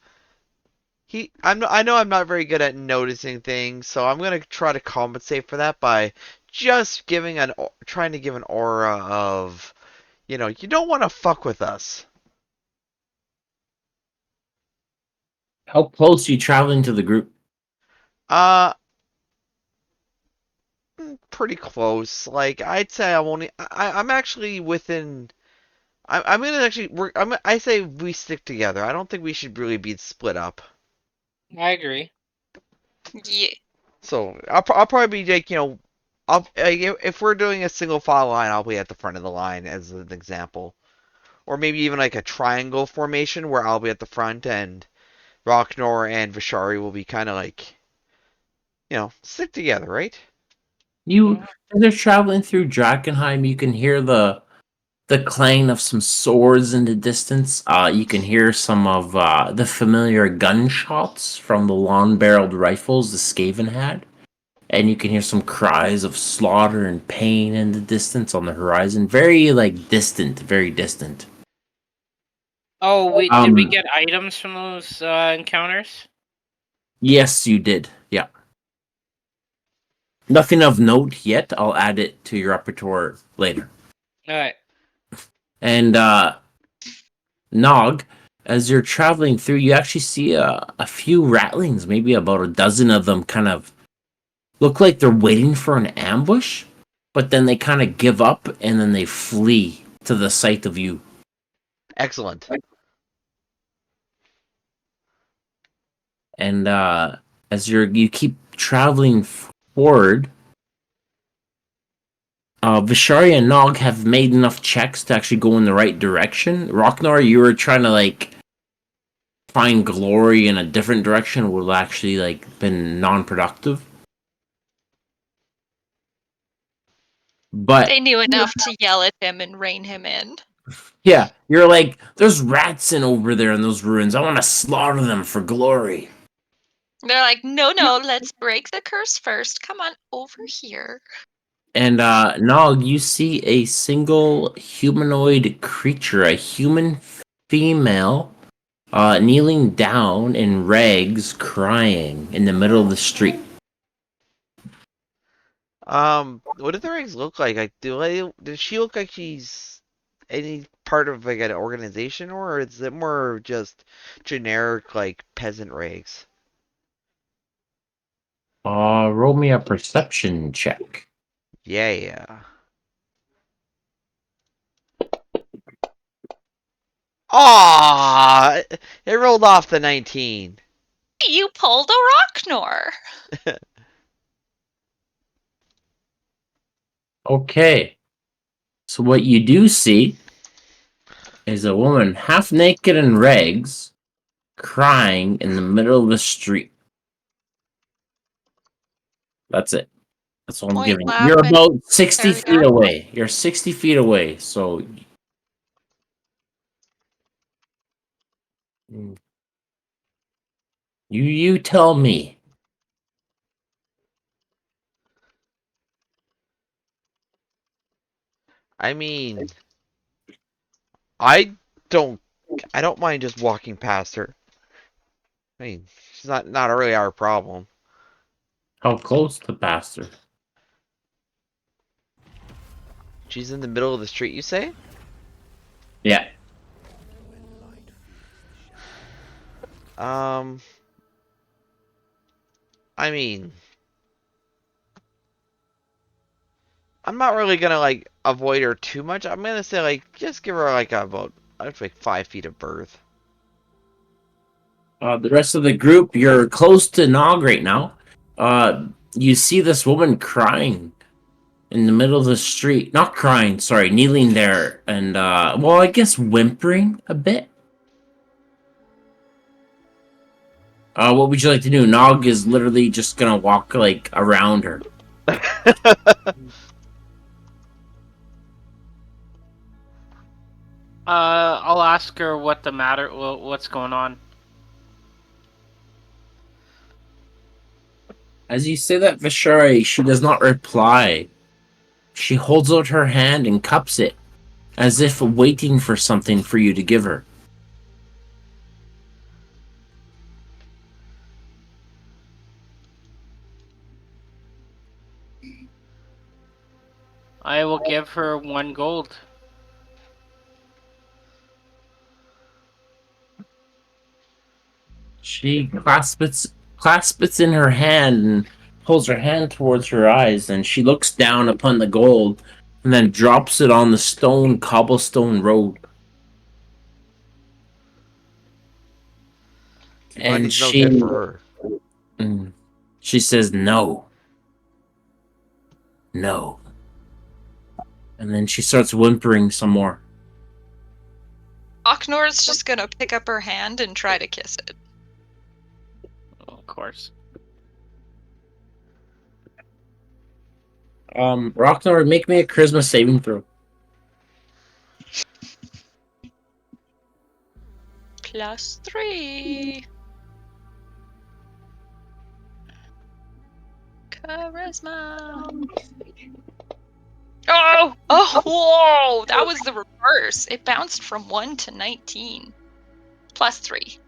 I know I'm not very good at noticing things, so I'm gonna try to compensate for that by just trying to give an aura of, you don't want to fuck with us. How close are you traveling to the group? Uh, Pretty close. Like I'd say I'm actually within. I'm gonna actually work. I say we stick together. I don't think we should really be split up. I agree. Yeah. So I'll probably be like, if we're doing a single file line, I'll be at the front of the line as an example, or maybe even like a triangle formation where I'll be at the front and Rocknor and Vishari will be kind of like, stick together, right? You as you're traveling through Drakkenheim, you can hear the clang of some swords in the distance. You can hear some of the familiar gunshots from the long-barreled rifles the Skaven had. And you can hear some cries of slaughter and pain in the distance on the horizon. Very, like, distant, very distant. Oh, did we Um, get items from those encounters? yes, you did. Yeah. Nothing of note yet. I'll add it to your repertoire later. Alright. And Nog, as you're traveling through, you actually see a few rattlings, maybe about a dozen of them, kind of look like they're waiting for an ambush, but then they kind of give up and then they flee to the sight of you. Excellent. And as you keep traveling forward, Vishari and Nog have made enough checks to actually go in the right direction. Rocknar, you were trying to like find glory in a different direction, would have actually like been non-productive. But They knew enough to yell at him and rein him in. yeah, you're like, there's rats in over there in those ruins. I want to slaughter them for glory. They're like, no, let's break the curse first. Come on over here. And Nog, you see a single humanoid creature, a human female, kneeling down in rags, crying in the middle of the street. What do the rings look like? Like, does she look like she's any part of like an organization, or is it more just generic like peasant rags? Roll me a perception check. Yeah. Ah, it rolled off the 19. You pulled a Rocknor. Okay. So what you do see is a woman half naked in rags, crying in the middle of the street. That's it. That's all I'm Point giving you. laugh You're and about 60 carry feet on. away. You're 60 feet away, so... You tell me. I mean, I don't I don't mind just walking past her. I mean, she's not really our problem. How close to Pastor? She's in the middle of the street, you say? Yeah. I mean, I'm not really gonna like avoid her too much. I'm gonna say like just give her like about like 5 feet of berth. The rest of the group, you're close to Nog right now. You see this woman crying in the middle of the street. Not crying, sorry, kneeling there and, well, I guess whimpering a bit. What would you like to do? Nog is literally just gonna walk, like, around her. I'll ask her what the matter, what's going on. As you say that, Vishari, she does not reply. She holds out her hand and cups it, as if waiting for something for you to give her. I will give her 1 gold. She clasps it in her hand and pulls her hand towards her eyes, and she looks down upon the gold and then drops it on the stone cobblestone road. And Money's no good for her. She says no. No. And then she starts whimpering some more. Rocknor's just gonna pick up her hand and try to kiss it. Of course. Rocknor, make me a charisma saving throw. +3. Charisma. Oh! Whoa! That was the reverse. It bounced from 1 to 19. +3.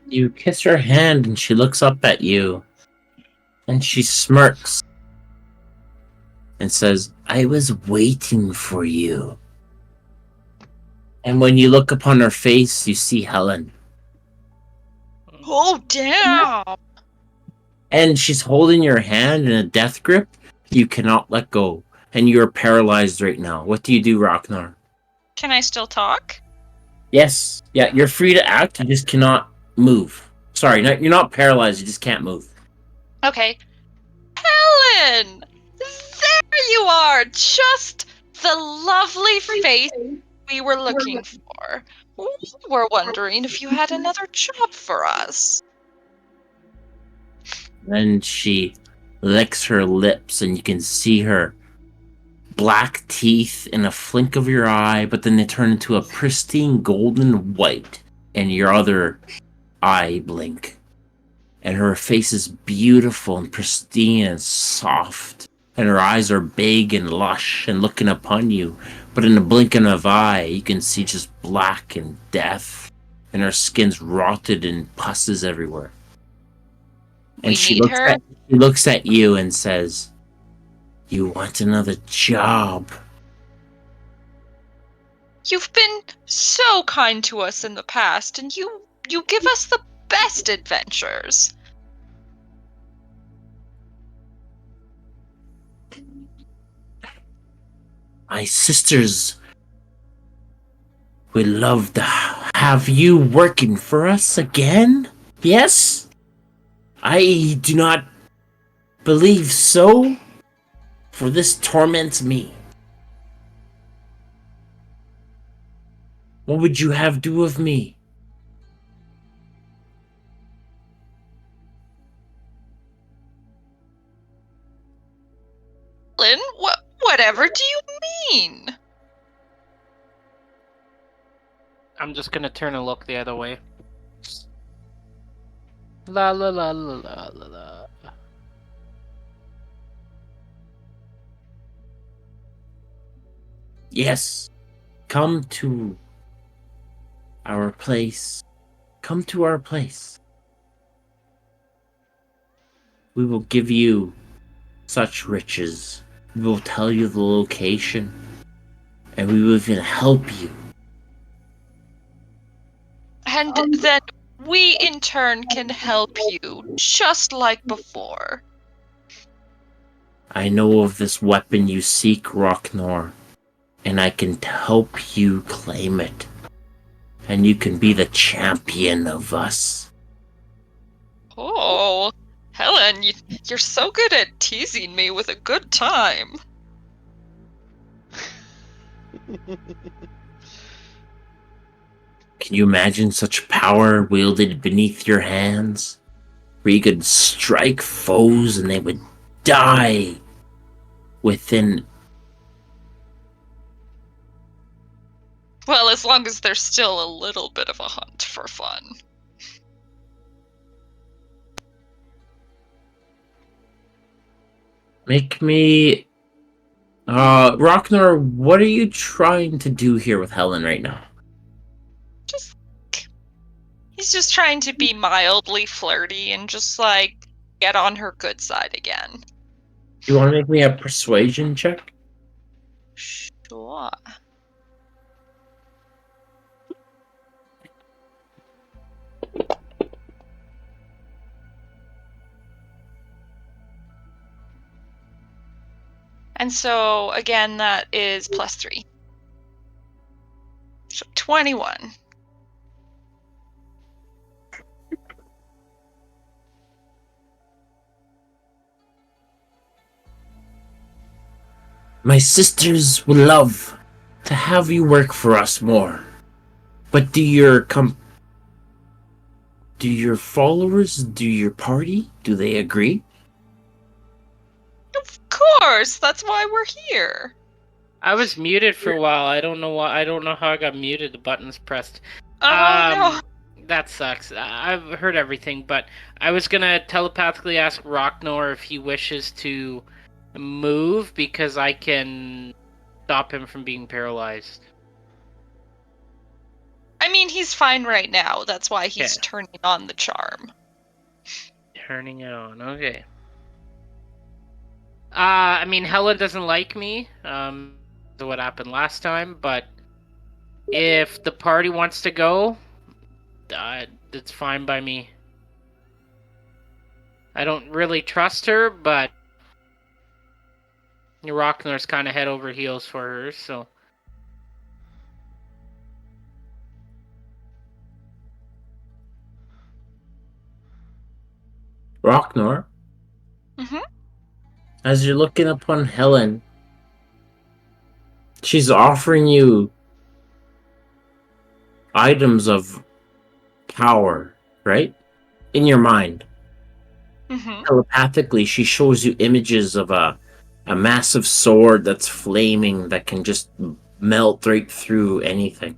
You kiss her hand and she looks up at you. And she smirks. And says, I was waiting for you. And when you look upon her face, you see Helen. Oh, damn! And she's holding your hand in a death grip. You cannot let go. And you're paralyzed right now. What do you do, Rocknar? Can I still talk? Yes. Yeah, you're free to act. You just cannot move. Sorry, you're not paralyzed. You just can't move. Okay. Helen! There you are! Just the lovely face we were looking for. We were wondering if you had another job for us. Then she licks her lips, and you can see her black teeth in a flink of your eye, but then they turn into a pristine golden white in your other eye blink. And her face is beautiful and pristine and soft. And her eyes are big and lush and looking upon you. But in the blinking of an eye, you can see just black and death. And her skin's rotted and pusses everywhere. We And need her. she looks at you and says, "You want another job?" You've been so kind to us in the past, and you give us the best adventures. My sisters would love to have you working for us again. Yes? I do not believe so, for this torments me. What would you have do of me? Lynn, whatever do you mean? I'm just gonna turn and look the other way. La la la la la la la. Yes, come to our place. Come to our place. We will give you such riches. We will tell you the location. And we will even help you. And then we in turn can help you, just like before. I know of this weapon you seek, Rocknor, and I can help you claim it. And you can be the champion of us. Oh, Helen, you're so good at teasing me with a good time. Can you imagine such power wielded beneath your hands? Where you could strike foes and they would die within. Well, as long as there's still a little bit of a hunt for fun. Make me. Rocknor, what are you trying to do here with Helen right now? He's just trying to be mildly flirty and just, like, get on her good side again. You want to make me a persuasion check? Sure. And so, again, that is +3. So 21. My sisters would love to have you work for us more. But do your followers, do your party, do they agree? Of course, that's why we're here. I was muted for a while. I don't know why. I don't know how I got muted. The button's pressed. Oh, no. That sucks. I've heard everything, but I was gonna telepathically ask Rocknor if he wishes to move because I can stop him from being paralyzed. I mean, he's fine right now. That's why he's Okay. turning on the charm. Turning it on. Okay. I mean, Helen doesn't like me. What happened last time, but if the party wants to go, it's fine by me. I don't really trust her, but Rocknor's kind of head over heels for her, so. Rocknor, Mm-hmm. as you're looking upon Helen, She's offering you items of power, right? In your mind. Hmm. Telepathically, she shows you images of a massive sword that's flaming that can just melt right through anything.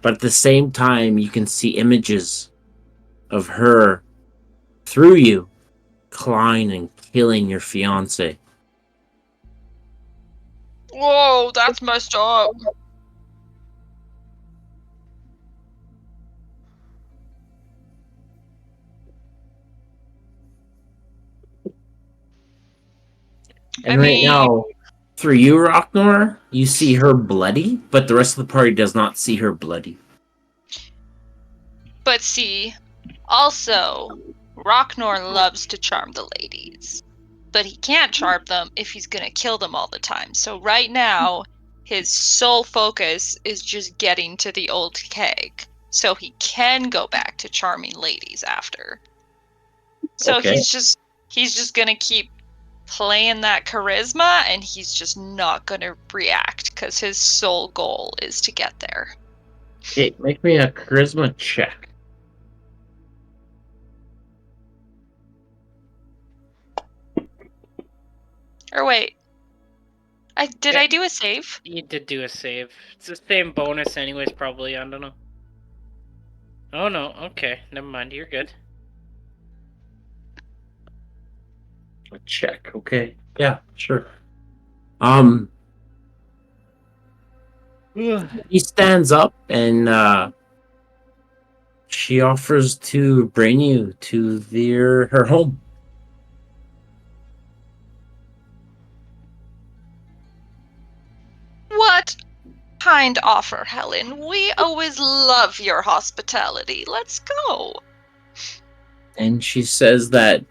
But at the same time, you can see images of her through you, clawing and killing your fiance. Whoa, that's messed up. I And right mean, now, through you, Rocknor, you see her bloody, but the rest of the party does not see her bloody. but see, also, Rocknor loves to charm the ladies. But he can't charm them if he's gonna kill them all the time. So right now, his sole focus is just getting to the old keg. So he can go back to charming ladies after. So Okay. he's just gonna keep playing that charisma, and he's just not gonna react because his sole goal is to get there. Okay, make me a charisma check. Or wait, did Yeah. I do a save? You did do a save. It's the same bonus, anyways. Probably. I don't know. Oh no. Okay. Never mind. You're good. A check, okay. Yeah, sure. Um, he stands up and she offers to bring you to her home. What kind offer, Helen? We always love your hospitality. Let's go. And she says that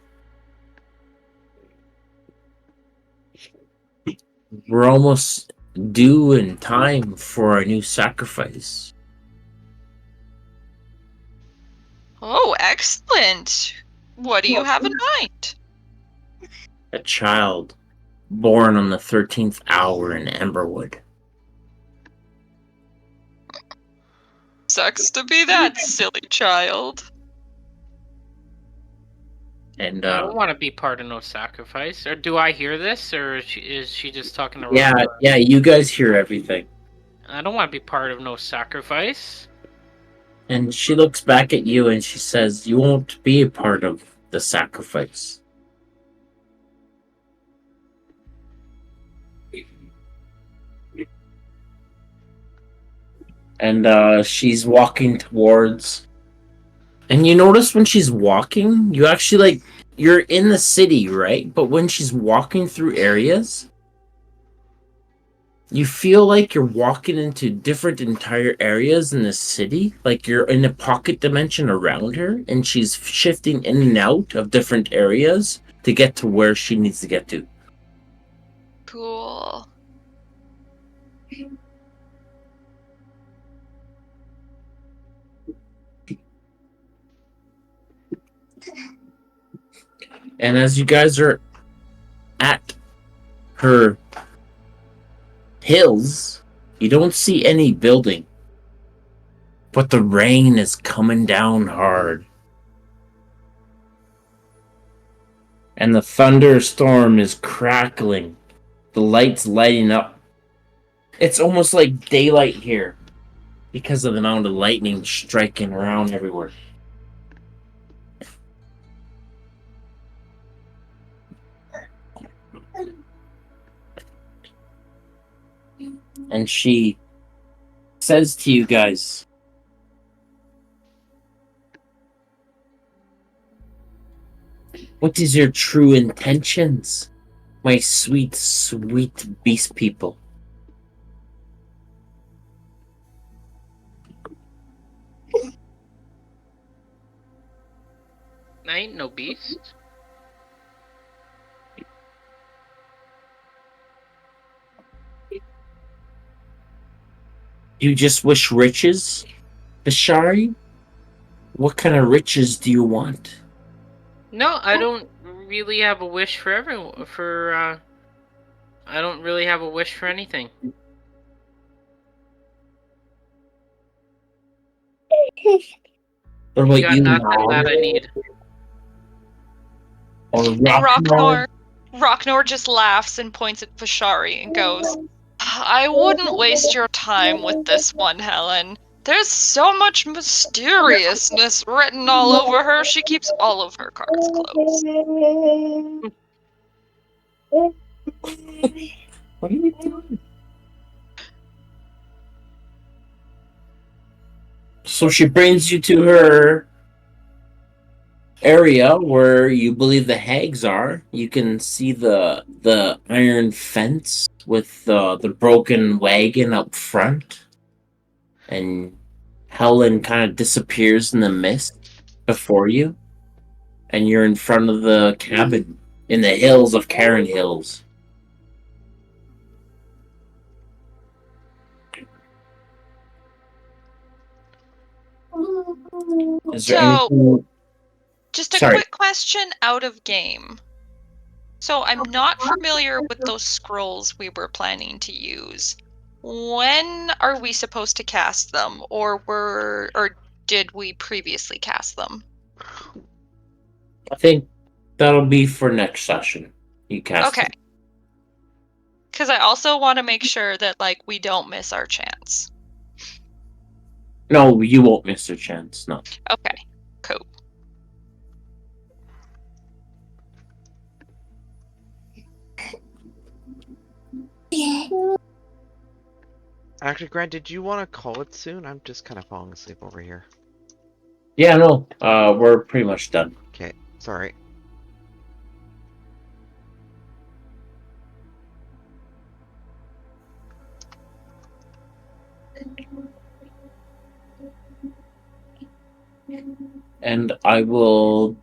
we're almost due in time for a new sacrifice. Oh, excellent. What do you have in mind? A child born on the 13th hour in Emberwood. Sucks to be that silly child. And I don't want to be part of no sacrifice. Or do I hear this, or is she just talking to yeah, Rocknor? yeah, you guys hear everything. I don't want to be part of no sacrifice. And she looks back at you and she says, "You won't be a part of the sacrifice." And she's walking towards. And you notice when she's walking, you actually you're in the city, right? But when she's walking through areas, you feel like you're walking into different entire areas in the city. Like you're in a pocket dimension around her, and she's shifting in and out of different areas to get to where she needs to get to. Cool. And as you guys are at her hills, you don't see any building. But the rain is coming down hard. And the thunderstorm is crackling. The lights lighting up. It's almost like daylight here because of the amount of lightning striking around everywhere. And she says to you guys, "What is your true intentions, my sweet, sweet beast people?" I ain't no beast. You just wish riches, Bishari? What kind of riches do you want? No, I don't really have a wish for everyone. I don't really have a wish for anything. What You about got you, nothing Nog? that I need. Or And Rockmore? Rocknor just laughs and points at Fashari and goes, I wouldn't waste your time with this one, Helen. There's so much mysteriousness written all over her, she keeps all of her cards closed. What are you doing? So she brings you to her area where you believe the hags are. You can see the iron fence with the broken wagon up front, and Helen kind of disappears in the mist before you, and you're in front of the cabin in the hills of Karen Hills. Is there So, anything? just a Sorry. quick question out of game. So I'm not familiar with those scrolls we were planning to use. When are we supposed to cast them, or did we previously cast them? I think that'll be for next session. You cast Okay. it. Because I also want to make sure that like we don't miss our chance. No, you won't miss a chance. No. Okay, cool. Actually, Grant, did you want to call it soon? I'm just kind of falling asleep over here. Yeah, no. We're pretty much done. Okay, sorry. And I will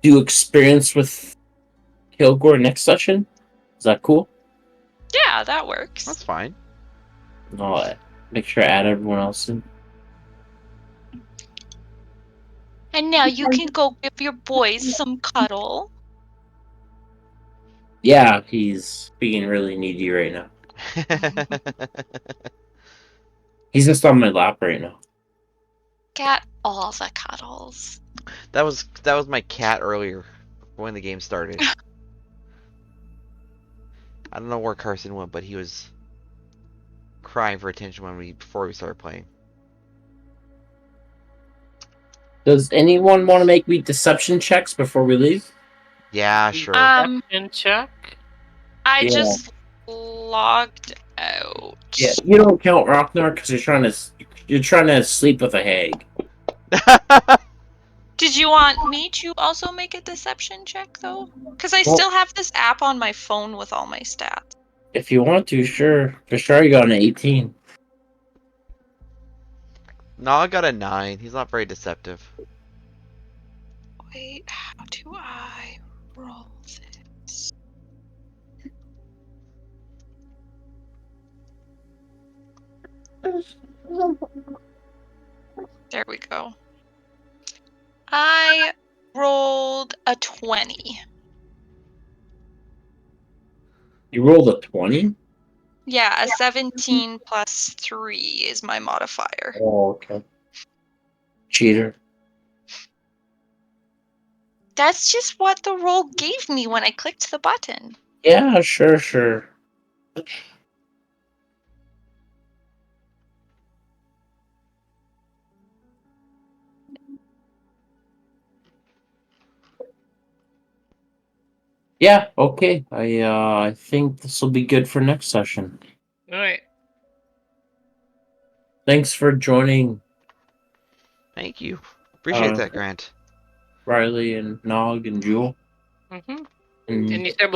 do experience with Kilgore next session. Is that cool? Yeah, that works. That's fine. I'll make sure I add everyone else in. And now you can go give your boys some cuddle. Yeah, he's being really needy right now. He's just on my lap right now. Get all the cuddles. that was my cat earlier when the game started. I don't know where Carson went, but he was crying for attention before we started playing. Does anyone want to make me deception checks before we leave? Yeah, sure. Deception check. I Yeah. just logged out. Yeah, you don't count Rocknar because you're trying to sleep with a hag. Did you want me to also make a deception check though? Because I Well- still have this app on my phone with all my stats. If you want to, sure. For sure, you got an 18. Nog got a 9. He's not very deceptive. Wait, how do I roll this? There we go. I rolled a 20. You rolled a 20? Yeah, a 17 plus 3 is my modifier. Oh, okay. Cheater. That's just what the roll gave me when I clicked the button. Yeah, sure. Yeah, okay. I think this will be good for next session. All right. Thanks for joining, Thank you. Appreciate Uh, that, Grant. Riley and Nog and Jewel. Mm-hmm. And And you said